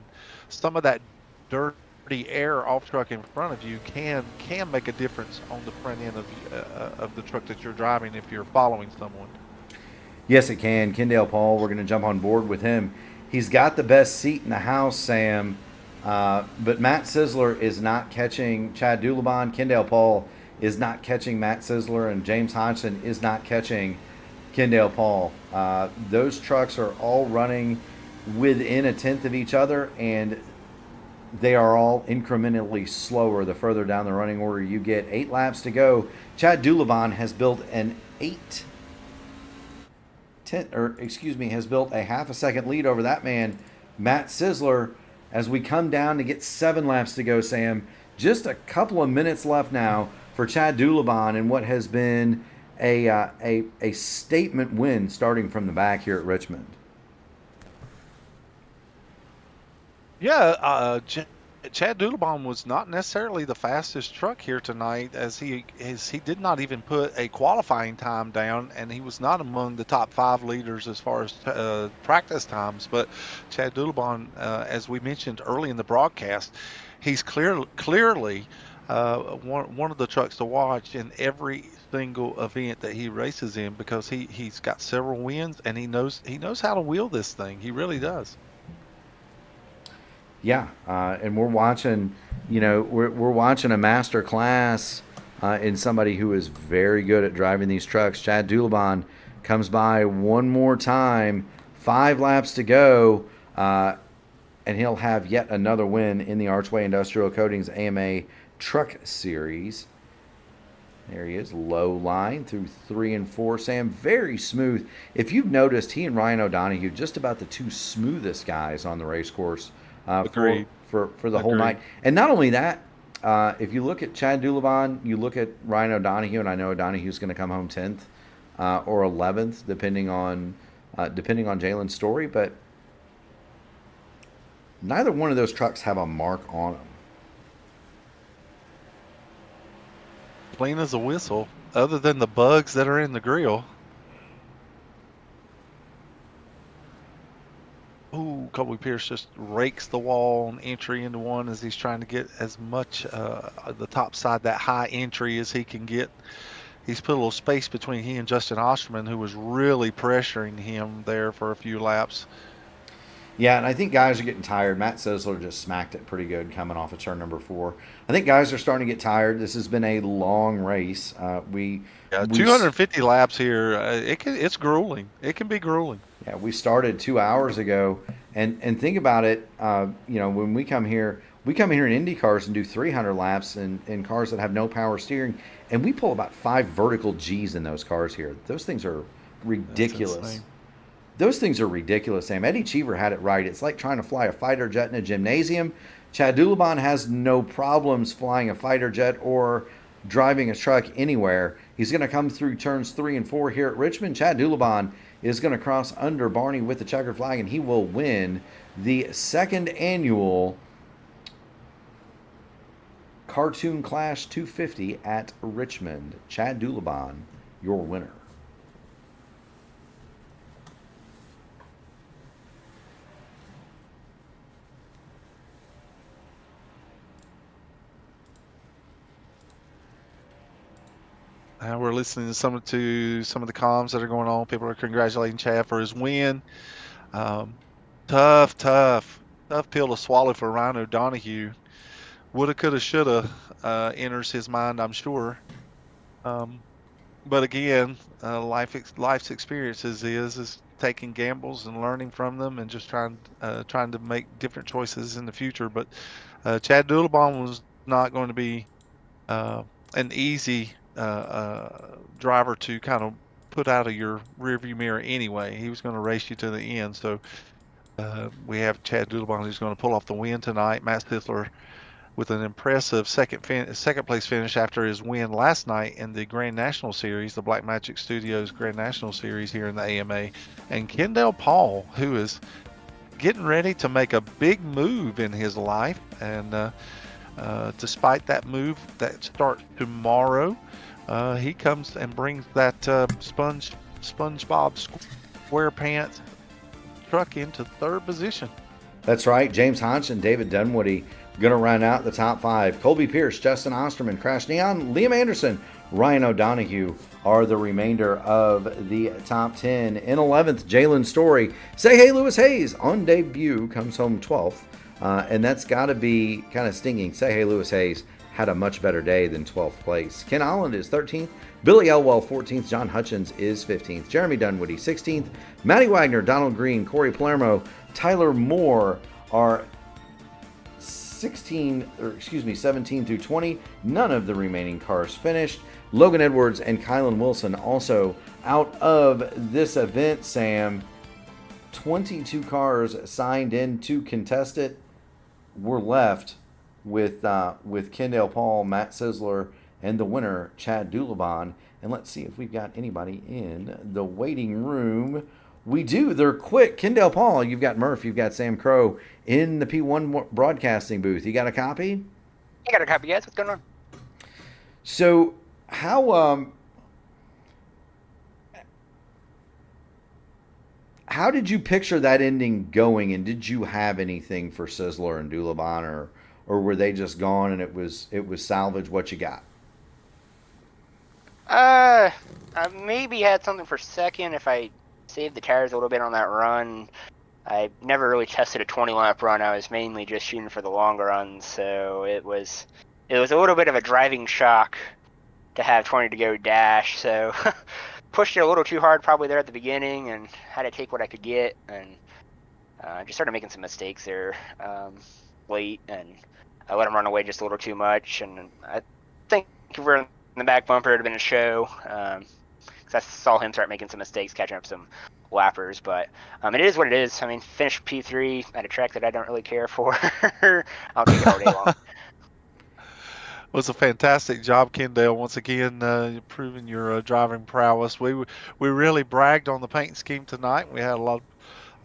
some of that dirty air off truck in front of you can make a difference on the front end of the truck that you're driving if you're following someone. Yes, it can. Kendall Paul, we're going to jump on board with him. He's got the best seat in the house, Sam, but Matt Sizzler is not catching Chad Doodlebon. Kendall Paul is not catching Matt Sizzler, and James Hodgson is not catching Kendall Paul. Those trucks are all running within a tenth of each other, and they are all incrementally slower the further down the running order you get. 8 laps to go. Chad Doodlebon has built has built a half a second lead over that man, Matt Sizzler, as we come down to get 7 laps to go, Sam. Just a couple of minutes left now for Chad Doodlebon in what has been a statement win starting from the back here at Richmond. Yeah, Chad Doodlebon was not necessarily the fastest truck here tonight, as he did not even put a qualifying time down, and he was not among the top 5 leaders as far as practice times. But Chad Doodlebon, as we mentioned early in the broadcast, he's clearly one of the trucks to watch in every single event that he races in, because he's got several wins and he knows how to wheel this thing. He really does. Yeah, and we're watching, we're watching a master class in somebody who is very good at driving these trucks. Chad Doodlebon comes by one more time, 5 laps to go, and he'll have yet another win in the Archway Industrial Coatings AMA Truck Series. There he is, low line through 3 and 4. Sam, very smooth. If you've noticed, he and Ryan O'Donohue, just about the 2 smoothest guys on the race course for the whole night. And not only that, if you look at Chad Doodlebon, you look at Ryan O'Donohue, and I know O'Donohue's going to come home 10th or 11th, depending on Jalen's story, but neither one of those trucks have a mark on them. Clean as a whistle, other than the bugs that are in the grill. Ooh, Colby Pierce just rakes the wall on entry into one as he's trying to get as much the top side, that high entry, as he can get. He's put a little space between he and Justin Osterman, who was really pressuring him there for a few laps. Yeah, and I think guys are getting tired. Matt Sizzler just smacked it pretty good coming off of turn number 4. I think guys are starting to get tired. This has been a long race. 250 laps here. It's grueling. It can be grueling. Yeah, we started 2 hours ago, and think about it. When we come here in Indy cars and do 300 laps in cars that have no power steering, and we pull about 5 vertical Gs in those cars here. Those things are ridiculous. Those things are ridiculous, Sam. Eddie Cheever had it right. It's like trying to fly a fighter jet in a gymnasium. Chad Doodlebon has no problems flying a fighter jet or driving a truck anywhere. He's going to come through turns 3 and 4 here at Richmond. Chad Doodlebon is going to cross under Barney with the checkered flag, and he will win the 2nd annual Cartoon Clash 250 at Richmond. Chad Doodlebon, your winner. We're listening to some of the comms that are going on. People are congratulating Chad for his win. Tough pill to swallow for Ryan O'Donohue. Woulda, coulda, shoulda enters his mind, I'm sure. But again, life's experiences is taking gambles and learning from them, and just trying to make different choices in the future. But Chad Doolabon was not going to be an easy driver to kind of put out of your rearview mirror anyway. He was going to race you to the end. So we have Chad Doolabon who's going to pull off the win tonight. Matt Sithler with an impressive second place finish after his win last night in the Grand National Series, the Black Magic Studios Grand National Series here in the AMA. And Kendall Paul, who is getting ready to make a big move in his life. And despite that move that starts tomorrow, he comes and brings that SpongeBob SquarePants truck into third position. That's right. James Hodge and David Dunwoody going to run out the top 5. Colby Pierce, Justin Osterman, Crash Neon, Liam Anderson, Ryan O'Donoghue are the remainder of the top 10. In 11th, Jalen Story. Say Hey Lewis Hayes on debut comes home 12th. And that's got to be kind of stinging. Say Hey Lewis Hayes had a much better day than 12th place. Ken Holland is 13th. Billy Elwell 14th. John Hutchins is 15th. Jeremy Dunwoody 16th. Matty Wagner, Donald Green, Corey Palermo, Tyler Moore are 17 through 20. None of the remaining cars finished. Logan Edwards and Kylan Wilson also out of this event, Sam. 22 cars signed in to contest it. We're left with Kendall Paul, Matt Sisler, and the winner, Chad Doolabon. And let's see if we've got anybody in the waiting room. We do. They're quick. Kendall Paul, you've got Murph, you've got Sam Crow in the P1 broadcasting booth. You got a copy? I got a copy, guys. What's going on? So how did you picture that ending going, and did you have anything for Sisler and Doolabon, or were they just gone and it was salvage what you got? I maybe had something for second if I saved the tires a little bit on that run. I never really tested a 20-lap run. I was mainly just shooting for the longer runs, so it was a little bit of a driving shock to have 20 to go dash. So pushed it a little too hard probably there at the beginning, and had to take what I could get, and just started making some mistakes there late, and I let him run away just a little too much. And I think if we were in the back bumper, it would have been a show. I saw him start making some mistakes, catching up some lappers, but it is what it is. I mean, finished P3 at a track that I don't really care for. I'll take it all day long. It was a fantastic job, Kendall. Once again, proving your driving prowess. We really bragged on the paint scheme tonight. We had a lot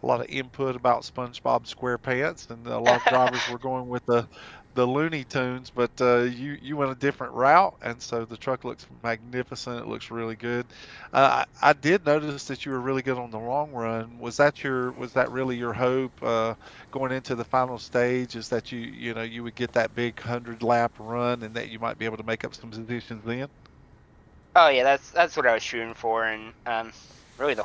of input about SpongeBob SquarePants, and a lot of drivers were going with the Looney Tunes, but you went a different route, and so the truck looks magnificent. It looks really good. I did notice that you were really good on the long run. Was that really your hope going into the final stage? Is that you would get that big 100-lap run, and that you might be able to make up some positions then? Oh yeah, that's what I was shooting for, and really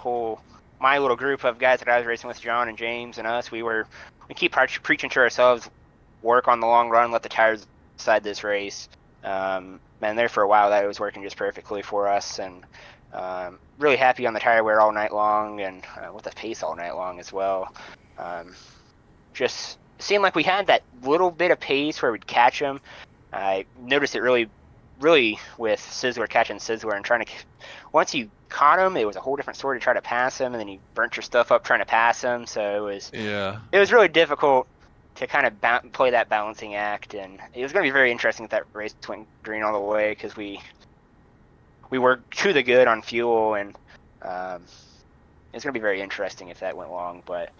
my little group of guys that I was racing with, John and James and us, we keep preaching to ourselves, work on the long run, let the tires decide this race. And there for a while that was working just perfectly for us, and really happy on the tire wear all night long, and with the pace all night long as well. Just seemed like we had that little bit of pace where we'd catch them. I noticed it really with Sisler, catching Sisler and trying to, once you caught him, it was a whole different story to try to pass him, and then you burnt your stuff up trying to pass him. So it was really difficult to kind of play that balancing act, and it was going to be very interesting if that race went green all the way, because we were to the good on fuel, and it's going to be very interesting if that went long. But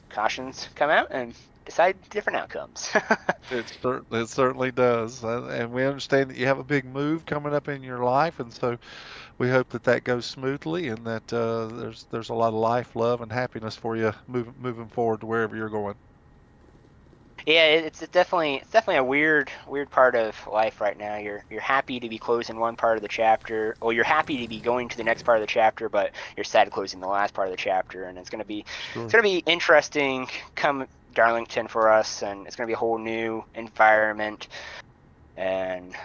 cautions come out and decide different outcomes. It certainly does, and we understand that you have a big move coming up in your life, and so we hope that goes smoothly, and that there's a lot of life, love, and happiness for you moving forward to wherever you're going. Yeah, it's definitely a weird part of life right now. You're happy to be closing one part of the chapter, or you're happy to be going to the next part of the chapter, but you're sad closing the last part of the chapter. And it's gonna be interesting come Darlington for us, and it's gonna be a whole new environment. and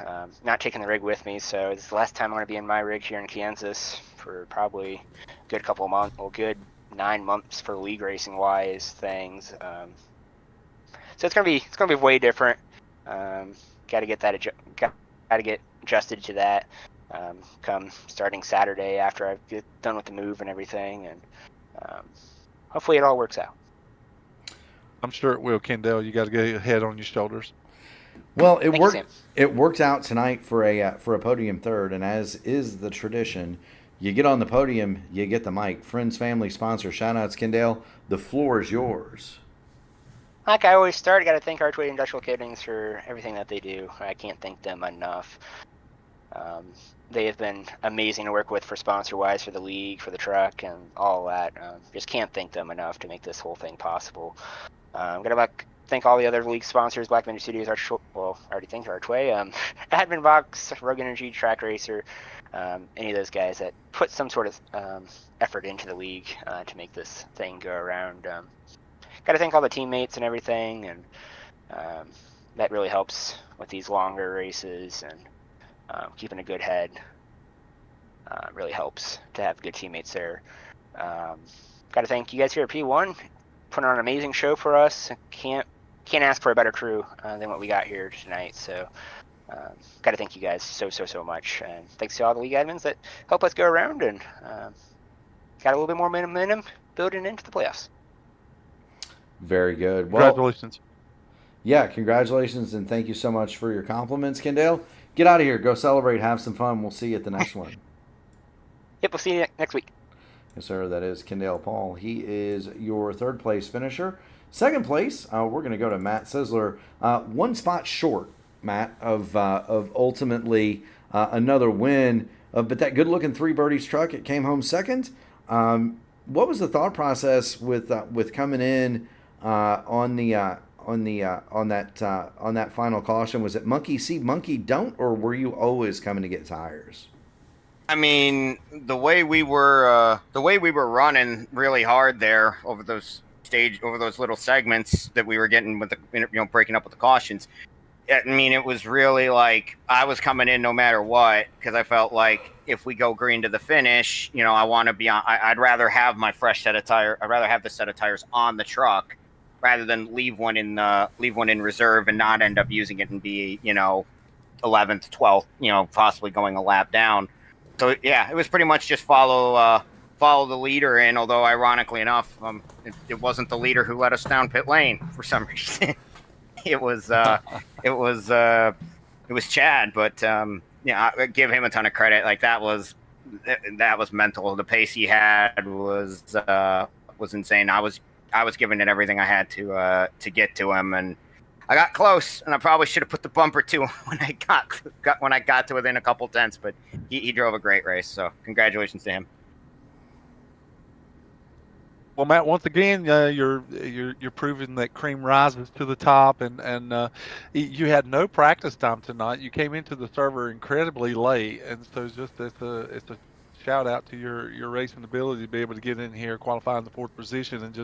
not taking the rig with me. So it's the last time I'm going to be in my rig here in Kansas for probably a good couple of months, well, good 9 months for league racing wise things. So it's gonna be way different. Got to get adjusted to that. Come starting Saturday after I get done with the move and everything, and hopefully it all works out. I'm sure it will, Kendall. You got to get a head on your shoulders. Well, Thank you, Sam. it worked out tonight for a podium third, and as is the tradition, you get on the podium, you get the mic. Friends, family, sponsor, shout outs, Kendall. The floor is yours. Like I always start, I got to thank Archway Industrial Coatings for everything that they do. I can't thank them enough. They have been amazing to work with for sponsor-wise, for the league, for the truck, and all that. Just can't thank them enough to make this whole thing possible. I'm going to thank all the other league sponsors, Black Ninja Studios, I already thanked Archway, Admin Box, Rogue Energy, Trak Racer, any of those guys that put some sort of effort into the league to make this thing go around. Got to thank all the teammates and everything, and that really helps with these longer races, and keeping a good head really helps to have good teammates there. Got to thank you guys here at P1, putting on an amazing show for us. Can't ask for a better crew than what we got here tonight. So got to thank you guys so much, and thanks to all the league admins that help us go around, and got a little bit more momentum building into the playoffs. Very good. Well, Congratulations. Yeah, congratulations, and thank you so much for your compliments, Kendall. Get out of here. Go celebrate. Have some fun. We'll see you at the next one. Yep, we'll see you next week. Yes, sir. That is Kendall Paul. He is your third place finisher. Second place, we're going to go to Matt Sisler. One spot short, Matt, of ultimately another win. But that good-looking 3 birdies truck, it came home second. What was the thought process with coming in on that final caution? Was it monkey see, monkey don't, or were you always coming to get tires? I mean, the way we were running really hard there over those little segments that we were getting with the, breaking up with the cautions. I mean, it was really like I was coming in no matter what, because I felt like if we go green to the finish, I want to be on. I'd rather have my fresh set of tire. I'd rather have the set of tires on the truck rather than leave one in reserve and not end up using it and be 11th, 12th, possibly going a lap down. So yeah, it was pretty much just follow the leader in. Although ironically enough, it wasn't the leader who led us down pit lane for some reason. It was Chad, but I give him a ton of credit. Like that was mental. The pace he had was insane. I was giving it everything I had to get to him, and I got close, and I probably should have put the bumper to him when I got to within a couple tenths. But he drove a great race, so congratulations to him. Well, Matt, once again, you're proving that cream rises to the top, and you had no practice time tonight. You came into the server incredibly late, and so it's a shout out to your racing ability to be able to get in here, qualify in the 4th position,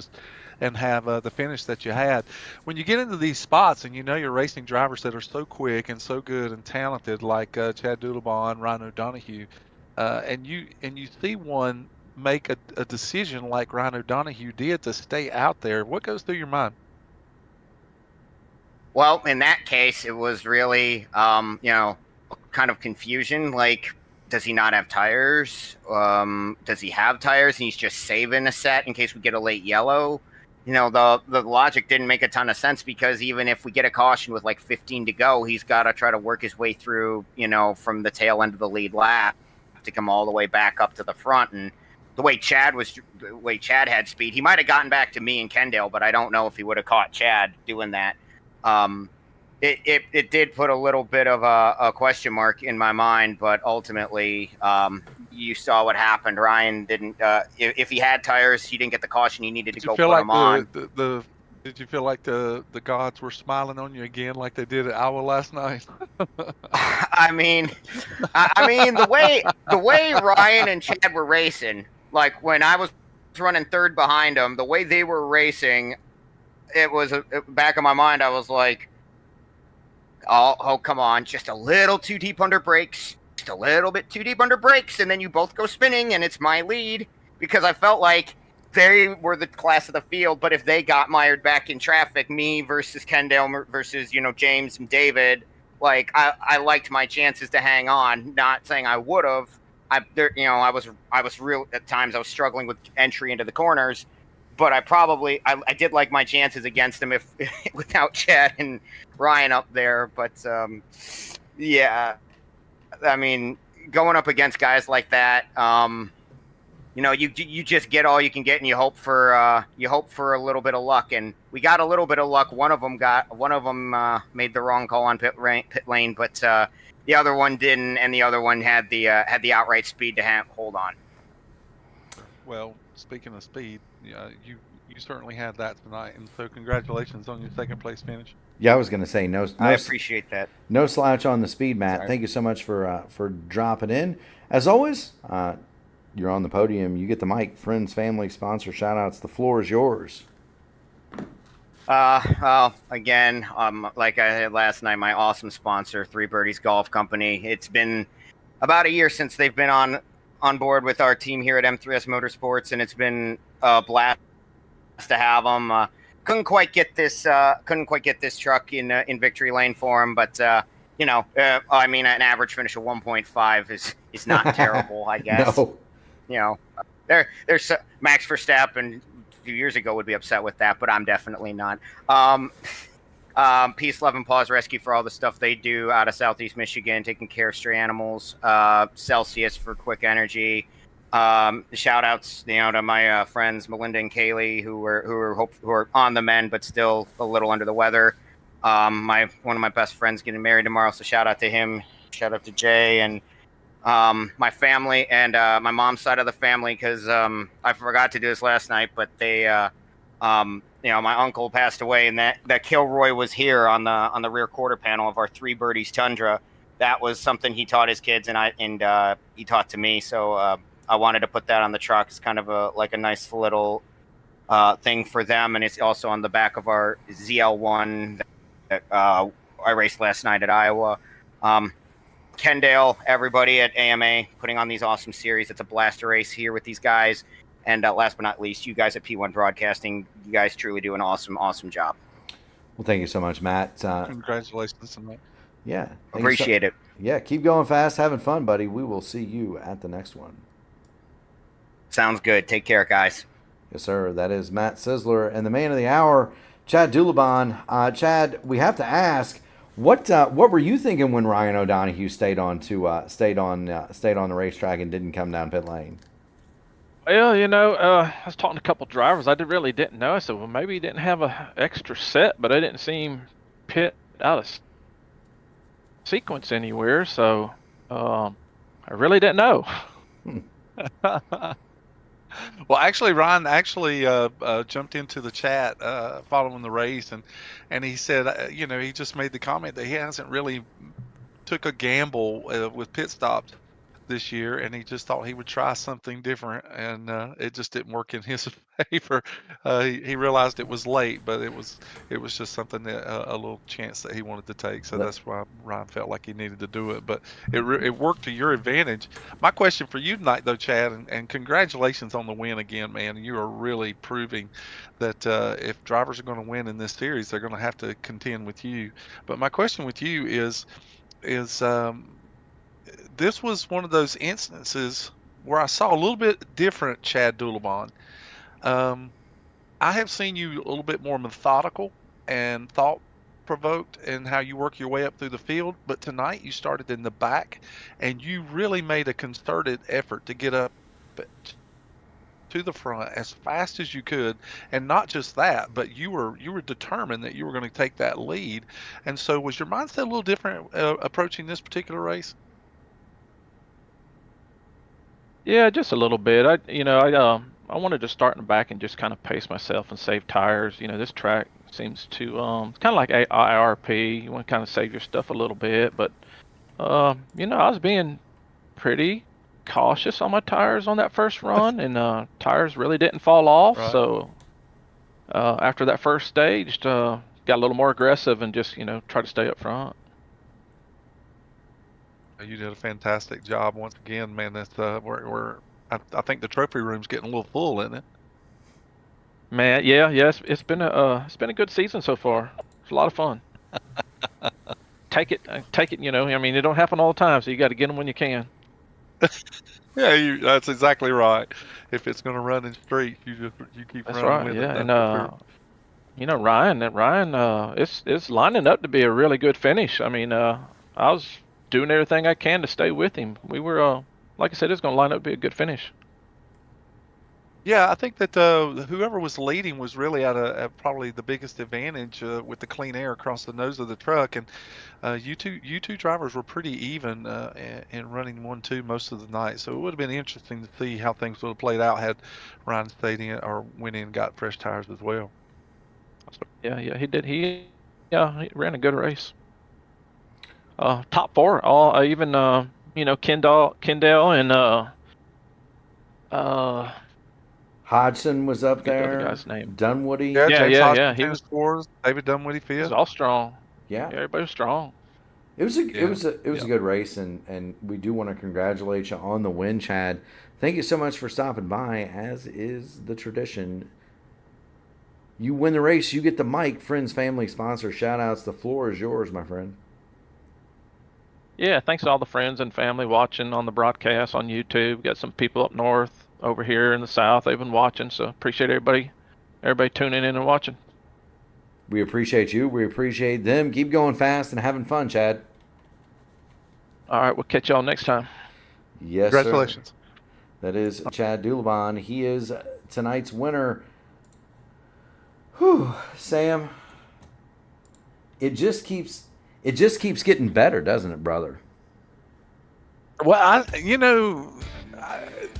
and have the finish that you had. When you get into these spots, and you're racing drivers that are so quick and so good and talented, like Chad Doodlebaugh and Ryan O'Donoghue, and you see one make a decision like Ryan O'Donoghue did to stay out there, what goes through your mind? Well, in that case, it was really, kind of confusion. Like, does he not have tires? Does he have tires and he's just saving a set in case we get a late yellow? The logic didn't make a ton of sense, because even if we get a caution with like 15 to go, he's got to try to work his way through, from the tail end of the lead lap to come all the way back up to the front. And the way Chad had speed, he might have gotten back to me and Kendall, but I don't know if he would have caught Chad doing that. It did put a little bit of a question mark in my mind, but ultimately, you saw what happened. Ryan didn't. If he had tires, he didn't get the caution he needed to go put them on. Did you feel like the gods were smiling on you again, like they did at Iowa last night? I mean, the way Ryan and Chad were racing, like when I was running third behind them, the way they were racing, it was back in my mind. I was like, oh, come on, just a little too deep under brakes, just a little bit too deep under brakes, and then you both go spinning, and it's my lead, because I felt like they were the class of the field, but if they got mired back in traffic, me versus Kendall versus, James and David, like, I liked my chances to hang on, not saying I would have. I was real at times. I was struggling with entry into the corners, but I did like my chances against him if without Chad and Ryan up there. But yeah, I mean, going up against guys like that, you just get all you can get, and you hope for a little bit of luck. And we got a little bit of luck. One of them made the wrong call on pit lane, but the other one didn't, and the other one had the outright speed to hold on. Well, speaking of speed, you certainly had that tonight, and so congratulations on your second place finish. Yeah, I was going to say I appreciate that. No slouch on the speed, Matt. Sorry. Thank you so much for dropping in. As always, you're on the podium. You get the mic. Friends, family, sponsor, shout-outs. The floor is yours. Well, again, like I had last night, my awesome sponsor, Three Birdies Golf Company. It's been about a year since they've been on board with our team here at M3S Motorsports, and it's been a blast to have them. Couldn't quite get this truck in victory lane for them, but I mean, an average finish of 1.5 is not terrible, I guess. No. There's Max Verstappen a few years ago would be upset with that, but I'm definitely not. Peace, Love, and Paws Rescue for all the stuff they do out of Southeast Michigan, taking care of stray animals. Celsius for quick energy. Shout outs, to my friends Melinda and Kaylee, who are on the mend but still a little under the weather. One of my best friends getting married tomorrow, so shout out to him. Shout out to Jay and my family and my mom's side of the family, because I forgot to do this last night, but they my uncle passed away, and that Kilroy was here on the rear quarter panel of our Three Birdies Tundra. That was something he taught his kids, and he taught to me. So I wanted to put that on the truck. It's kind of a nice little thing for them, and it's also on the back of our ZL1 that I raced last night at Iowa. Kendall, everybody at AMA putting on these awesome series. It's a blaster race here with these guys. And last but not least, you guys at P1 Broadcasting, you guys truly do an awesome, awesome job. Well, thank you so much, Matt. Congratulations on that. Yeah. Appreciate it. Yeah, keep going fast, having fun, buddy. We will see you at the next one. Sounds good. Take care, guys. Yes, sir. That is Matt Sizzler and the man of the hour, Chad Dulabon. Chad, we have to ask, what were you thinking when Ryan O'Donohue stayed on the racetrack and didn't come down pit lane? Well, I was talking to a couple drivers. I really didn't know. I said, well, maybe he didn't have an extra set, but I didn't see him pit out of sequence anywhere. So I really didn't know. Well, actually, Ryan jumped into the chat following the race, and he said, he just made the comment that he hasn't really took a gamble with pit stops this year, and he just thought he would try something different, and it just didn't work in his favor. He realized it was late, but it was just something that a little chance that he wanted to take. So that's why Ryan felt like he needed to do it. But it worked to your advantage. My question for you tonight, though, Chad, and congratulations on the win again, man. You are really proving that if drivers are going to win in this series, they're going to have to contend with you. But my question with you is this was one of those instances where I saw a little bit different Chad Dulabon. I have seen you a little bit more methodical and thought-provoked in how you work your way up through the field, but tonight you started in the back, and you really made a concerted effort to get up to the front as fast as you could. And not just that, but you were determined that you were going to take that lead. And so was your mindset a little different approaching this particular race? Yeah, just a little bit. I wanted to start in the back and just kind of pace myself and save tires. This track seems to it's kind of like IRP. You want to kind of save your stuff a little bit, but I was being pretty cautious on my tires on that first run, and tires really didn't fall off. Right. So after that first stage, got a little more aggressive and just try to stay up front. You did a fantastic job once again, man. That's I think the trophy room's getting a little full, isn't it? Man, yeah, it's been a good season so far. It's a lot of fun. Take it. You know, I mean, it don't happen all the time, so you got to get them when you can. Yeah, that's exactly right. If it's going to run in streaks, you keep That's running right. with Yeah, it. and That's for you know, Ryan, it's lining up to be a really good finish. I mean, I was doing everything I can to stay with him. We were, like I said, it's going to line up to be a good finish. Yeah, I think that whoever was leading was really at probably the biggest advantage with the clean air across the nose of the truck, and you two drivers were pretty even and running 1-2 most of the night. So it would have been interesting to see how things would have played out had Ryan stayed in or went in and got fresh tires as well. Yeah, he did. He ran a good race. Top four, all even you know, Kendall and Hodgson was up forget the other there. guy's name. Dunwoody. Yeah, Yeah, James yeah, Hodgson yeah, he finished fourth, David Dunwoody He was fifth. all strong. Yeah. Yeah, everybody was strong. It was a Yeah. good race, and we do want to congratulate you on the win, Chad. Thank you so much for stopping by, as is the tradition. You win the race, you get the mic. Friends, family, sponsor, shout outs. The floor is yours, my friend. Yeah, thanks to all the friends and family watching on the broadcast on YouTube. Got some people up north, over here in the south. They've been watching, so appreciate everybody tuning in and watching. We appreciate you. We appreciate them. Keep going fast and having fun, Chad. All right, we'll catch y'all next time. Yes, Congratulations. sir. That is Chad Dulabon. He is tonight's winner. Whew, Sam. It just keeps getting better, doesn't it, brother? Well,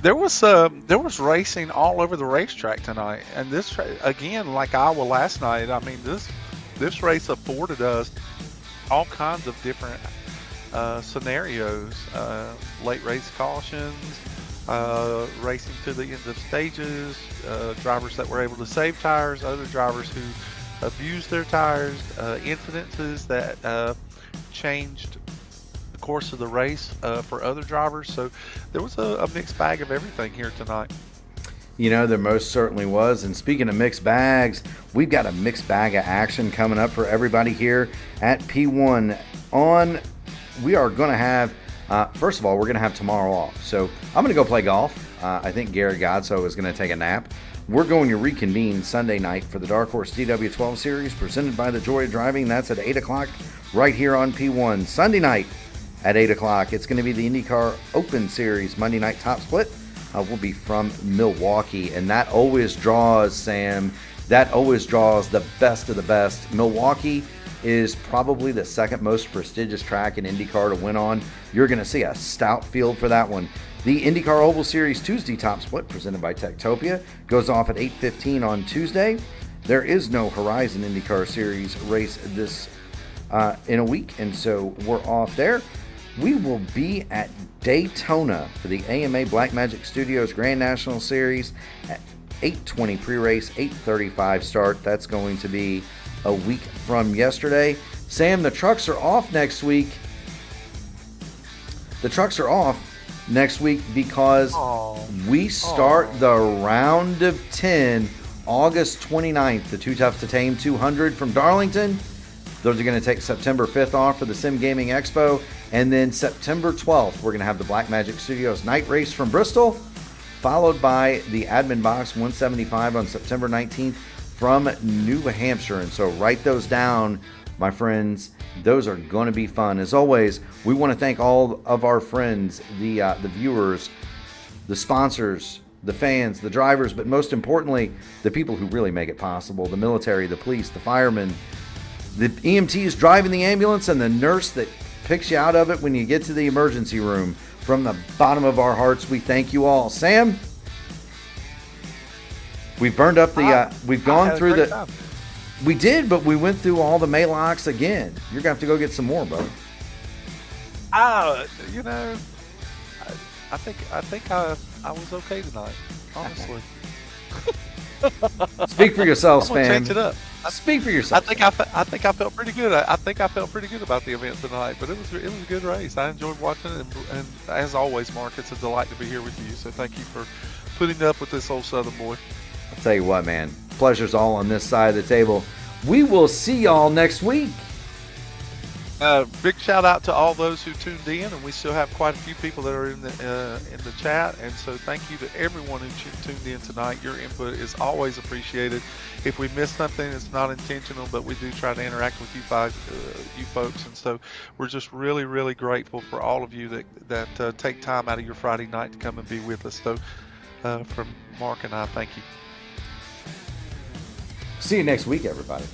there was racing all over the racetrack tonight, and this again, like Iowa last night. I mean, this race afforded us all kinds of different scenarios, late race cautions, racing to the end of stages, drivers that were able to save tires, other drivers who abused their tires, incidences that changed the course of the race for other drivers. So there was a mixed bag of everything here tonight. You know, there most certainly was. And speaking of mixed bags, we've got a mixed bag of action coming up for everybody here at P1 we are going to have, first of all, we're going to have tomorrow off. So I'm going to go play golf. I think Garrett Godso is going to take a nap. We're going to reconvene Sunday night for the Dark Horse DW12 Series presented by the Joy of Driving. That's at 8 o'clock right here on P1. Sunday night at 8 o'clock. It's going to be the IndyCar Open Series Monday night top split. Will be from Milwaukee. And that always draws, Sam, that always draws the best of the best. Milwaukee is probably the second most prestigious track in IndyCar to win on. You're going to see a stout field for that one. The IndyCar Oval Series Tuesday top split presented by Techtopia goes off at 8:15 on Tuesday. There is no Horizon IndyCar Series race this in a week, and so we're off there. We will be at Daytona for the AMA Blackmagic Studios Grand National Series at 8:20 pre-race, 8:35 start. That's going to be a week from yesterday. Sam, the trucks are off next week. The trucks are off next week because we start the round of 10 August 29th, the Too Tough to Tame 200 from Darlington. Those are going to take September 5th off for the Sim Gaming Expo. And then September 12th, we're going to have the Blackmagic Studios Night Race from Bristol, followed by the Admin Box 175 on September 19th from New Hampshire. And so write those down, my friends. Those are going to be fun. As always, we want to thank all of our friends, the viewers, the sponsors, the fans, the drivers, but most importantly, the people who really make it possible, the military, the police, the firemen, the EMTs driving the ambulance, and the nurse that picks you out of it when you get to the emergency room. From the bottom of our hearts, we thank you all. Sam, we've burned up the, we've gone through the, time. We did, but we went through all the Maylocks again. You're going to have to go get some more, bro. You know, I think I was okay tonight, honestly. Speak for yourselves, I'm gonna fam. change it up. Speak for I yourself. think I think I felt pretty good. I think I felt pretty good about the event tonight. But it was a good race. I enjoyed watching it, and as always, Mark, it's a delight to be here with you. So thank you for putting up with this old Southern boy. I'll tell you what, man. Pleasure's all on this side of the table. We will see y'all next week. Big shout out to all those who tuned in, and we still have quite a few people that are in the chat. And so thank you to everyone who tuned in tonight. Your input is always appreciated. If we miss something, it's not intentional, but we do try to interact with you folks. And so we're just really, really grateful for all of you that take time out of your Friday night to come and be with us. So from Mark and I, thank you. See you next week, everybody.